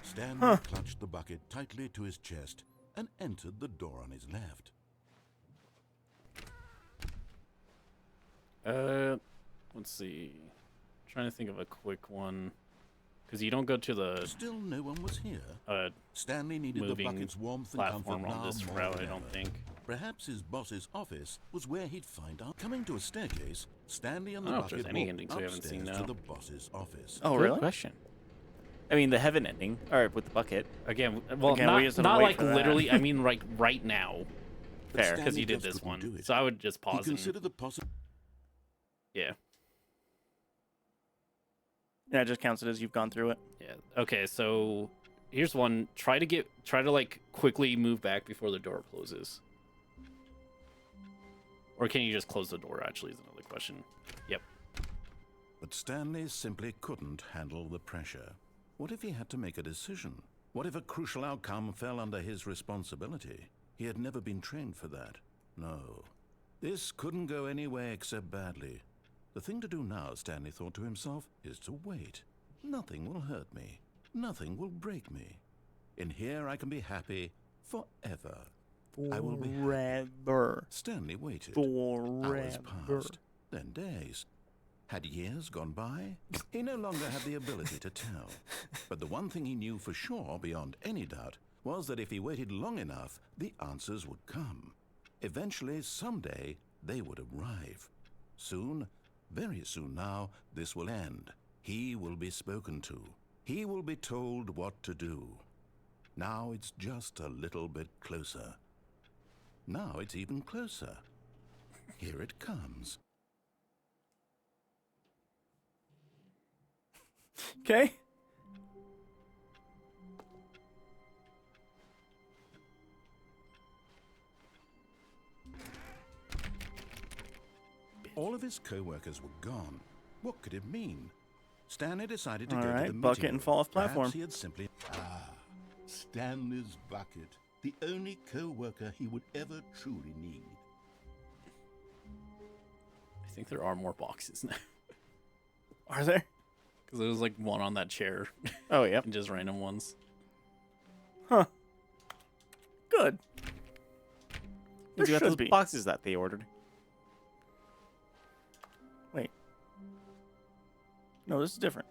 Stanley clutched the bucket tightly to his chest and entered the door on his left. Let's see. Trying to think of a quick one, because you don't go to the Still no one was here. Stanley needed the moving bucket's warmth and comfort platform now on this more route. than I don't ever. think. Perhaps his boss's office was where he'd find out. Coming to a staircase, Stanley and I the don't know if there's bucket any walked endings we haven't seen upstairs now. to the boss's office. Oh, Good really? question. I mean, the heaven ending, or with the bucket. Again, well, Again, we just had to not wait like for that. literally. I mean, like right now, But Fair, because you Stanley did just this couldn't do one. it. So I would just He pause. And, considered the possibility. yeah, Yeah, it just counts it as you've gone through it. yeah. Okay, so here's one. Try to like quickly move back before the door closes. Or can you just close the door? Actually, is another question. Yep. But Stanley simply couldn't handle the pressure. What if he had to make a decision? What if a crucial outcome fell under his responsibility? He had never been trained for that. No. This couldn't go any way except badly. The thing to do now, Stanley thought to himself, is to wait. Nothing will hurt me. Nothing will break me. In here I can be happy forever. I will be happy. Forever. Stanley waited. Hours Forever. passed, then days. Had years gone by? He no longer had the ability to tell. But the one thing he knew for sure, beyond any doubt, was that if he waited long enough, the answers would come. Eventually, someday, they would arrive. Soon, very soon now, this will end. He will be spoken to. He will be told what to do. Now it's just a little bit closer. Now it's even closer. Here it comes. Okay. All of his co-workers were gone. What could it mean? Stanley decided to All go to right, the meeting bucket and room. fall off Perhaps platform. he had simply... Stanley's bucket. The only co-worker he would ever truly need. I think there are more boxes now. Are there? Because there was like one on that chair Oh, yep. and just random ones. Huh. Good. There Who's got should those be. boxes that they ordered? Wait. No, this is different.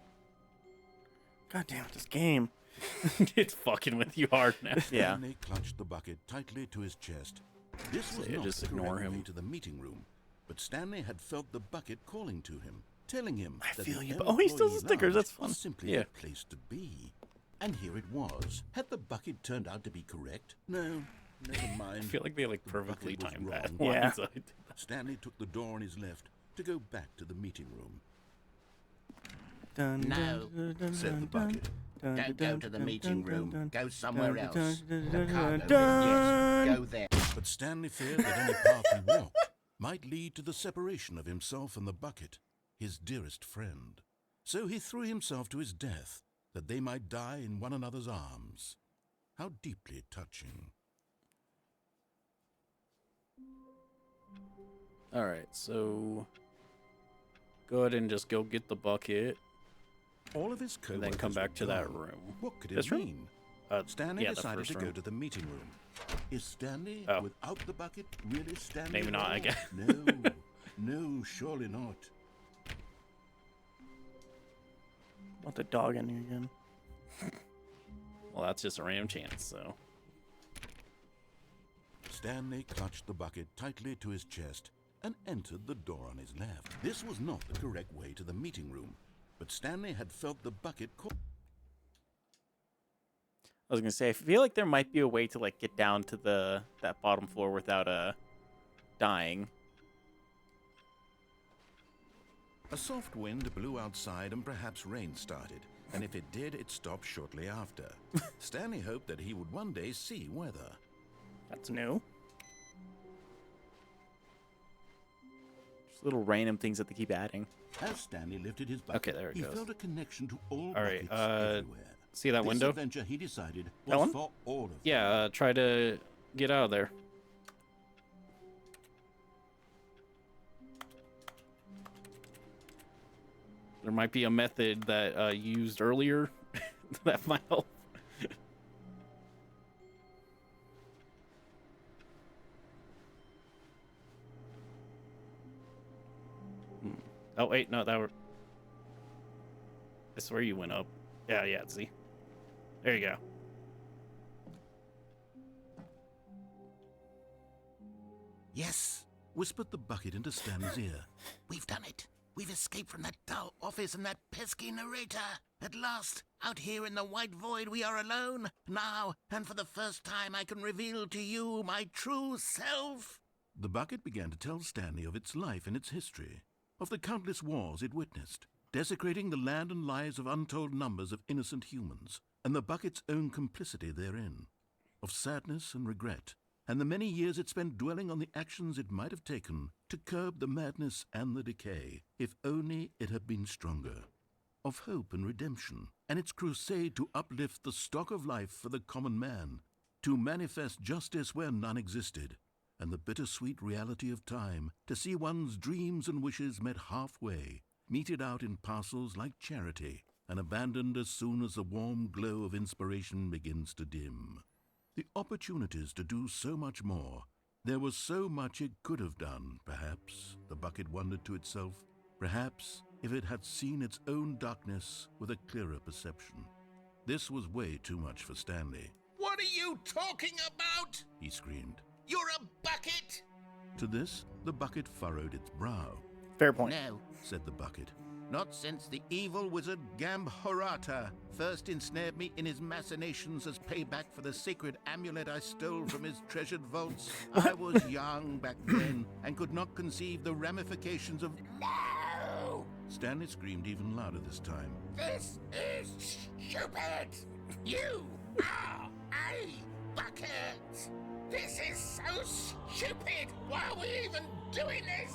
God damn it, this game. It's fucking with you hard now. Yeah. Stanley clutched the bucket tightly to his chest. This was yeah, not just the ignore correct way him. to the meeting room, but Stanley had felt the bucket calling to him, telling him I that feel the you, M but- oh, he still has employee stickers, lounge that's fun. was simply Yeah. the place to be. And here it was. Had the bucket turned out to be correct? No, never mind. I feel like they like The perfectly bucket was timed that. wrong. Yeah. So I did that. Stanley took the door on his left to go back to the meeting room. Dun, No, dun, dun, Said the dun, bucket. dun, Don't dun, go to the dun, meeting dun, room. dun, Go somewhere dun, else. dun, dun, The dun, cargo dun, room. Yes, dun. go there. But Stanley feared that any path he walked might lead to the separation of himself and the bucket, his dearest friend. So he threw himself to his death, that they might die in one another's arms. How deeply touching. All right, so go ahead and just go get the bucket All of his and co-workers then come back were to that gone. room. What could it This room? mean? Stanley Yeah, the decided first to go room. to the meeting room. Is Stanley, Oh. without the bucket, really Stanley? Maybe not, I at all? guess. No, no, surely not. Want the dog in here again. Well, that's just a random chance, so. Stanley clutched the bucket tightly to his chest and entered the door on his left. This was not the correct way to the meeting room, but Stanley had felt the bucket I was gonna say, I feel like there might be a way to like get down to that bottom floor without dying. A soft wind blew outside and perhaps rain started, and if it did, it stopped shortly after. Stanley hoped that he would one day see weather. That's new. Just little random things that they keep adding. As Stanley lifted his bucket, Okay, there it he goes. felt a connection to all All right, buckets everywhere. see that This window? adventure, he decided, That was one? for all of them. Yeah, try to get out of there. There might be a method that you used earlier that might help. Oh wait, no, that were. I swear you went up. Yeah, see. There you go. Yes, whispered the bucket into Stanley's ear. We've done it. We've escaped from that dull office and that pesky narrator. At last, out here in the white void, we are alone. Now, and for the first time, I can reveal to you my true self. The bucket began to tell Stanley of its life and its history, of the countless wars it witnessed, desecrating the land and lives of untold numbers of innocent humans, and the bucket's own complicity therein, of sadness and regret, and the many years it spent dwelling on the actions it might have taken to curb the madness and the decay, if only it had been stronger, of hope and redemption, and its crusade to uplift the stock of life for the common man, to manifest justice where none existed, and the bittersweet reality of time, to see one's dreams and wishes met halfway, meted out in parcels like charity, and abandoned as soon as the warm glow of inspiration begins to dim. The opportunities to do so much more. There was so much it could have done, perhaps, the bucket wondered to itself. Perhaps, if it had seen its own darkness with a clearer perception. This was way too much for Stanley. What are you talking about? He screamed. You're a bucket? To this, the bucket furrowed its brow. Fair point. No. Said the bucket. Not since the evil wizard Gambhorata first ensnared me in his machinations as payback for the sacred amulet I stole from his treasured vaults. I was young back then and could not conceive the ramifications of... No! Stanley screamed even louder this time. This is stupid! You are a bucket! This is so stupid! Why are we even doing this?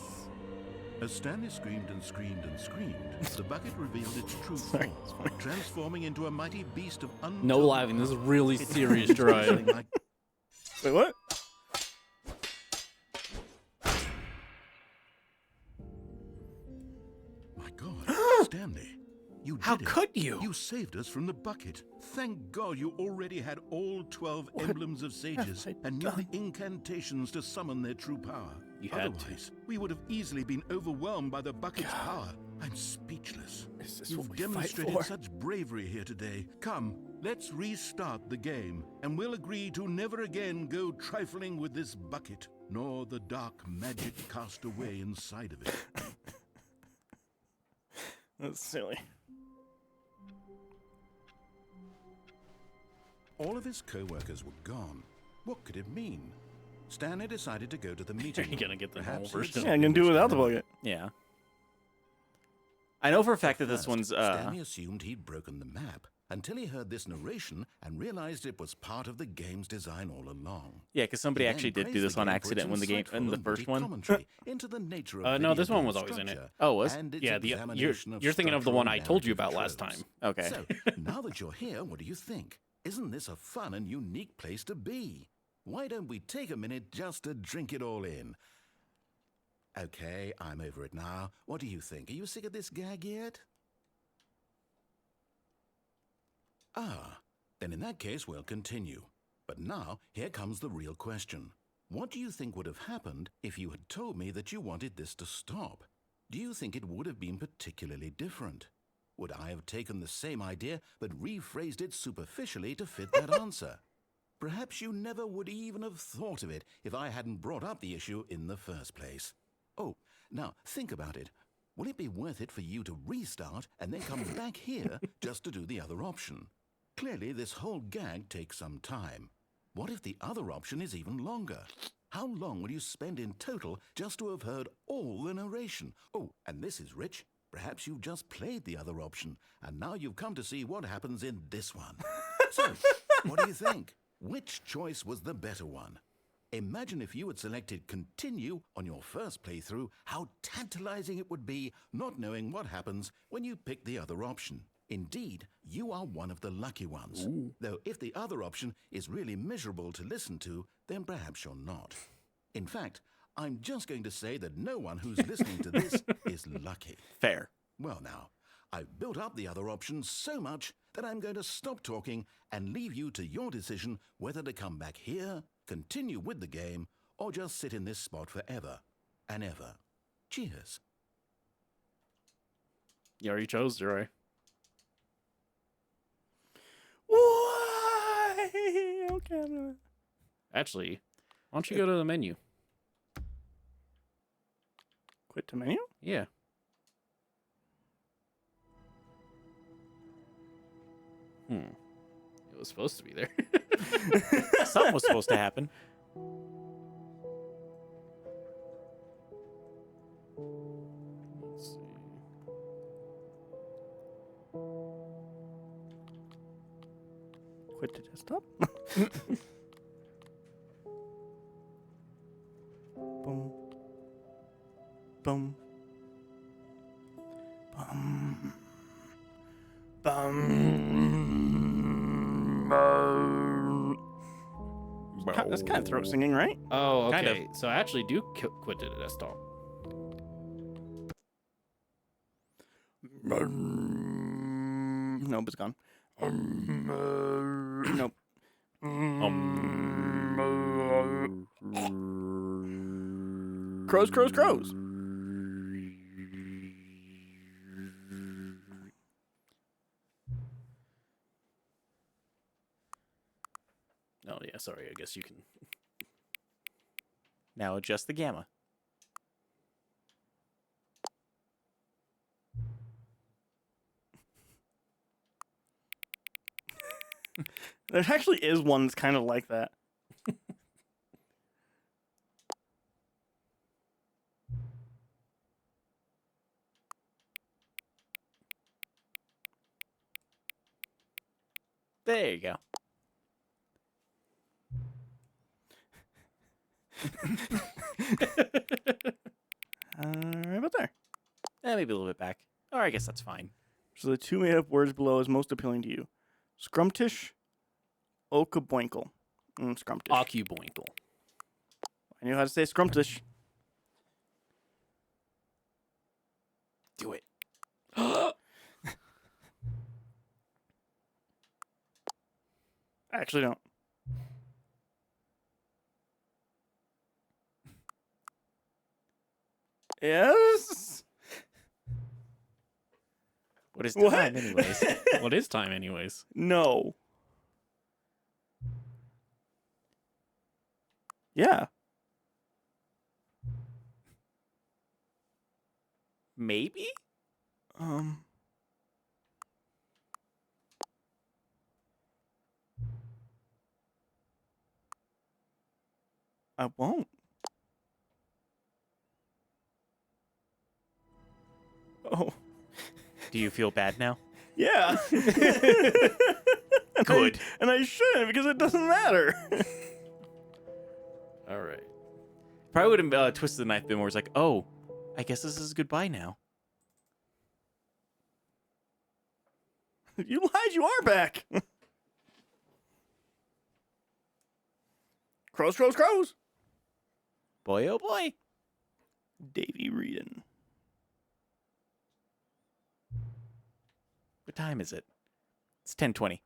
As Stanley screamed and screamed and screamed, the bucket revealed its true form, transforming into a mighty beast of untold... No laughing. This is really serious, Jeriah. Like... Wait, what? My God, Stanley, you did How it. could you? You saved us from the bucket. Thank God you already had all 12 emblems of sages have I and knew done? the incantations to summon their true power. You had to. Otherwise, we would have easily been overwhelmed by the bucket's power. I'm speechless. Is this You've what we fight demonstrated for? such bravery here today. Come, let's restart the game, and we'll agree to never again go trifling with this bucket, nor the dark magic cast away inside of it. That's silly. All of his co-workers were gone. What could it mean? Stanley decided to go to the meeting. You're gonna get the Perhaps whole he version. Yeah, I can do it without the bucket. Yeah. I know for a fact that this First, one's Stanley assumed he'd broken the map until he heard this narration and realized it was part of the game's design all along. yeah, because somebody He actually then did do praised this the on game for its accident when the game insightful in the and first witty one. commentary into the nature of No, video this one game was always in it. structure Oh, it was? and its Yeah, examination of you're thinking of the one I structural told you about narrative last tropes. time. Okay. So, now that you're here, what do you think? Isn't this a fun and unique place to be? Why don't we take a minute just to drink it all in? Okay, I'm over it now. What do you think? Are you sick of this gag yet? Ah, then in that case, we'll continue. But now, here comes the real question. What do you think would have happened if you had told me that you wanted this to stop? Do you think it would have been particularly different? Would I have taken the same idea but rephrased it superficially to fit that answer? Perhaps you never would even have thought of it if I hadn't brought up the issue in the first place. Oh, now think about it. Will it be worth it for you to restart and then come back here just to do the other option? Clearly, this whole gag takes some time. What if the other option is even longer? How long will you spend in total just to have heard all the narration? Oh, and this is rich. Perhaps you've just played the other option, and now you've come to see what happens in this one. So, what do you think? Which choice was the better one? Imagine if you had selected continue on your first playthrough, how tantalizing it would be not knowing what happens when you pick the other option. Indeed, you are one of the lucky ones. Ooh. Though if the other option is really miserable to listen to, then perhaps you're not. In fact, I'm just going to say that no one who's listening to this is lucky. Fair. Well now, I've built up the other option so much that I'm going to stop talking and leave you to your decision whether to come back here, continue with the game, or just sit in this spot forever and ever. Cheers. You already chose, Jeriah. Why? Okay, I'm gonna... Actually, why don't you go to the menu? Quit to menu? Yeah. It was supposed to be there. Something was supposed to happen. Let's see. Quit to desktop? Boom. Boom. Bum. Bum. That's kind of throat singing, right? Oh, Kind okay. So I actually do quit to the desktop. Nope, it's gone. Nope. Crows, crows, crows. Oh, yeah, sorry. I guess you can. Now adjust the gamma. There actually is one that's kind of like that. There you go. Right about there. Maybe a little bit back. Or I guess that's fine. So the two made-up words below is most appealing to you. Scrumptious, Okaboinkle. Scrumptious. Occuboinkle. I knew how to say scrumptious. Do it. I actually don't. Yes? What is What? time, anyways? What is time, anyways? No. Yeah. Maybe? I won't. Oh. Do you feel bad now? Yeah. Good. And I shouldn't because it doesn't matter. All right. Probably would have twisted the knife a bit more. It's like, oh, I guess this is goodbye now. You lied, you are back. Crows, crows, crows. Boy, oh boy. Davy Reedon. What time is it? It's 10:20.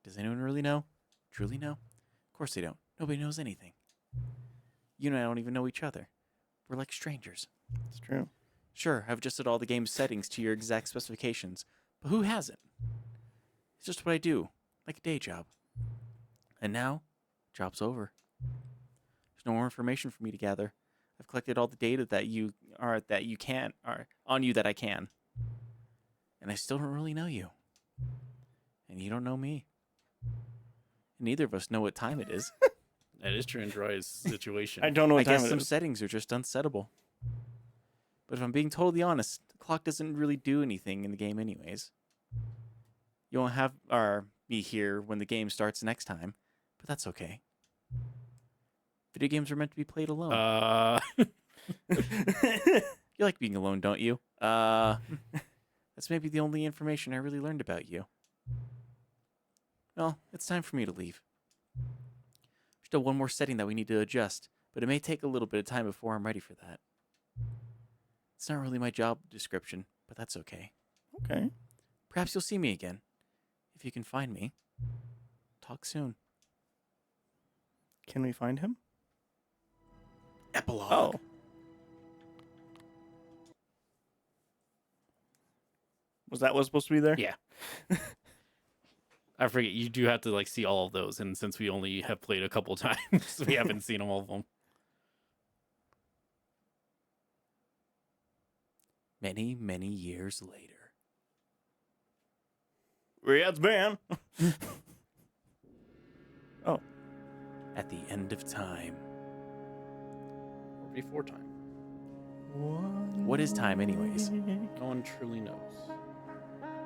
Does anyone really know? Truly know? Of course they don't. Nobody knows anything. You and I don't even know each other. We're like strangers. It's true. Sure, I've adjusted all the game's settings to your exact specifications, but who hasn't? It's just what I do, like a day job. And now, job's over. There's no more information for me to gather. I've collected all the data that on you that I can. And I still don't really know you. And you don't know me. And neither of us know what time it is. That is true in Jeriah's situation. I don't know I what time guess it some is. settings are just unsettable. But if I'm being totally honest, the clock doesn't really do anything in the game anyways. You won't have me here when the game starts next time, but that's okay. Video games are meant to be played alone. You like being alone, don't you? That's maybe the only information I really learned about you. Well, it's time for me to leave. Still one more setting that we need to adjust, but it may take a little bit of time before I'm ready for that. It's not really my job description, but that's okay. Okay. Perhaps you'll see me again. If you can find me. Talk soon. Can we find him? Epilogue. Oh. Was that what's supposed to be there? Yeah. I forget, you do have to like see all of those, and since we only have played a couple times, we haven't seen all of them. Many, many years later. Riyadh's ban. Oh. At the end of time. Or before time. What is time anyways? No one truly knows.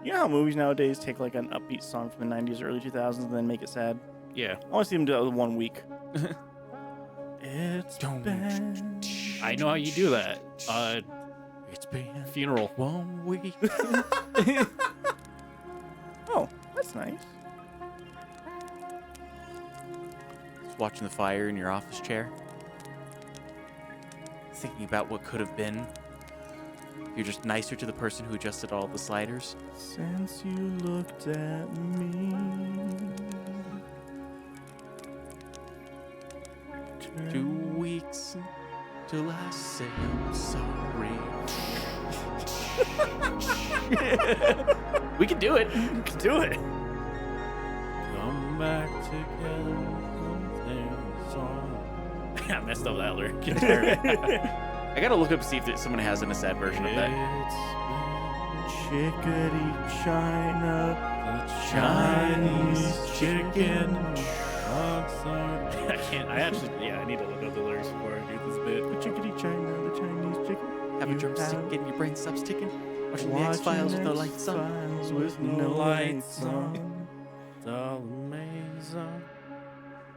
You know how movies nowadays take like an upbeat song from the 90s or early 2000s and then make it sad? Yeah. I want to see them do it 1 week. It's been... I know how you do that. It's been Funeral. 1 week. Oh, that's nice. Just watching the fire in your office chair. Thinking about what could have been. You're just nicer to the person who adjusted all the sliders. Since you looked at me. 2 weeks till I say I'm sorry. We can do it. Let's do it. Come back together. I messed up that lyric. I gotta look up to see if someone has a sad version of that. It's been Chickadee China, The Chinese chicken. I can't. I need to look up the lyrics before I do this bit. The Chickadee China, the Chinese chicken. Have a You drumstick have- and your brain stops ticking. Watching the Watching X-Files with no lights on. X-Files with no lights on. Amazing.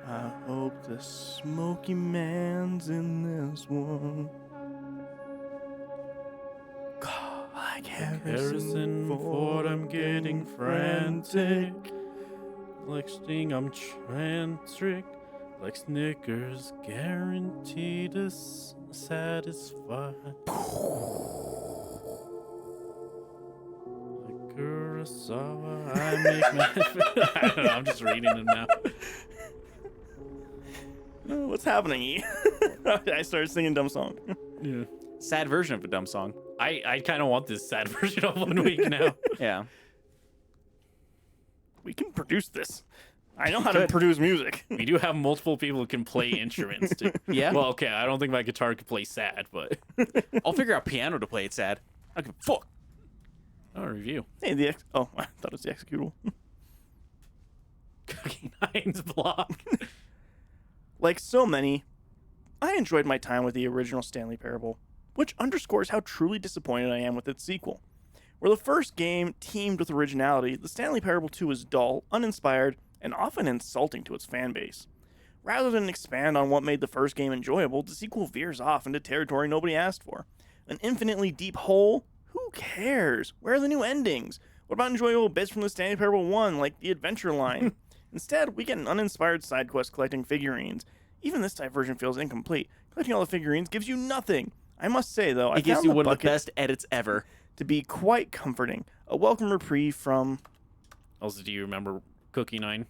I hope the Smoky Man's in this one. Like Harrison Ford, I'm getting frantic. Like Sting, I'm trantric. Like Snickers, guaranteed to satisfy. Like Kurosawa, I make my... I don't know, I'm just reading them now. Oh, what's happening? E? I started singing dumb song. Yeah. Sad version of a dumb song. I kind of want this sad version of 1 week now. Yeah. We can produce this. I know how to produce music. We do have multiple people who can play instruments. Yeah? Well, okay, I don't think my guitar could play sad, but I'll figure out piano to play it sad. I don't give a fuck. I'll review. Hey, oh, I thought it was the executable. Cookie Nine's block. Like so many, I enjoyed my time with the original Stanley Parable, which underscores how truly disappointed I am with its sequel. Where the first game teamed with originality, the Stanley Parable 2 is dull, uninspired, and often insulting to its fan base. Rather than expand on what made the first game enjoyable, the sequel veers off into territory nobody asked for. An infinitely deep hole? Who cares? Where are the new endings? What about enjoyable bits from the Stanley Parable 1, like the adventure line? Instead, we get an uninspired side quest collecting figurines. Even this type version feels incomplete. Collecting all the figurines gives you nothing. I must say, though, I It gives found you the one of the bucket best edits ever. to be quite comforting. A welcome reprieve from... Also, do you remember Cookie Nine?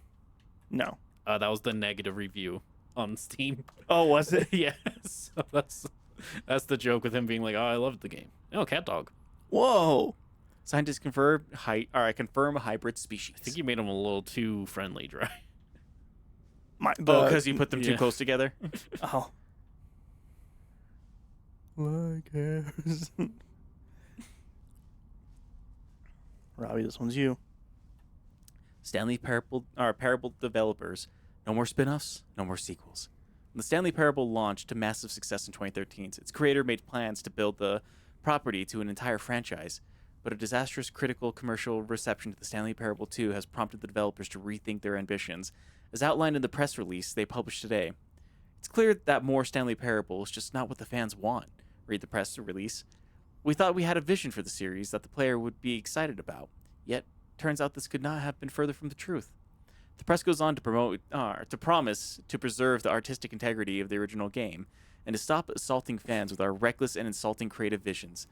No. That was the negative review on Steam. Oh, was it? Yes. So that's the joke with him being like, "Oh, I loved the game." Oh, cat dog. Whoa. Scientists confirm confirm a hybrid species. I think you made him a little too friendly, Dry. Because you put them too yeah. close together. Oh. Like Harrison. Robbie, this one's you. Stanley Parable developers. No more spin-offs, no more sequels. When the Stanley Parable launched to massive success in 2013, its creator made plans to build the property to an entire franchise, but a disastrous critical commercial reception to the Stanley Parable 2 has prompted the developers to rethink their ambitions, as outlined in the press release they published today. It's clear that more Stanley Parable is just not what the fans want. Read the press release. We thought we had a vision for the series that the player would be excited about, yet turns out this could not have been further from the truth. The press goes on to promise to preserve the artistic integrity of the original game and to stop assaulting fans with our reckless and insulting creative visions.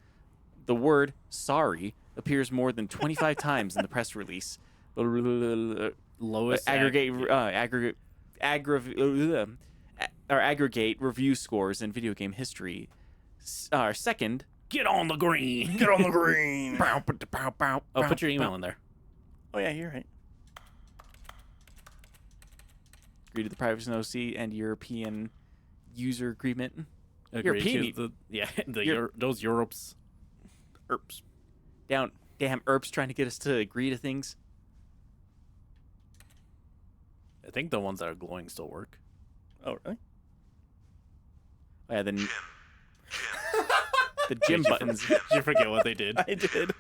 The word "sorry" appears more than 25 times in the press release. Lowest aggregate review scores in video game history. Second, Get on the green. Get on the green. Oh, put your email in there. Oh, yeah, you're right. agree to the privacy OC and European user agreement. Agree European, to those Europes. Erps. Damn Erps trying to get us to agree to things. I think the ones that are glowing still work. Oh, really? Oh, yeah, then the gym buttons. Did you forget what they did? I did.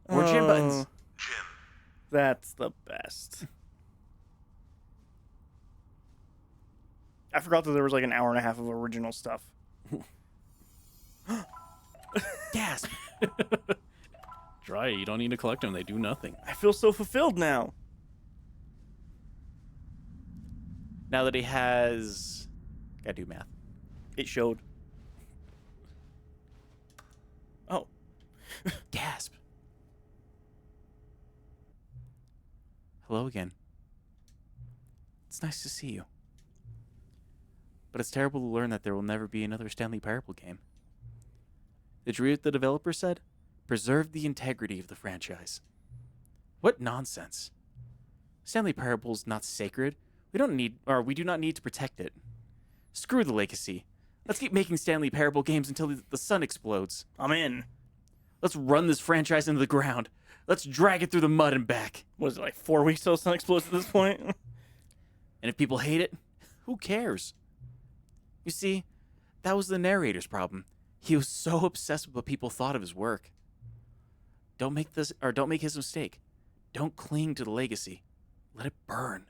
More gym buttons. That's the best. I forgot that there was like an hour and a half of original stuff. Gasp. Dry, you don't need to collect them. They do nothing. I feel so fulfilled now. Now that he has... Gotta do math. It showed. Oh. Gasp. Hello again. It's nice to see you. But it's terrible to learn that there will never be another Stanley Parable game. Did you read what the developer said? Preserve the integrity of the franchise. What nonsense. Stanley Parable is not sacred. We do not need to protect it. Screw the legacy. Let's keep making Stanley Parable games until the sun explodes. I'm in. Let's run this franchise into the ground. Let's drag it through the mud and back. What is it, like 4 weeks till the sun explodes at this point? And if people hate it, who cares? You see, that was the narrator's problem. He was so obsessed with what people thought of his work. Don't make his mistake. Don't cling to the legacy. Let it burn.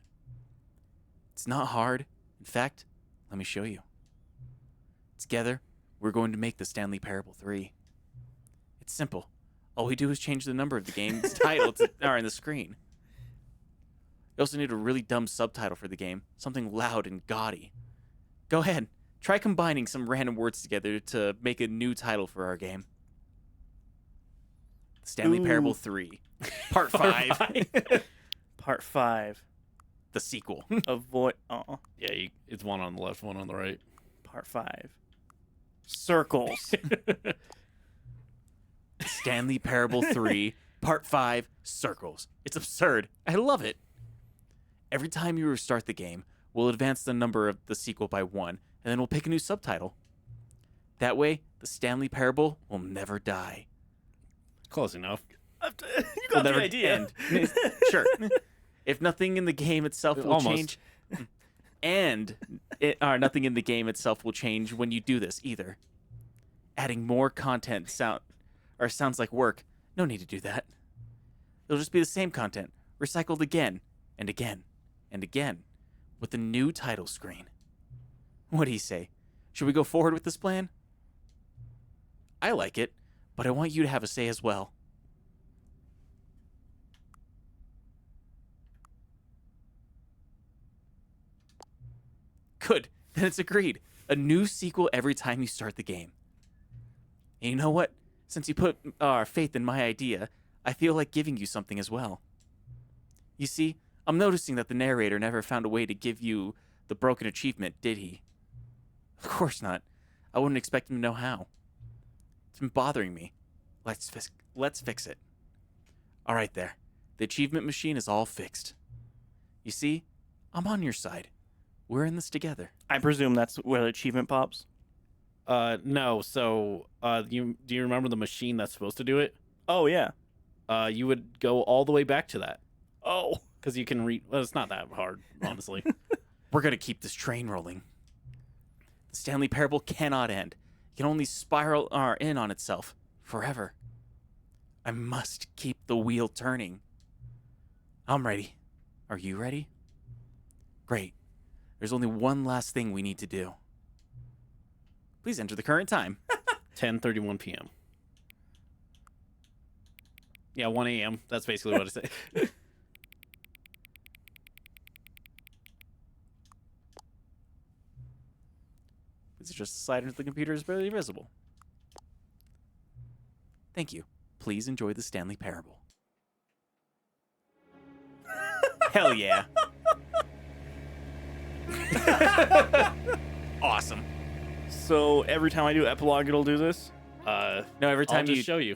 It's not hard. In fact, let me show you. Together, we're going to make the Stanley Parable 3. It's simple. All we do is change the number of the game's title on the screen. You also need a really dumb subtitle for the game, something loud and gaudy. Go ahead, try combining some random words together to make a new title for our game. Stanley Parable 3, Part 5. Part 5. The sequel. Avoid. Yeah, it's one on the left, one on the right. Part 5. Circles. Stanley Parable 3, Part 5, Circles. It's absurd. I love it. Every time you restart the game, we'll advance the number of the sequel by 1, and then we'll pick a new subtitle. That way, the Stanley Parable will never die. Close enough. You got the idea. End. Sure. If nothing in the game itself will change, and nothing in the game itself will change when you do this either. Adding more content sounds like work. No need to do that. It'll just be the same content, recycled again and again and again, with a new title screen. What do you say? Should we go forward with this plan? I like it, but I want you to have a say as well. Good. Then it's agreed. A new sequel every time you start the game. And you know what? Since you put faith in my idea, I feel like giving you something as well. You see, I'm noticing that the narrator never found a way to give you the broken achievement, did he? Of course not. I wouldn't expect him to know how. It's been bothering me. Let's fix it. All right there. The achievement machine is all fixed. You see, I'm on your side. We're in this together. I presume that's where the achievement pops. No. So, do you remember the machine that's supposed to do it? Oh yeah. You would go all the way back to that. Oh, because you can read. Well, it's not that hard, honestly. We're gonna keep this train rolling. The Stanley Parable cannot end. It can only spiral in on itself forever. I must keep the wheel turning. I'm ready. Are you ready? Great. There's only one last thing we need to do. Please enter the current time. 10:31 p.m. Yeah, 1 a.m. That's basically what I say. Please just slide into the computer is barely visible. Thank you. Please enjoy the Stanley Parable. Hell yeah. Awesome. So every time I do epilogue, it'll do this? No, every time I'll just show you.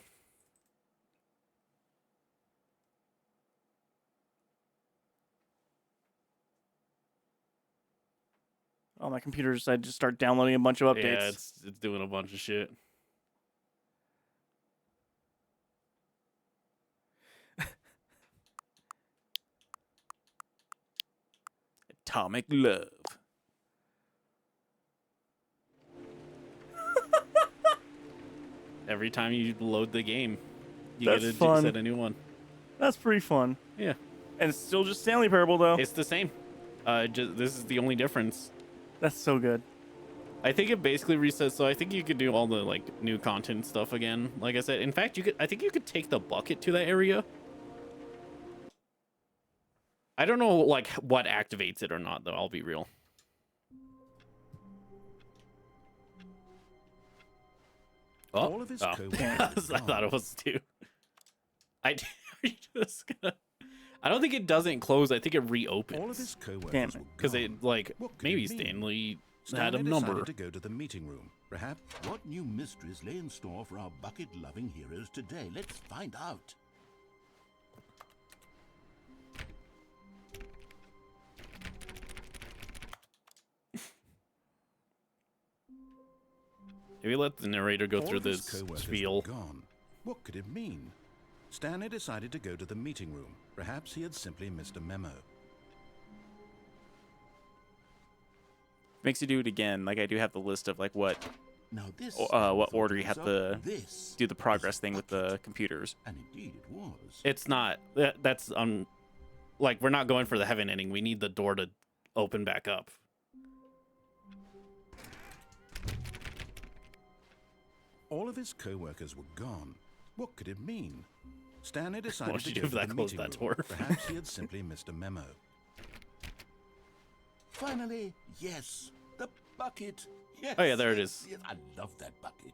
Oh, my computer decided to start downloading a bunch of updates. Yeah, it's doing a bunch of shit. Atomic Love. Every time you load the game, you That's get fun. set a new one. That's pretty fun. Yeah. And it's still just Stanley Parable, though. It's the same. This is the only difference. That's so good. I think it basically resets, so I think you could do all the like new content stuff again. Like I said, in fact, I think you could take the bucket to that area. I don't know like what activates it or not, though. I'll be real. Oh, All of his co-workers I thought it was too. Are you just gonna? I don't think it doesn't close. I think it reopens. All of his co-workers Damn it. were Because gone. it like What could maybe it mean? Stanley had Stanley a number. decided to go to the meeting room. Perhaps what new mysteries lay in store for our bucket-loving heroes today? Let's find out. Maybe let the narrator go All through of his this co-workers spiel. were gone. What could it mean? Stanley decided to go to the meeting room. Perhaps he had simply missed a memo. Makes you do it again. Like I do have the list of like what Now this what order you have to this do the progress is thing with the computers. And indeed it was. It's not. That's like we're not going for the heaven ending. We need the door to open back up. All of his co-workers were gone. What could it mean? Stanley decided What to would you go do to if the that closed meeting that room. door? Perhaps he had simply missed a memo. Finally, yes, the bucket. Yes. Oh, yeah, there it is. Yes, I love that bucket.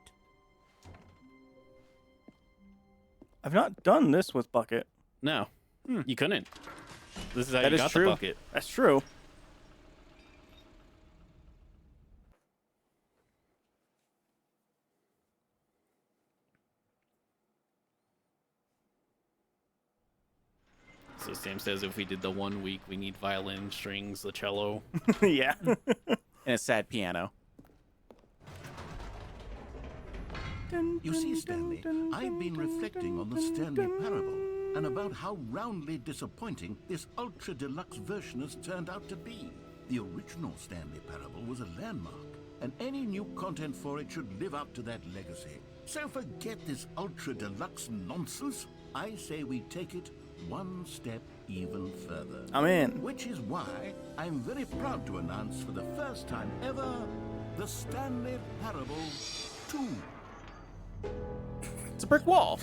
I've not done this with bucket. No, you couldn't. This is how That you is got true. the bucket. That's true. So Sam says if we did the 1 week, we need violin, strings, the cello. Yeah. And a sad piano. You see, Stanley, I've been reflecting on the Stanley Parable and about how roundly disappointing this ultra deluxe version has turned out to be. The original Stanley Parable was a landmark, and any new content for it should live up to that legacy. So forget this ultra deluxe nonsense. I say we take it one step even further. I'm in. Which is why I'm very proud to announce for the first time ever the Stanley Parable 2. It's a brick wall.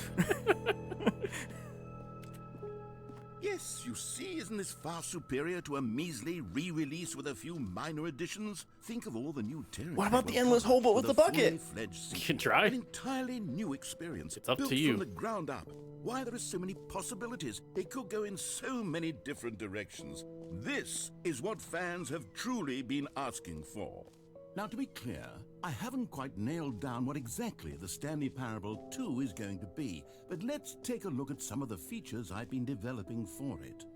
Yes, you see, isn't this far superior to a measly re-release with a few minor additions? Think of all the new territory. What about we'll the endless cover hobo with the a bucket? fully-fledged You sequel. can try. An entirely new experience. It's up built to you. from the ground up. Why, there are so many possibilities. It could go in so many different directions. This is what fans have truly been asking for. Now, to be clear, I haven't quite nailed down what exactly the Stanley Parable 2 is going to be, but let's take a look at some of the features I've been developing for it.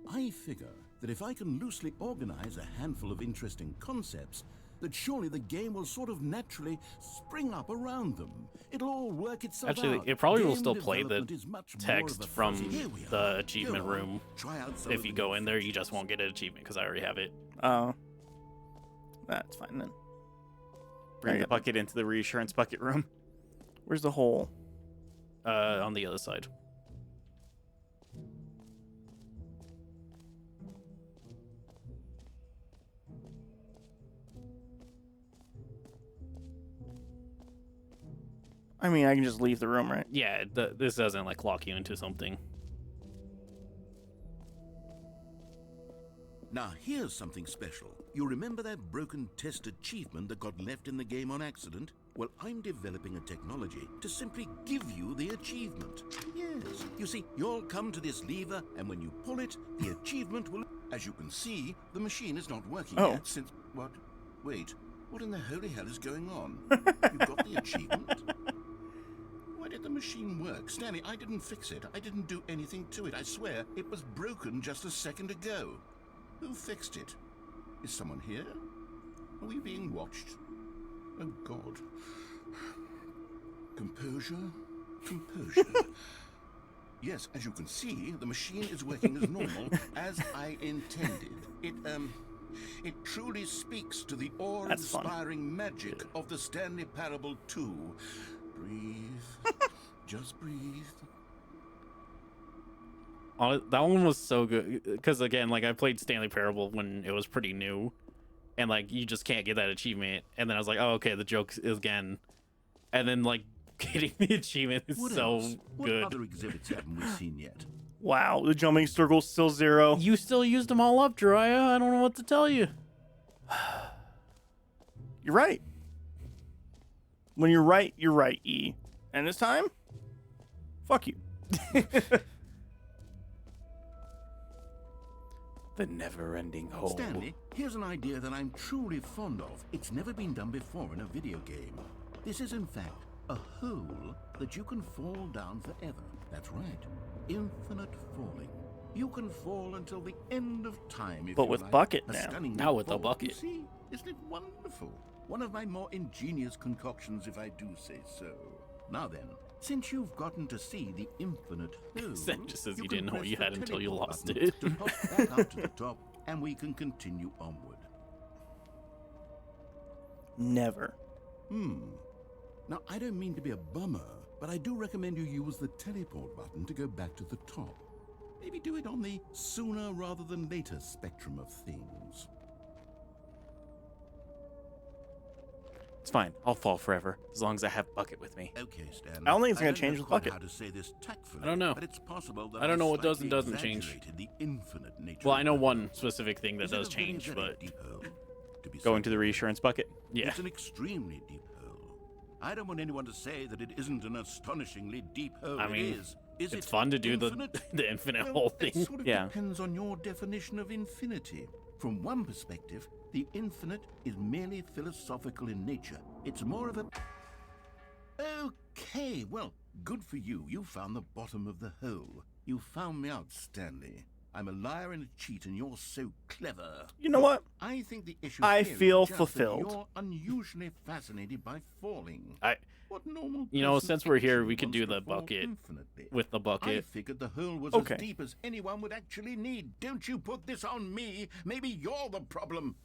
I figure that if I can loosely organize a handful of interesting concepts, that surely the game will sort of naturally spring up around them. It'll all work itself Actually, out. it probably will Game still play the development is much more text of a from fuzzy- Here we are. the achievement Go on, room. try out some If of you the go new in there, you features. just won't get an achievement because I already have it. Oh. That's fine then. Bring the Right. bucket into the reassurance bucket room. Where's the hole? On the other side. I mean, I can just leave the room, right? Yeah, this doesn't like lock you into something. Now, here's something special. You remember that broken test achievement that got left in the game on accident? Well, I'm developing a technology to simply give you the achievement. Yes. You see, you'll come to this lever, and when you pull it, the achievement will... As you can see, the machine is not working Oh. yet since... What? Wait. What in the holy hell is going on? You got the achievement? Why did the machine work? Stanley, I didn't fix it. I didn't do anything to it. I swear, it was broken just a second ago. Who fixed it? Is someone here? Are we being watched? Oh, God. Composure? Composure. Yes, as you can see, the machine is working as normal, as I intended. It truly speaks to the That's fun. awe-inspiring magic of the Stanley Parable 2. Breathe. Just breathe. That one was so good because again, like I played Stanley Parable when it was pretty new, and like you just can't get that achievement. And then I was like, oh, okay, the joke is again, and then like getting the achievement is What so else? What good. other exhibits haven't we seen yet? Wow, the jumping circle's still 0. You still used them all up, Jeriah. I don't know what to tell you. You're right. When you're right, E. And this time, fuck you. The never-ending hole. Stanley, here's an idea that I'm truly fond of. It's never been done before in a video game. This is, in fact, a hole that you can fall down forever. That's right. Infinite falling. You can fall until the end of time if But you with like. bucket A now. stunning Now with a fall, bucket. You see, isn't it wonderful? One of my more ingenious concoctions, if I do say so. Now then, since you've gotten to see the infinite hole, That just says you can didn't know what press you the had until you teleport lost button it. to pop back up to the top, and we can continue onward. Never. Now, I don't mean to be a bummer, but I do recommend you use the teleport button to go back to the top. Maybe do it on the sooner rather than later spectrum of things. It's fine. I'll fall forever as long as I have Bucket with me. Okay, Stan. I don't think it's gonna don't change know the quite bucket. How to say this tactfully, I don't know. But it's possible that I don't know what does and slightly doesn't change. exaggerated the infinite nature Well, of I know the one hole. specific thing that Is it does a very, change, very but deep hole? To be Go into certain. the reassurance bucket. yeah. It's an extremely deep hole. I don't want anyone to say that it isn't an astonishingly deep hole. I mean, it is. Is it's it fun to do infinite? the infinite Well, hole thing. It sort of Yeah. depends on your definition of infinity. From one perspective, the infinite is merely philosophical in nature. It's more of a... Okay, well, good for you. You found the bottom of the hole. You found me out, Stanley. I'm a liar and a cheat, and you're so clever. You know what? I think the issue I here is feel just that fulfilled. You're unusually fascinated by falling. I, What normal you know, person since we're here, actually we could wants do to the fall bucket infinitely? with the I bucket. figured the hole was Okay. as deep as anyone would actually need. Don't you put this on me. Maybe you're the problem.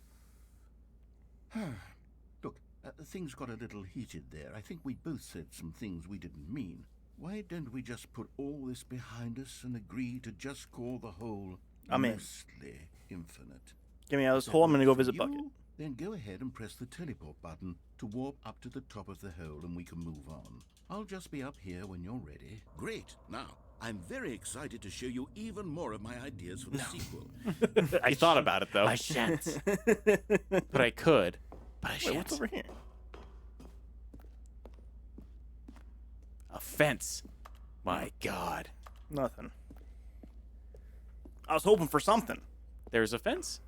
Look, things got a little heated there. I think we both said some things we didn't mean. Why don't we just put all this behind us and agree to just call the hole I'm in. mostly infinite? Get me out of this That hole. I'm gonna go works for visit you? Bucket. Then go ahead and press the teleport button to warp up to the top of the hole and we can move on. I'll just be up here when you're ready. Great. Now, I'm very excited to show you even more of my ideas for the sequel. I thought about it though. I shan't. But I could. But I Wait, shan't. what's over here? A fence. My God. Nothing. I was hoping for something. There's a fence.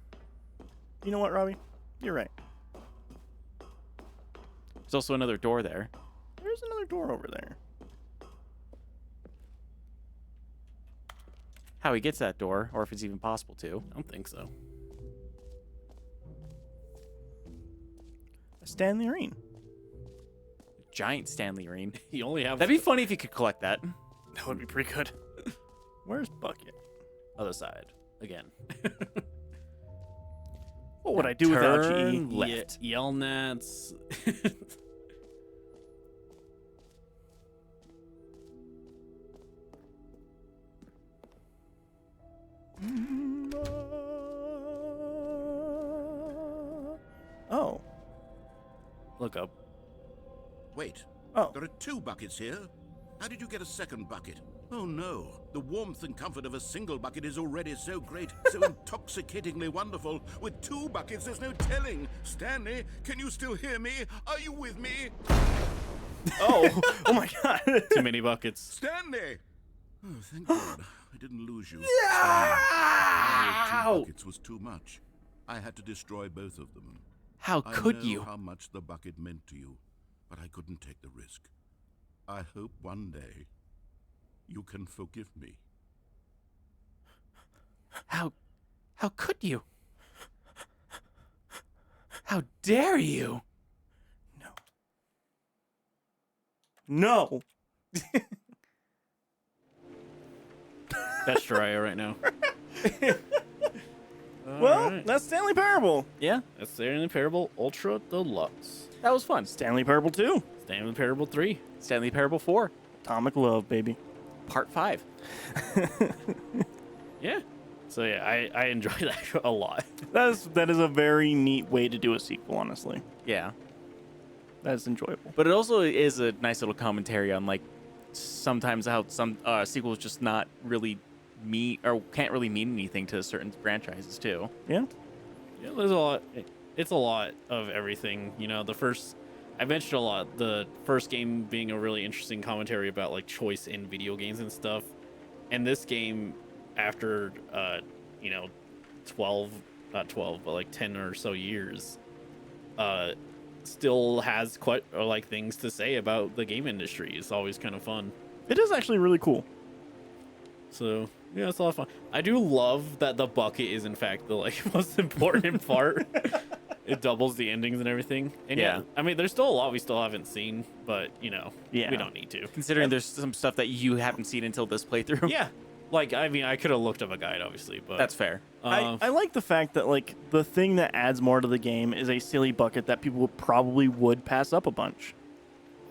You know what, Robbie? You're right. There's also another door there. There's another door over there. How he gets that door, or if it's even possible to. I don't think so. A Stanley Arene. Giant Stanley ring. You only have That'd be funny if you could collect that. That would be pretty good. Where's Bucket? other side again. What would I do without Turn you? left. Yell Nats. Oh. Look up. Wait. Oh. There are 2 buckets here. How did you get a second bucket? Oh no. The warmth and comfort of a single bucket is already so great, so intoxicatingly wonderful. With 2 buckets, there's no telling. Stanley, can you still hear me? Are you with me? Oh. Oh my god. Too many buckets. Stanley! Oh, thank God. I didn't lose you. Ow! 2 buckets was too much. I had to destroy both of them. How I could know you? how much the bucket meant to you, but I couldn't take the risk. I hope one day you can forgive me. How could you? How dare you? No. That's Jeriah right now. Well, Alright. that's Stanley Parable. Yeah, That's Stanley Parable Ultra Deluxe. that was fun. Stanley Parable 2. Stanley Parable 3. Stanley Parable 4, Atomic Love, baby. Part 5. Yeah. So yeah, I enjoy that a lot. That is a very neat way to do a sequel, honestly. Yeah. That is enjoyable. But it also is a nice little commentary on, like, sometimes how some sequels just not really mean or can't really mean anything to certain franchises, too. Yeah. Yeah, there's a lot. It's a lot of everything. You know, I mentioned a lot. The first game being a really interesting commentary about like choice in video games and stuff. And this game, after 12, not 12, but like 10 or so years, still has quite like things to say about the game industry. It's always kind of fun. It is actually really cool. So yeah, it's a lot of fun. I do love that the bucket is in fact the like most important part. it doubles the endings and everything. And yeah, I mean, there's still a lot we still haven't seen, but we don't need to. Considering there's some stuff that you haven't seen until this playthrough. Yeah, like I mean, I could have looked up a guide, obviously, but That's fair. I like the fact that like the thing that adds more to the game is a silly bucket that people probably would pass up a bunch.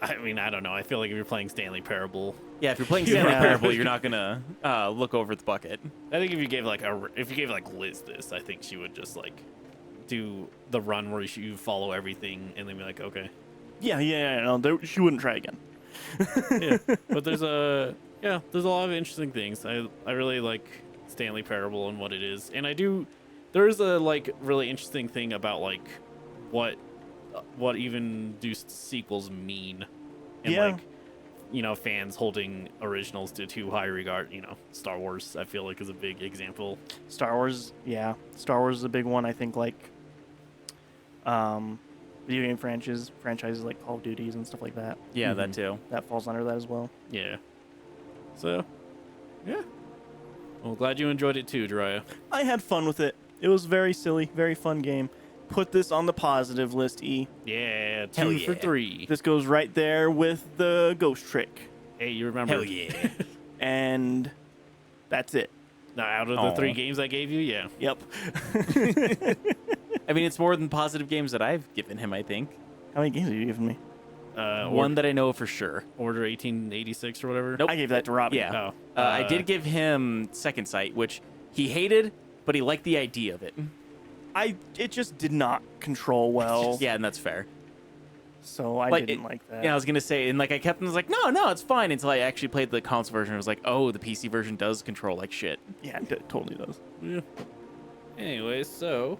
I mean, I don't know. I feel like if you're playing Stanley Parable, Yeah, if you're playing Stanley Parable, you're not gonna look over the bucket. I think if you gave like Liz this, I think she would just like do the run where you follow everything and then be like, okay. Yeah. No, she wouldn't try again. Yeah, but there's a lot of interesting things. I really like Stanley Parable and what it is, and there's a like really interesting thing about like what even do sequels mean, and Yeah. like fans holding originals to too high regard. Star Wars I feel like is a big example. Star Wars is a big one. I think like video game franchises like Call of Duties and stuff like that. Yeah, that too. That falls under that as well. Yeah. So, yeah. Well, glad you enjoyed it too, Jeriah. I had fun with it. It was very silly, very fun game. Put this on the positive list, E. Yeah, Hell 2 for yeah. 3. This goes right there with the ghost trick. Hey, you remember? Hell yeah. And that's it. Now, out of the 3 games I gave you, yeah. Yep. I mean, it's more than positive games that I've given him, I think. How many games have you given me? One that I know for sure. Order 1886 or whatever. Nope. I gave that to Robbie. Yeah. Oh. I did give him Second Sight, which he hated, but he liked the idea of it. It just did not control well. Yeah, and that's fair. So I didn't like that. Yeah, I was gonna say, and like I kept, I was like, no, it's fine, until I actually played the console version. I was like, oh, the PC version does control like shit. Yeah, it totally does. Yeah. Anyway, so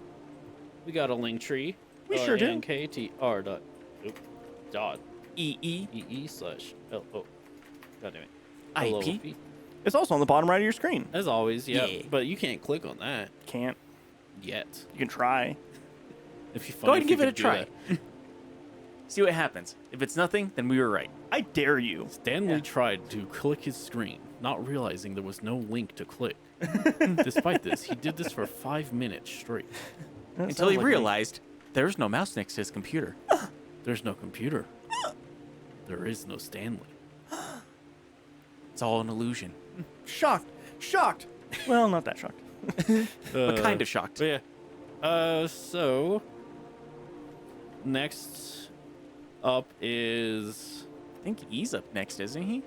we got a link tree. We sure do. NKTR dot EE /LO. God damn it. IP. It's also on the bottom right of your screen. As always, yeah. Yeah. But you can't click on that Can't. yet. You can try. If you Go ahead and give it a try. See what happens. If it's nothing, then we were right. I dare you. Stanley tried to click his screen, not realizing there was no link to click. Despite this, he did this for 5 minutes straight. That Until sounds he like me. realized there's no mouse next to his computer. There's no computer. There is no Stanley. It's all an illusion. Shocked. Well, not that shocked. But kind of shocked. But yeah. So next up is, I think E's up next, isn't he?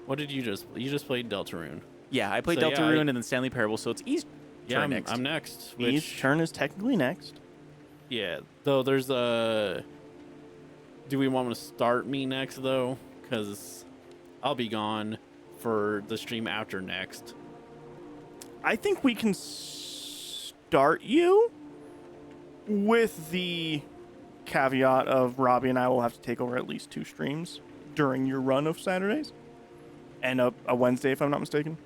what did you just played Deltarune? Yeah, I played So, yeah, Deltarune and then Stanley Parable, so it's E's Yeah, turn next. I'm next. E's turn is technically next. Yeah, though there's a. Do we want to start me next though? Because I'll be gone for the stream after next. I think we can start you with the caveat of Robbie and I will have to take over at least 2 streams during your run of Saturdays. And a Wednesday, if I'm not mistaken.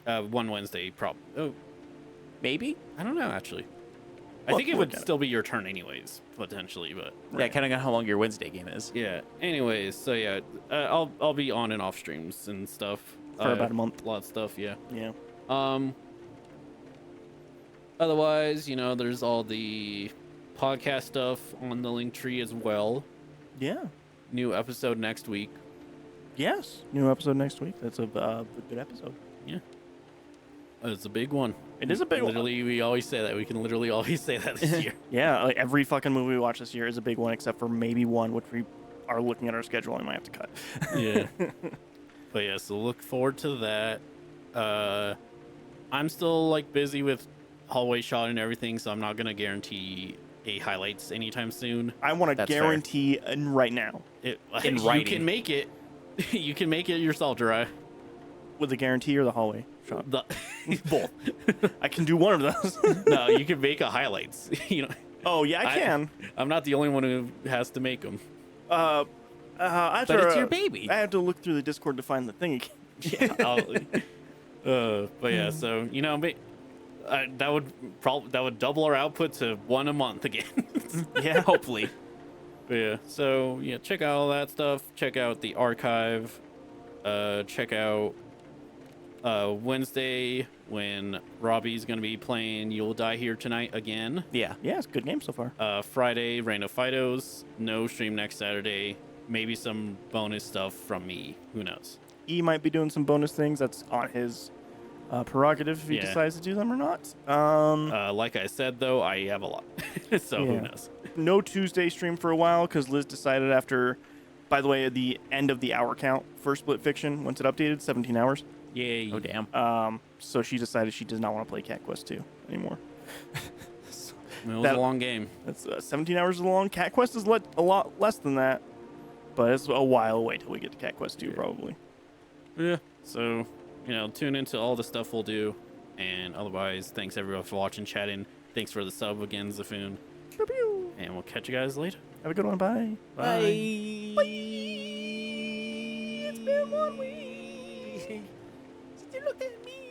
One Wednesday, Oh, Maybe? I don't know actually. I Well, think it look would at it. still be your turn anyways, potentially, but Yeah, kind of got how long your Wednesday game is. yeah. Anyways, so yeah, I'll be on and off streams and stuff For about a month. A lot of stuff, yeah. Yeah. Otherwise, there's all the podcast stuff on the link tree as well. Yeah. New episode next week. Yes. New episode next week. That's a good episode. Yeah. It's a big one. It is a big one. Literally, we always say that. We can literally always say that this year. Yeah, like every fucking movie we watch this year is a big one, except for maybe one, which we are looking at our schedule and might have to cut. Yeah. But yeah, so look forward to that. I'm still like busy with hallway shot and everything, so I'm not gonna guarantee a highlights anytime soon. I want to That's fair. guarantee right now In In you writing. can make it. You can make it yourself, Jeriah. with the guarantee or the hallway shot. Both. I can do one of those. No, you can make a highlights. Oh yeah, I can. I'm not the only one who has to make them. I have But to, it's your baby. I have to look through the Discord to find the thing again. But yeah, so that would double our output to 1 a month again. Yeah. Hopefully. But yeah, so yeah, check out all that stuff. Check out the archive. Check out Wednesday, when Robbie's going to be playing You'll Die Here Tonight again. Yeah. Yeah, it's a good game so far. Friday, Rando Fidos. No stream next Saturday. Maybe some bonus stuff from me. Who knows? E might be doing some bonus things. That's on his prerogative if he Yeah. decides to do them or not. Like I said, though, I have a lot. So who Yeah. knows? No Tuesday stream for a while because Liz decided after, by the way, at the end of the hour count for Split Fiction, once it updated, 17 hours. Yay. Oh, damn. So she decided she does not want to play Cat Quest 2 anymore. It was That- a long game. That's 17 hours long. Cat Quest is a lot less than that, but it's a while away till we get to Cat Quest 2 probably. Yeah. So, tune into all the stuff we'll do. And otherwise, thanks everyone for watching, chatting. Thanks for the sub again, Zafoon. Pew, pew. And we'll catch you guys later. Have a good one. Bye. Bye. It's been 1 week. Look at me.